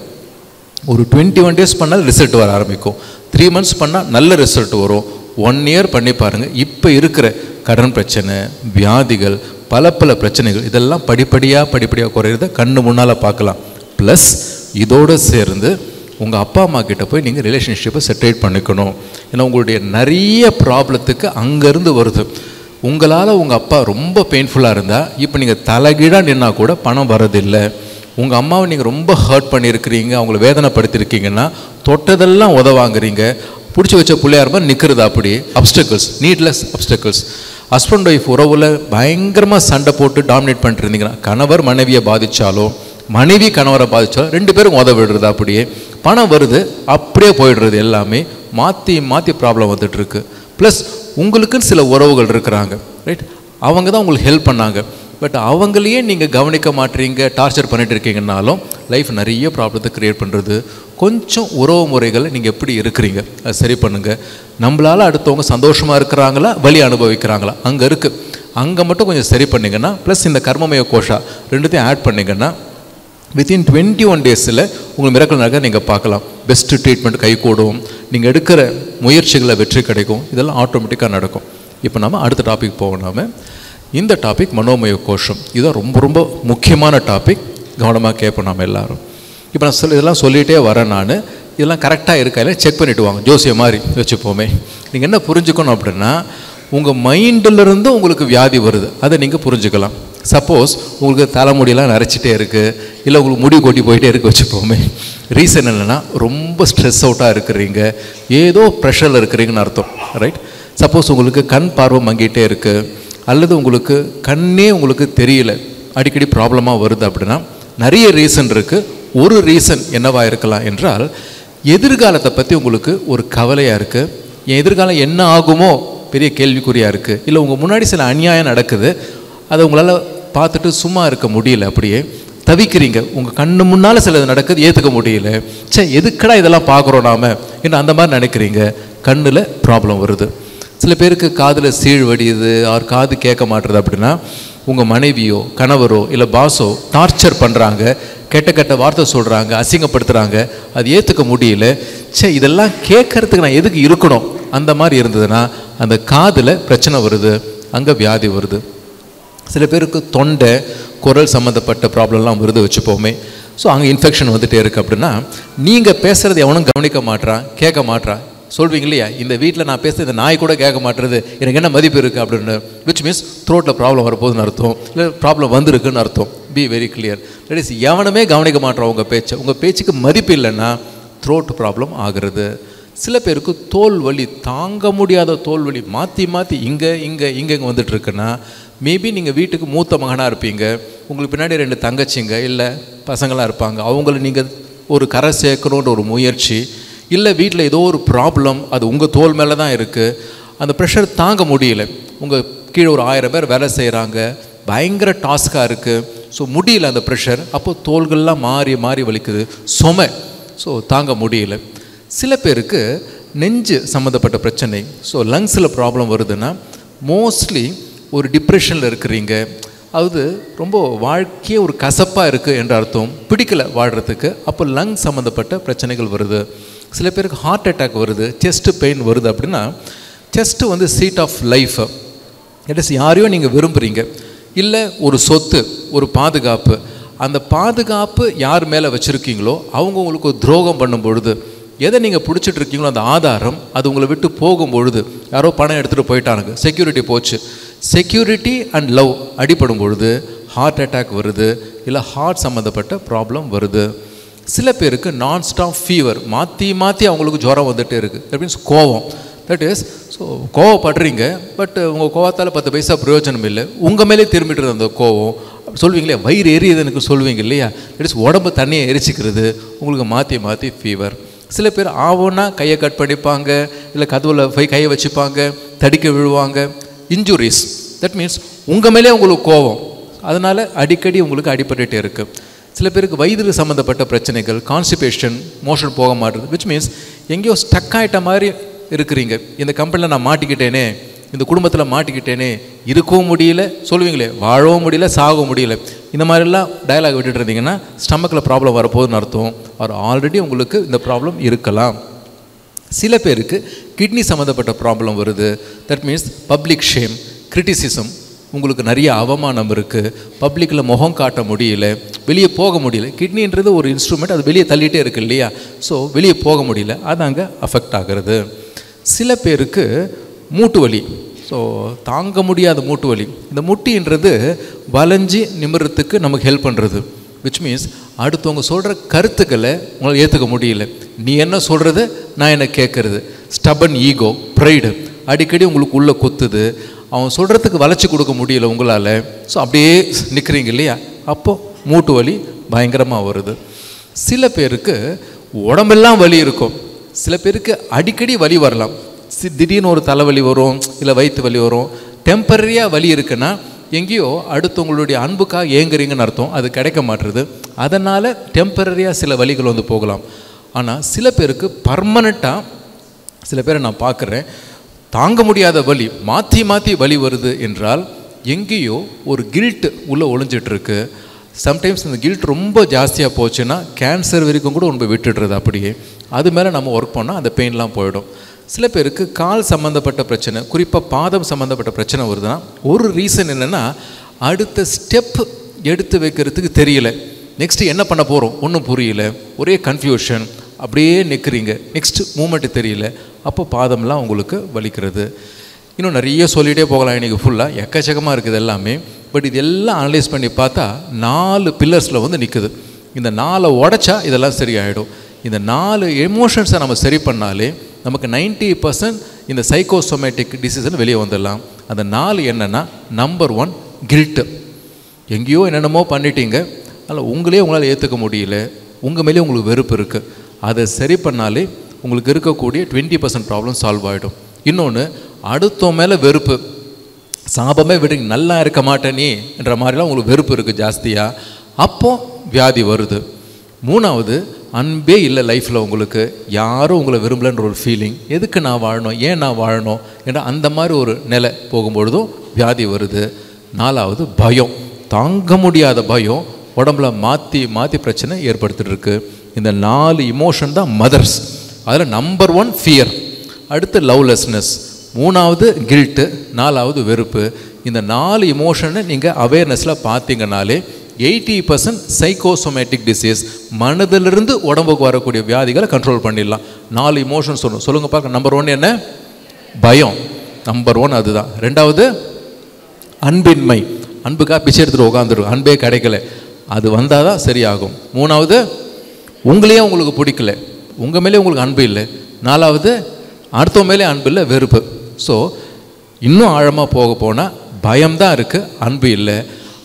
ஒரு 21 டேஸ் பண்ணால் ரிசல்ட் வர ஆரம்பிக்கும். 3 மந்த்ஸ் பண்ணால் நல்ல ரிசல்ட் வரும். 1 இயர் பண்ணி பாருங்கள். இப்போ இருக்கிற கடன் பிரச்சனை, வியாதிகள், பல பிரச்சனைகள் இதெல்லாம் படிப்படியாக குறையிறத கண்ணு முன்னால் பார்க்கலாம். ப்ளஸ் இதோடு சேர்ந்து உங்கள் அப்பா அம்மா கிட்ட போய் நீங்கள் ரிலேஷன்ஷிப்பை செட்டில் பண்ணிக்கணும். ஏன்னா உங்களுடைய நிறைய ப்ராப்ளத்துக்கு அங்கேருந்து வருது. உங்களால் உங்கள் அப்பா ரொம்ப பெயின்ஃபுல்லாக இருந்தால் இப்போ நீங்கள் தலைகீழாக நின்னா கூட பணம் வரதில்லை. உங்கள் அம்மாவை நீங்கள் ரொம்ப ஹர்ட் பண்ணியிருக்கிறீங்க, அவங்கள வேதனைப்படுத்தியிருக்கீங்கன்னா தொட்டதெல்லாம் உதவாங்கிறீங்க, பிடிச்சி வச்ச பிள்ளையார் மாதிரி நிற்கிறது. அப்படி அப்டக்கிள்ஸ், நீட்லெஸ் அப்டக்கிள்ஸ். ஹஸ்பண்ட் ஒய்ஃப் உறவில் பயங்கரமாக சண்டை போட்டு டாமினேட் பண்ணிட்டு இருந்தீங்கன்னா, கணவர் மனைவியை பாதித்தாலோ மனைவி கணவரை பாதித்தாலும் 2 பேரும் உதவிடுறது. அப்படியே பணம் வருது, அப்படியே போயிடுறது. எல்லாமே மாற்றி ப்ராப்ளம் வந்துட்டுருக்கு. ப்ளஸ் உங்களுக்குன்னு சில உறவுகள் இருக்கிறாங்க, ரைட்? அவங்க தான் உங்களுக்கு ஹெல்ப் பண்ணாங்க. பட் அவங்களையே நீங்கள் கவனிக்க மாட்டீங்க, டார்ச்சர் பண்ணிட்டு இருக்கீங்கன்னாலும் லைஃப் நிறைய ப்ராப்ளத்தை க்ரியேட் பண்ணுறது. கொஞ்சம் உறவு முறைகளை நீங்கள் எப்படி இருக்கிறீங்க அது சரி பண்ணுங்கள். நம்மளால் அடுத்தவங்க சந்தோஷமாக இருக்கிறாங்களா வலி அனுபவிக்கிறாங்களா அங்கே இருக்குது, அங்கே மட்டும் கொஞ்சம் சரி பண்ணிங்கன்னா, ப்ளஸ் இந்த கர்மமய கோஷா ரெண்டுத்தையும் ஆட் பண்ணிங்கன்னா வித்தின் 21 டேஸில் உங்களுக்கு மிராக்கிள் நடக்க நீங்கள் பார்க்கலாம். பெஸ்ட்டு ட்ரீட்மெண்ட் கைகூடும், நீங்கள் எடுக்கிற முயற்சிகளை வெற்றி கிடைக்கும், இதெல்லாம் ஆட்டோமேட்டிக்காக நடக்கும். இப்போ நம்ம அடுத்த டாபிக் போகணாமல் இந்த டாபிக் மனோமய கோஷம். இதுதான் ரொம்ப ரொம்ப முக்கியமான டாபிக். கவனமாக கேட்போம் நாம் எல்லோரும். இப்போ நான் இதெல்லாம் சொல்லிகிட்டே வரேன். நான் இதெல்லாம் கரெக்டாக இருக்கா இல்லை செக் பண்ணிவிட்டு வாங்க, ஜோசியம் மாதிரி வச்சுப்போமே. நீங்கள் என்ன புரிஞ்சுக்கணும் அப்படின்னா, உங்கள் மைண்டிலிருந்து உங்களுக்கு வியாதி வருது, அதை நீங்கள் புரிஞ்சுக்கலாம். சப்போஸ் உங்களுக்கு தலைமுடியெல்லாம் நரைச்சிட்டே இருக்குது, இல்லை உங்களுக்கு முடி கொட்டி போயிட்டே இருக்குது வச்சுப்போமே. ரீசன் என்னென்னா ரொம்ப ஸ்ட்ரெஸ் அவுட்டாக இருக்கிறீங்க, ஏதோ ப்ரெஷரில் இருக்கிறீங்கன்னு அர்த்தம், ரைட்? சப்போஸ் உங்களுக்கு கண் பார்வை மங்கிட்டே இருக்குது, அல்லது உங்களுக்கு கண்ணே உங்களுக்கு தெரியல, அடிக்கடி ப்ராப்ளமாக வருது அப்படின்னா நிறைய ரீசன் இருக்குது. ஒரு ரீசன் என்னவாக இருக்கலாம் என்றால், எதிர்காலத்தை பற்றி உங்களுக்கு ஒரு கவலையாக இருக்குது. என் எதிர்காலம் என்ன ஆகுமோ பெரிய கேள்விக்குறியாக இருக்குது. இல்லை உங்கள் முன்னாடி சில அநியாயம் நடக்குது, அதை உங்களால் பார்த்துட்டு சும்மா இருக்க முடியல, அப்படியே தவிக்கிறீங்க. உங்கள் கண்ணு முன்னால் சிலது நடக்குது, ஏற்றுக்க முடியல. எதுக்கடா இதெல்லாம் பார்க்குறோம் நாம் என்ன அந்த மாதிரி நினைக்கிறீங்க. கண்ணில் ப்ராப்ளம் வருது. சில பேருக்கு காதில் சீழ் வடியுது, அவர் காது கேட்க மாட்டுறது. அப்படின்னா உங்கள் மனைவியோ கணவரோ இல்லை பாஸோ டார்ச்சர் பண்ணுறாங்க, கெட்ட கெட்ட வார்த்தை சொல்கிறாங்க, அசிங்கப்படுத்துகிறாங்க, அது ஏற்றுக்க முடியல. இதெல்லாம் கேட்கறதுக்கு நான் எதுக்கு இருக்கணும் அந்த மாதிரி இருந்ததுன்னா அந்த காதில் பிரச்சனை வருது, அங்கே வியாதி வருது. சில பேருக்கு தொண்டை குரல் சம்மந்தப்பட்ட ப்ராப்ளம்லாம் வருது வச்சுப்போமே. ஸோ அங்கே இன்ஃபெக்ஷன் வந்துகிட்டே இருக்குது. அப்படின்னா நீங்கள் பேசுகிறது எவனும் கவனிக்க மாட்றான், கேட்க மாட்றான். சொல்வீங்க இல்லையா, இந்த வீட்டில் நான் பேசுகிறது இந்த நாய் கூட கேட்க மாட்டுறது, எனக்கு என்ன மதிப்பு இருக்குது அப்படின்னு. விச் மீன்ஸ் த்ரோட்டில் ப்ராப்ளம் வரப்போகுதுன்னு அர்த்தம், இல்லை ப்ராப்ளம் வந்திருக்குன்னு அர்த்தம். Be very clear. That is எவனுமே கவனிக்க மாட்டோம் உங்கள் பேச்சை. உங்கள் பேச்சுக்கு மதிப்பு இல்லைன்னா த்ரோட் ப்ராப்ளம் ஆகிறது. சில பேருக்கு தோல் வலி, தாங்க முடியாத தோல் வலி, மாற்றி மாற்றி இங்கே வந்துட்டுருக்குன்னா மேபி நீங்கள் வீட்டுக்கு மூத்த மகனாக இருப்பீங்க, உங்களுக்கு பின்னாடி 2 தங்கச்சிங்க இல்லை பசங்களாக இருப்பாங்க, அவங்கள நீங்கள் ஒரு கரை சேர்க்கணுன்ற ஒரு முயற்சி, இல்லை வீட்டில் ஏதோ ஒரு ப்ராப்ளம், அது உங்கள் தோல் மேலே தான் இருக்குது, அந்த ப்ரெஷர் தாங்க முடியல. உங்கள் கீழே ஒரு 1000 பேர் வேலை செய்கிறாங்க, பயங்கர டாஸ்காக இருக்குது, ஸோ முடியல அந்த ப்ரெஷர். அப்போது தோள்கள்லாம் மாறி மாறி வலிக்குது, சுமை, ஸோ தாங்க முடியல. சில பேருக்கு நெஞ்சு சம்மந்தப்பட்ட பிரச்சனை, ஸோ லங்ஸில் ப்ராப்ளம் வருதுன்னா மோஸ்ட்லி ஒரு டிப்ரெஷனில் இருக்கிறீங்க, அது ரொம்ப வாழ்க்கையே ஒரு கசப்பாக இருக்குது என்ற அர்த்தம், பிடிக்கலை வாழ்கிறதுக்கு. அப்போ லங் சம்மந்தப்பட்ட பிரச்சனைகள் வருது. சில பேருக்கு ஹார்ட் அட்டாக் வருது, செஸ்ட்டு பெயின் வருது. அப்படின்னா செஸ்ட்டு வந்து seat of life. It is யாரையோ நீங்கள் விரும்புகிறீங்க, இல்லை ஒரு சொத்து, ஒரு பாதுகாப்பு, அந்த பாதுகாப்பு யார் மேலே வச்சுருக்கீங்களோ அவங்க உங்களுக்கு ஒரு துரோகம் பண்ணும் பொழுது, எதை நீங்கள் பிடிச்சிட்டு இருக்கீங்களோ அந்த ஆதாரம் அது உங்களை விட்டு போகும்பொழுது, யாரோ பணம் எடுத்துகிட்டு போயிட்டானுங்க, செக்யூரிட்டி போச்சு, செக்யூரிட்டி அண்ட் லவ் அடிப்படும் பொழுது ஹார்ட் அட்டாக் வருது, இல்லை ஹார்ட் சம்மந்தப்பட்ட ப்ராப்ளம் வருது. சில பேருக்கு நான் ஸ்டாப் ஃபீவர், மாற்றி மாற்றி அவங்களுக்கு ஜுரம் வந்துகிட்டே இருக்குது. தட் மீன்ஸ் கோவம். தட் இஸ் ஸோ கோவப்படுறீங்க, பட் உங்கள் கோவத்தால் 10 பைசா பிரயோஜனம் இல்லை, உங்கள் மேலே திரும்பிட்டுருது அந்த கோவம். சொல்வீங்களே வயிறு எரியுது எனக்கு சொல்வீங்க இல்லையா, தட் இஸ் உடம்பு தண்ணியை எரிச்சிக்கிறது, உங்களுக்கு மாற்றி மாற்றி ஃபீவர். சில பேர் ஆவோன்னா கையை கட் பண்ணிப்பாங்க, இல்லை கதவுல போய் கையை வச்சுப்பாங்க, தடிக்க விழுவாங்க. இன்ஜுரிஸ், தட் மீன்ஸ் உங்கள் மேலே உங்களுக்கு கோவம், அதனால் அடிக்கடி உங்களுக்கு அடிபட்டுகிட்டே இருக்குது. சில பேருக்கு வயிறு சம்மந்தப்பட்ட பிரச்சனைகள், கான்ஸ்டிபேஷன், மோஷன் போக மாட்டுறது, விச் மீன்ஸ் எங்கேயோ ஸ்டக் ஆகிட்ட மாதிரி இருக்கிறீங்க. இந்த கம்பெனியில் நான் மாட்டிக்கிட்டேனே, இந்த குடும்பத்தில் மாட்டிக்கிட்டேனே, இருக்கவும் முடியல, சொல்லுவீங்களே வாழவும் முடியல, சாகவும் முடியல, இந்த மாதிரிலாம் டயலாக் விட்டுட்டு இருந்தீங்கன்னா ஸ்டமக்கில் ப்ராப்ளம் வரப்போகுதுன்னு அர்த்தம். அவர் ஆல்ரெடி உங்களுக்கு இந்த ப்ராப்ளம் இருக்கலாம். சில பேருக்கு கிட்னி சம்மந்தப்பட்ட ப்ராப்ளம் வருது. That means public shame, criticism, உங்களுக்கு நிறைய அவமானம் இருக்குது, பப்ளிக்கில் முகம் காட்ட முடியல, வெளியே போக முடியல. கிட்னின்றது ஒரு இன்ஸ்ட்ருமெண்ட், அது வெளியே தள்ளிகிட்டே இருக்குது இல்லையா, ஸோ வெளியே போக முடியல, அது அங்கே அஃபெக்ட் ஆகிறது. சில பேருக்கு மூட்டு வலி, ஸோ தாங்க முடியாத மூட்டு வலி. இந்த முட்டின்றது வளைஞ்சி நிமிர்றதுக்கு நமக்கு ஹெல்ப் பண்ணுறது. விச் மீன்ஸ் அடுத்தவங்க சொல்கிற கருத்துக்களை உங்களால் ஏற்றுக்க முடியல, நீ என்ன சொல்கிறது நான் என்ன கேட்குறது. ஸ்டபன் ஈகோ, ப்ரைடு அடிக்கடி உங்களுக்கு உள்ளே கொத்துது, அவன் சொல்கிறதுக்கு வளைச்சி கொடுக்க முடியல உங்களால், ஸோ அப்படியே நிற்கிறீங்க இல்லையா, அப்போது மூட்டு வலி பயங்கரமாக வருது. சில பேருக்கு உடம்பெல்லாம் வலி இருக்கும், சில பேருக்கு அடிக்கடி வலி வரலாம். திடீர்னு ஒரு தலைவலி வரும், இல்லை வயிற்று வலி வரும். டெம்பரரியாக வலி இருக்குன்னா எங்கேயோ அடுத்தவங்களுடைய அன்புக்காக ஏங்குறீங்கன்னு அர்த்தம். அது கிடைக்க மாட்டுறது. அதனால் டெம்பரரியாக சில வலிகள் வந்து போகலாம். ஆனால் சில பேருக்கு பர்மனெண்ட்டாக, சில பேரை நான் பார்க்குறேன், தாங்க முடியாத வலி, மாற்றி மாற்றி வலி வருது என்றால் எங்கேயோ ஒரு கில்ட் உள்ளே ஒளிஞ்சிட்ருக்கு. சம்டைம்ஸ் இந்த கில்ட் ரொம்ப ஜாஸ்தியாக போச்சுன்னா கேன்சர் வரைக்கும் கூட ஒன்று விட்டுடுறது. அப்படியே அது மேலே நம்ம ஒர்க் பண்ணால் அந்த பெயின்லாம் போயிடும். சில பேருக்கு கால் சம்மந்தப்பட்ட பிரச்சனை, குறிப்பாக பாதம் சம்மந்தப்பட்ட பிரச்சனை வருதுன்னா ஒரு ரீசன் என்னென்னா, அடுத்த ஸ்டெப் எடுத்து வைக்கிறதுக்கு தெரியல. நெக்ஸ்ட்டு என்ன பண்ண போகிறோம் ஒன்றும் புரியல, ஒரே கன்ஃபியூஷன், அப்படியே நிற்கிறீங்க, நெக்ஸ்ட் மூமெண்ட்டு தெரியல. அப்போ பாதம்லாம் உங்களுக்கு வலிக்கிறது. இன்னும் நிறைய சொல்லிகிட்டே போகலாம், இன்றைக்கி ஃபுல்லாக எக்கச்சக்கமாக இருக்குது எல்லாமே. பட் இது எல்லாம் அனலைஸ் பண்ணி பார்த்தா 4 பில்லர்ஸில் வந்து நிற்குது. இந்த 4 உடைச்சா இதெல்லாம் சரியாயிடும். இந்த 4 எமோஷன்ஸை நம்ம சரி பண்ணாலே நமக்கு 90% இந்த சைக்கோசோமேட்டிக் டிசீஸ்னு வெளியே வந்துடலாம். அந்த 4 என்னென்னா, நம்பர் 1 கில்ட்டு. எங்கேயோ என்னென்னமோ பண்ணிட்டீங்க, அதில் உங்களால் ஏற்றுக்க முடியல, உங்கள் மேலே உங்களுக்கு வெறுப்பு இருக்குது. அதை சரி பண்ணாலே உங்களுக்கு இருக்கக்கூடிய 20% ப்ராப்ளம் சால்வ் ஆகிடும். இன்னொன்று, அடுத்த மேலே வெறுப்பு, சாபமே விடுங்க, நல்லா இருக்க மாட்டேன் நீ என்ற மாதிரிலாம் உங்களுக்கு வெறுப்பு இருக்குது ஜாஸ்தியாக, அப்போது வியாதி வருது. 3வது, அன்பே இல்லை லைஃப்பில், உங்களுக்கு யாரும் உங்களை விரும்பலன்ற ஒரு ஃபீலிங், எதுக்கு நான் வாழணும், ஏன் நான் வாழணும் என்ற அந்த மாதிரி ஒரு நிலை போகும்பொழுதும் வியாதி வருது. 4வது, பயம், தாங்க முடியாத பயம் உடம்புல மாற்றி மாற்றி பிரச்சனை ஏற்படுத்திட்டுருக்கு. இந்த 4 இமோஷன் தான் மதர்ஸ். அதில் நம்பர் 1 ஃபியர், அடுத்து லவ்லெஸ்னஸ், 3வது கில்ட்டு, 4வது வெறுப்பு. இந்த 4 இமோஷனை நீங்கள் அவேர்னஸில் பார்த்தீங்கன்னாலே 80% சைக்கோசோமேட்டிக் டிசீஸ், மனதிலிருந்து உடம்புக்கு வரக்கூடிய வியாதிகளை கண்ட்ரோல் பண்ணிடலாம். 4 இமோஷன் சொல்லணும், சொல்லுங்கள் பார்க்க. நம்பர் 1 என்ன? பயம். நம்பர் 1 அதுதான். 2வது அன்பின்மை, அன்புக்காக பிச்சை எடுத்துகிட்டு உட்காந்துருக்கும், அன்பே கிடைக்கல, அது வந்தால் தான் சரியாகும். 3வது உங்களையே உங்களுக்கு பிடிக்கல, உங்கள் மேலே உங்களுக்கு அன்பு இல்லை. 4வது அடுத்த மேலே அன்பு இல்லை, வெறுப்பு. ஸோ இன்னும் ஆழமாக போக போனால் பயம்தான் இருக்குது, அன்பு இல்லை.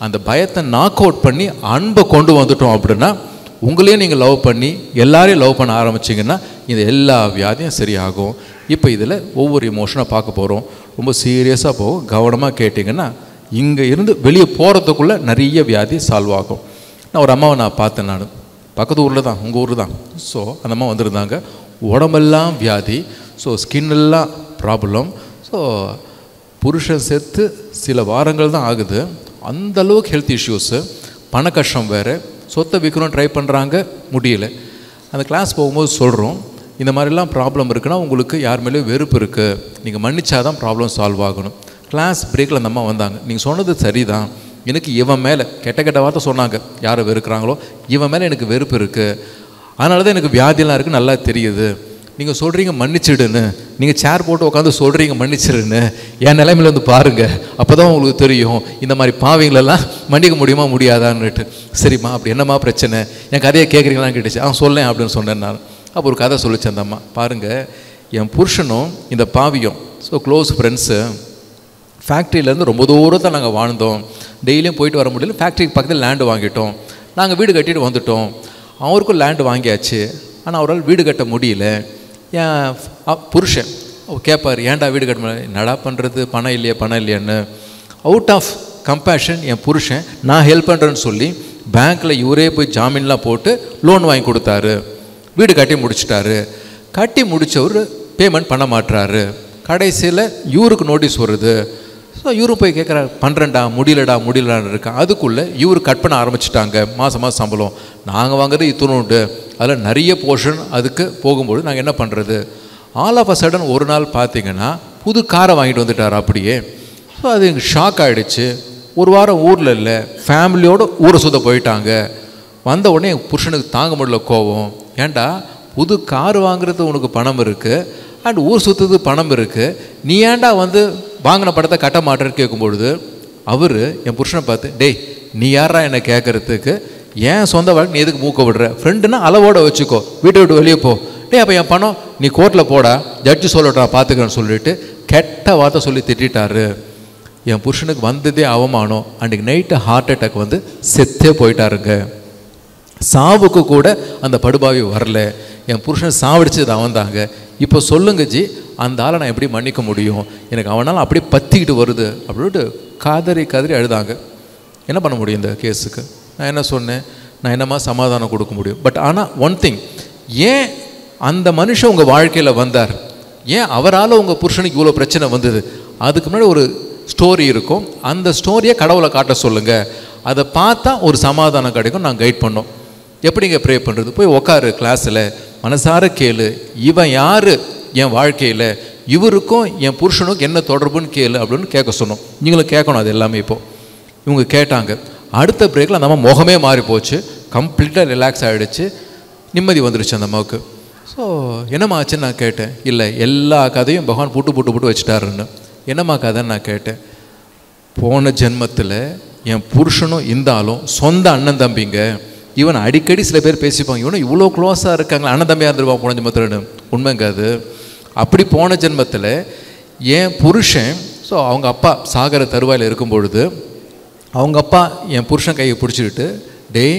அந்த பயத்தை நாக் அவுட் பண்ணி அன்பை கொண்டு வந்துட்டோம் அப்படின்னா, உங்களையும் நீங்கள் லவ் பண்ணி எல்லாரையும் லவ் பண்ண ஆரம்பிச்சிங்கன்னா இந்த எல்லா வியாதியும் சரியாகும். இப்போ இதில் ஒவ்வொரு இமோஷனாக பார்க்க போகிறோம். ரொம்ப சீரியஸாக போகும், கவனமாக கேட்டிங்கன்னா இங்கே இருந்து வெளியே போகிறதுக்குள்ளே நிறைய வியாதி சால்வ் ஆகும். நான் ஒரு அம்மாவை நான் பார்த்தேன், நான் பக்கத்து ஊரில் தான், உங்கள் ஊர் தான். ஸோ அந்த அம்மா வந்திருந்தாங்க, உடம்பெல்லாம் வியாதி, ஸோ ஸ்கின்னெல்லாம் ப்ராப்ளம். ஸோ புருஷன் செத்து சில வாரங்கள் தான் ஆகுது, அந்தளவுக்கு ஹெல்த் இஷ்யூஸு, பண கஷ்டம் வேறு, சொத்தை விற்கணும் ட்ரை பண்ணுறாங்க, முடியல. அந்த கிளாஸ் போகும்போது சொல்கிறோம், இந்த மாதிரிலாம் ப்ராப்ளம் இருக்குன்னா உங்களுக்கு யார் மேலேயும் வெறுப்பு இருக்குது, நீங்கள் மன்னிச்சாதான் ப்ராப்ளம் சால்வ் ஆகணும். கிளாஸ் பிரேக்கில் அந்த அம்மா வந்தாங்க, நீங்கள் சொன்னது சரிதான், எனக்கு இவன் மேலே கெட்ட வார்த்தை சொன்னாங்க, யாரை வெறுக்கிறாங்களோ இவன் மேலே எனக்கு வெறுப்பு இருக்குது, அதனால தான் எனக்கு வியாதியெல்லாம் இருக்குது, நல்லா தெரியுது. நீங்கள் சொல்கிறீங்க மன்னிச்சிடுன்னு, நீங்கள் சேர் போட்டு உட்காந்து சொல்கிறீங்க மன்னிச்சிடுன்னு, என் நிலைமையில் வந்து பாருங்கள், அப்போ தான் உங்களுக்கு தெரியும் இந்த மாதிரி பாவங்களெல்லாம் மன்னிக்க முடியுமா முடியாதான்னுட்டு. சரிம்மா, அப்படி என்னம்மா பிரச்சனை, என் கதையை கேட்குறீங்களான்னு கேட்டுச்சு. சொல்லேன் அப்படின்னு சொன்னேன் நான். அப்போ ஒரு கதை சொல்லிச்சு அந்த அம்மா. பாருங்கள், என் புருஷனும் இந்த பாவியும் ஸோ க்ளோஸ் ஃப்ரெண்ட்ஸு. ஃபேக்ட்ரியிலேருந்து ரொம்ப தூரத்தை நாங்கள் வாழ்ந்தோம், டெய்லியும் போயிட்டு வர முடியல. ஃபேக்ட்ரிக்கு பக்கத்தில் லேண்டு வாங்கிட்டோம், நாங்கள் வீடு கட்டிட்டு வந்துட்டோம். அவருக்கும் லேண்டு வாங்கியாச்சு, ஆனால் அவரால் வீடு கட்ட முடியல. என் புருஷன் கேட்பார், ஏன்டா வீடு கட்ட முடியல, என்னடா பண்ணுறது, பணம் இல்லையா பணம் இல்லையான்னு. அவுட் ஆஃப் கம்பேஷன் என் புருஷன் நான் ஹெல்ப் பண்ணுறேன்னு சொல்லி பேங்க்கில் இவரே போய் ஜாமீன்லாம் போட்டு லோன் வாங்கி கொடுத்தாரு, வீடு கட்டி முடிச்சிட்டாரு. கட்டி முடித்தவர் பேமெண்ட் பண்ண மாட்டுறாரு. கடைசியில் இவருக்கு நோட்டீஸ் வருது. ஸோ இவரும் போய் கேட்குறாரு, பண்ணுறேன்டா முடியலடான்னு இருக்கான். அதுக்குள்ளே இவர் கட் பண்ண ஆரம்பிச்சிட்டாங்க, மாதம் மாதம் சம்பளம். நாங்கள் வாங்குறது இத்தனுண்டு, அதில் நிறைய போர்ஷன் அதுக்கு போகும்போது நாங்கள் என்ன பண்ணுறது. ஆல் ஆஃப் அ சடன் ஒரு நாள் பார்த்தீங்கன்னா புது காரை வாங்கிட்டு வந்துட்டார் அப்படியே. ஸோ அது எங்களுக்கு ஷாக் ஆகிடுச்சு. ஒரு வாரம் ஊரில் இல்லை, ஃபேமிலியோடு ஊரை சுத்த போயிட்டாங்க. வந்த உடனே எங்கள் புருஷனுக்கு தாங்க முடியல கோவம். ஏன்டா புது கார் வாங்குறது உனக்கு பணம் இருக்குது அண்ட் ஊர் சுற்றுறது பணம் இருக்குது, நீ ஏன்டா வந்து வாங்கின படத்தை கட்ட மாட்டேன்னு கேட்கும்பொழுது அவர் என் புருஷனை பார்த்து, டேய் நீ யாரா என்னை கேட்குறதுக்கு, ஏன் சொந்த வாழ்க்கை நீ எதுக்கு மூக்க விடுற, ஃப்ரெண்டுன்னா அளவோடு வச்சுக்கோ, வீட்டை விட்டு வெளியே போ, டே அப்போ என் பணம் நீ கோர்ட்டில் போடா, ஜட்ஜு சொல்லட்டா பார்த்துக்கிறேன்னு சொல்லிட்டு கெட்ட வார்த்தை சொல்லி திட்டாரு. என் புருஷனுக்கு வந்ததே அவமானம். அன்றைக்கி நைட்டு ஹார்ட் அட்டாக் வந்து செத்தே போயிட்டாருங்க. சாவுக்கு கூட அந்த படுபாவி வரல, என் புருஷன் சாவடிச்சு தான் வந்தாங்க. இப்போ சொல்லுங்க ஜி, அந்த ஆளை நான் எப்படி மன்னிக்க முடியும், எனக்கு அவனால் அப்படியே பற்றிக்கிட்டு வருது அப்படின்ட்டு காதறி காதறி அழுதாங்க. என்ன பண்ண முடியும் இந்த கேஸுக்கு? நான் என்ன சொன்னேன், நான் என்னம்மா சமாதானம் கொடுக்க முடியும்? பட் ஆனால் ஒன் திங், ஏன் அந்த மனுஷன் உங்கள் வாழ்க்கையில் வந்தார், ஏன் அவரால் உங்கள் புருஷனுக்கு இவ்வளோ பிரச்சனை வந்தது, அதுக்கு முன்னாடி ஒரு ஸ்டோரி இருக்கும். அந்த ஸ்டோரியை கடவுளை காட்ட சொல்லுங்கள், அதை பார்த்தா ஒரு சமாதானம் கிடைக்கும். நான் கைட் பண்ணோம். எப்படிங்க ப்ரே பண்ணுறது? போய் உக்காரு கிளாஸில், மனசார கேளு, இவன் யார் என் வாழ்க்கையில், இவருக்கும் என் புருஷனுக்கும் என்ன தொடர்புன்னு கேளு அப்படின்னு கேட்க சொன்னோம். நீங்களும் கேட்கணும் அது எல்லாமே. இப்போது இவங்க கேட்டாங்க. அடுத்த பிரேக்கில் அந்த அம்மா முகமே மாறி போச்சு, கம்ப்ளீட்டாக ரிலாக்ஸ் ஆகிடுச்சு, நிம்மதி வந்துடுச்சு அந்த அம்மாவுக்கு. ஸோ என்னம்மா ஆச்சுன்னு நான் கேட்டேன். இல்லை, எல்லா கதையும் பகவான் போட்டு வச்சுட்டாருன்னு. என்னம்மா கதைன்னு நான் கேட்டேன். போன ஜென்மத்தில் என் புருஷனும் இருந்தாலும் சொந்த அண்ணன் தம்பிங்க, இவன் அடிக்கடி சில பேர் பேசிப்பாங்க, இவனும் இவ்வளோ க்ளோஸாக இருக்காங்களா, அண்ணன் தம்பியாக இருந்துருவான் போன ஜென்மத்தில்னு. உண்மைங்க அது. அப்படி போன ஜென்மத்தில் என் புருஷன், ஸோ அவங்க அப்பா சாகர தருவாயில் இருக்கும் பொழுது அவங்க அப்பா என் புருஷன் கையை பிடிச்சிக்கிட்டு, டேய்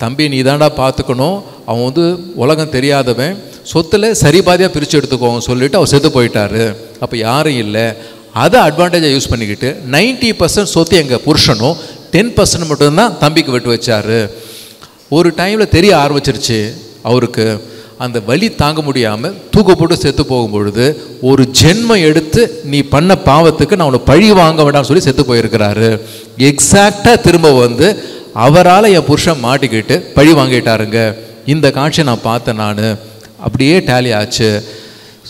தம்பி நீ தாண்டா பார்த்துக்கணும், அவன் வந்து உலகம் தெரியாதவன், சொத்தில் சரி பாதியாக பிரித்து எடுத்துக்கோங்க சொல்லிவிட்டு அவர் செத்து போயிட்டாரு. அப்போ யாரும் இல்லை, அதை அட்வான்டேஜாக யூஸ் பண்ணிக்கிட்டு 90% சொத்து எங்கள் புருஷனும் 10% மட்டும்தான் தம்பிக்கு விட்டு வச்சார். ஒரு டைமில் தெரிய ஆரம்பிச்சிருச்சு அவருக்கு, அந்த வலி தாங்க முடியாமல் தூக்க போட்டு செத்து போகும்பொழுது ஒரு ஜென்மம் எடுத்து நீ பண்ண பாவத்துக்கு நான் உன்னை பழி வாங்க வேண்டாம்னு சொல்லி செத்து போயிருக்கிறாரு. எக்ஸாக்டாக திரும்ப வந்து அவரால் என் புருஷன் மாட்டிக்கிட்டு பழி வாங்கிட்டாருங்க. இந்த காட்சியை நான் பார்த்தேன், நான் அப்படியே டேலி ஆச்சு.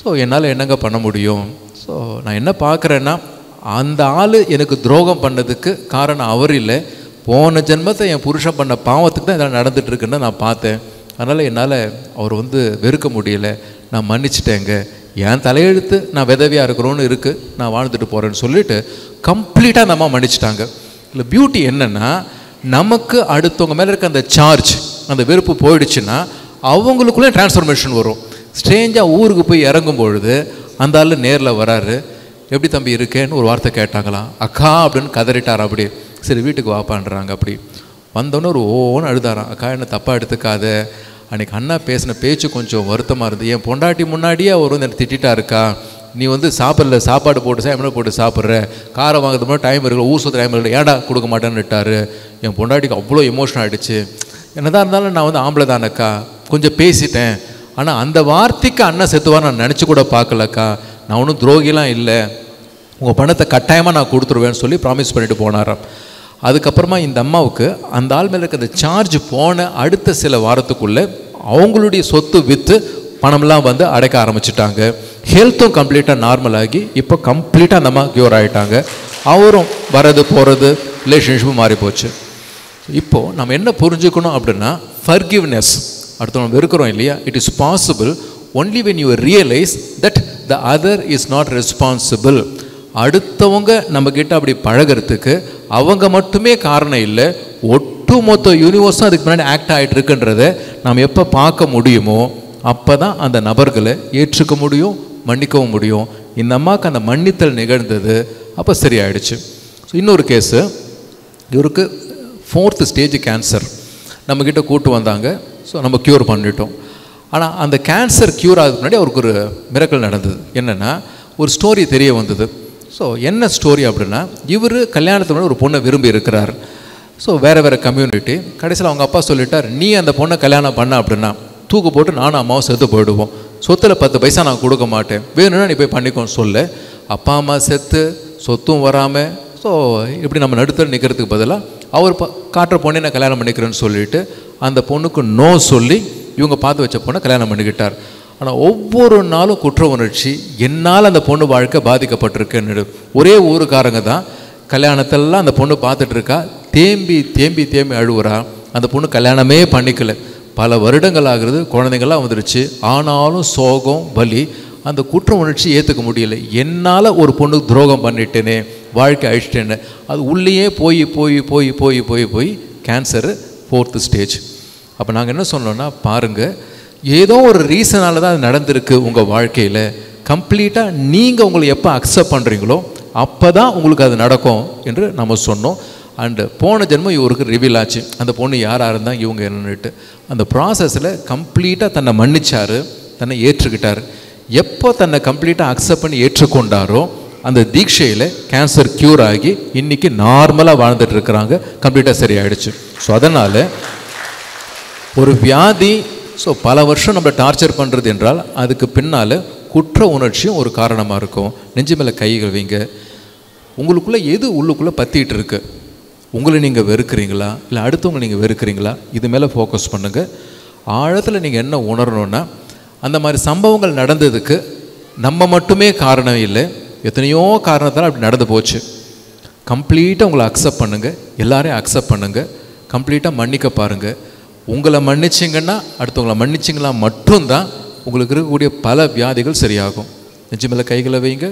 ஸோ என்னால் என்னங்க பண்ண முடியும்? ஸோ நான் என்ன பார்க்குறேன்னா, அந்த ஆள் எனக்கு துரோகம் பண்ணதுக்கு காரணம் அவர் இல்லை, போன ஜென்மத்தை என் புருஷன் பண்ண பாவத்துக்கு தான் இதெல்லாம் நடந்துகிட்ருக்குன்னு நான் பார்த்தேன். அதனால் என்னால் அவர் வந்து வெறுக்க முடியலை, நான் மன்னிச்சிட்டேங்க, என் தலையெழுத்து நான் விதவியாக இருக்கிறோன்னு இருக்குது, நான் வாழ்ந்துட்டு போகிறேன்னு சொல்லிவிட்டு கம்ப்ளீட்டாக அந்த அம்மா மன்னிச்சிட்டாங்க. இல்லை பியூட்டி என்னென்னா, நமக்கு அடுத்தவங்க மேலே இருக்க அந்த சார்ஜ், அந்த வெறுப்பு போயிடுச்சுன்னா அவங்களுக்குள்ளே டிரான்ஸ்ஃபர்மேஷன் வரும். ஸ்ட்ரேஞ்சாக ஊருக்கு போய் இறங்கும் பொழுது அந்த ஆள் நேரில் வராரு. எப்படி தம்பி இருக்கேன்னு ஒரு வார்த்தை கேட்டாங்களாம். அக்கா அப்படின்னு கதறிட்டார். அப்படி சரி வீட்டுக்கு வாப்பான்றாங்க. அப்படி வந்தோன்னே ஒரு ஓன்னு அழுதாராம். அக்கா என்ன தப்பாக எடுத்துக்காத, அன்றைக்கி அண்ணா பேசின பேச்சு கொஞ்சம் வருத்தமாக இருந்தது, என் பொண்டாட்டி முன்னாடியே அவர் வந்து என்னை திட்டா இருக்கா, நீ வந்து சாப்பிடல, சாப்பாடு போட்டு சாப்பிட போட்டு சாப்பிட்ற, காரை வாங்குறது மாதிரி டைம் இருக்குல்ல, ஊர் சுற்ற டைம் இருக்குல்ல, ஏடா கொடுக்க மாட்டேன்னு விட்டார். என் பொண்டாட்டிக்கு அவ்வளோ எமோஷன் ஆகிடுச்சு. என்னதான் இருந்தாலும் நான் வந்து ஆம்பளை தானக்கா, கொஞ்சம் பேசிட்டேன், ஆனால் அந்த வார்த்தைக்கு அண்ணன் செத்துவார் நான் நினச்சி கூட பார்க்கலக்கா, நான் ஒன்றும் துரோகிலாம் இல்லை, உங்கள் பணத்தை கட்டாயமாக நான் கொடுத்துருவேன்னு சொல்லி ப்ராமிஸ் பண்ணிட்டு போனாராம். அதுக்கப்புறமா இந்த அம்மாவுக்கு அந்த ஆள் மேலே இருக்க அந்த சார்ஜ் போன அடுத்த சில வாரத்துக்குள்ளே அவங்களுடைய சொத்து விற்று பணம்லாம் வந்து அடைக்க ஆரம்பிச்சிட்டாங்க. ஹெல்த்தும் கம்ப்ளீட்டாக நார்மல் ஆகி இப்போ கம்ப்ளீட்டாக அந்த அம்மா க்யூர் ஆகிட்டாங்க. அவரும் வரது போகிறது ரிலேஷன்ஷிப்பும் மாறி போச்சு. இப்போது நம்ம என்ன புரிஞ்சுக்கணும் அப்படின்னா, ஃபர்கிவ்னஸ், அடுத்தவங்க வெறுக்கிறோம் இல்லையா, it is possible only when you realise that the other is not responsible. அடுத்தவங்க நம்மக்கிட்ட அப்படி பழகிறதுக்கு அவங்க மட்டுமே காரணம் இல்லை, ஒட்டுமொத்த யூனிவர்ஸும் அதுக்கு முன்னாடி ஆக்ட் ஆகிட்டு இருக்குன்றதை நாம் எப்போ பார்க்க முடியுமோ அப்போ தான் அந்த நபர்களை ஏற்றுக்க முடியும், மன்னிக்கவும் முடியும். இந்த அம்மாவுக்கு அந்த மன்னித்தல் நிகழ்ந்தது, அப்போ சரியாயிடுச்சு. ஸோ இன்னொரு கேஸு, இவருக்கு 4th ஸ்டேஜ் கேன்சர் நம்மக்கிட்ட கூட்டு வந்தாங்க. ஸோ நம்ம க்யூர் பண்ணிட்டோம். ஆனால் அந்த கேன்சர் க்யூர் ஆகிறதுக்கு முன்னாடி அவருக்கு ஒரு மிரக்கல் நடந்தது. என்னென்னா, ஒரு ஸ்டோரி தெரிய வந்தது. ஸோ என்ன ஸ்டோரி அப்படின்னா, இவர் கல்யாணத்துக்கு முன்னாடி ஒரு பொண்ணை விரும்பி இருக்கிறார். ஸோ வேறு கம்யூனிட்டி. கடைசியில் அவங்க அப்பா சொல்லிட்டார், நீ அந்த பொண்ணை கல்யாணம் பண்ண அப்படின்னா தூக்கு போட்டு நானும் அம்மாவும் செத்து போயிடுவோம், சொத்தில் 10 பைசா நான் கொடுக்க மாட்டேன், வேணும்னா நீ போய் பண்ணிக்கோன்னு சொல்ல, அப்பா அம்மா செத்து சொத்தும் வராமல், ஸோ இப்படி நம்ம நடுத்தர நிற்கிறதுக்கு பதிலாக அவர் காட்டுற பொண்ணை நான் கல்யாணம் பண்ணிக்கிறேன்னு சொல்லிவிட்டு அந்த பொண்ணுக்கு நோ சொல்லி இவங்க பார்த்து வச்ச பொண்ணை கல்யாணம் பண்ணிக்கிட்டார். ஆனால் ஒவ்வொரு நாளும் குற்ற உணர்ச்சி, என்னால் அந்த பொண்ணு வாழ்க்கை பாதிக்கப்பட்டிருக்குன்னு. ஒரே ஊருக்காரங்க தான் கல்யாணத்தெல்லாம் அந்த பொண்ணு பார்த்துட்டு இருக்கா, தேம்பி தேம்பி தேம்பி அழுவுறா. அந்த பொண்ணு கல்யாணமே பண்ணிக்கல, பல வருடங்கள் ஆகுறது, குழந்தைங்கள்லாம் வந்துடுச்சு. ஆனாலும் சோகம் வலி, அந்த குற்ற உணர்ச்சி ஏற்றுக்க முடியலை. என்னால் ஒரு பொண்ணுக்கு துரோகம் பண்ணிட்டேனே, வாழ்க்கை அழிச்சிட்டேன்னு. அது உள்ளேயே போய் போய் போய் போய் போய் போய் கேன்சரு 4th ஸ்டேஜ். அப்போ நாங்கள் என்ன சொன்னோன்னா, பாருங்கள், ஏதோ ஒரு ரீசனால் தான் அது நடந்திருக்கு உங்கள் வாழ்க்கையில். கம்ப்ளீட்டாக நீங்கள் உங்களை எப்போ அக்செப்ட் பண்ணுறீங்களோ அப்போ தான் உங்களுக்கு அது நடக்கும் என்று நம்ம சொன்னோம். அண்டு போன ஜென்மம் இவருக்கு ரிவீல் ஆச்சு, அந்த பொண்ணு யாராக இருந்தால் இவங்க என்னன்னுட்டு. அந்த ப்ராசஸில் கம்ப்ளீட்டாக தன்னை மன்னிச்சார், தன்னை ஏற்றுக்கிட்டார். எப்போ தன்னை கம்ப்ளீட்டாக அக்செப்ட் பண்ணி ஏற்றுக்கொண்டாரோ அந்த தீட்சையில் கேன்சர் க்யூர் ஆகி இன்றைக்கி நார்மலாக வாழ்ந்துட்டு இருக்கிறாங்க, கம்ப்ளீட்டாக சரியாயிடுச்சு. ஸோ அதனால் ஒரு வியாதி பல வருஷம் நம்மளை டார்ச்சர் பண்ணுறது என்றால் அதுக்கு பின்னால் குற்ற உணர்ச்சியும் ஒரு காரணமாக இருக்கும். நெஞ்சு மேலே கைகள் வைங்க. உங்களுக்குள்ளே எது உள்ளுக்குள்ளே பற்றிட்டு இருக்கு? உங்களை நீங்கள் வெறுக்கிறீங்களா இல்லை அடுத்தவங்களை நீங்கள் வெறுக்கிறீங்களா? இது மேலே ஃபோக்கஸ் பண்ணுங்கள். ஆழத்தில் நீங்கள் என்ன உணரணுன்னா, அந்த மாதிரி சம்பவங்கள் நடந்ததுக்கு நம்ம மட்டுமே காரணம் இல்லை, எத்தனையோ காரணத்தால் அப்படி நடந்து போச்சு. கம்ப்ளீட்டாக உங்களை அக்செப்ட் பண்ணுங்கள், எல்லாரையும் அக்செப்ட் பண்ணுங்கள், கம்ப்ளீட்டாக மன்னிக்க பாருங்கள். உங்களை மன்னிச்சிங்கன்னா அடுத்தவங்களை மன்னிச்சிங்களா மட்டும்தான் உங்களுக்கு இருக்கக்கூடிய பல வியாதிகள் சரியாகும். நெஞ்சு மேலே கைகளை வைங்க.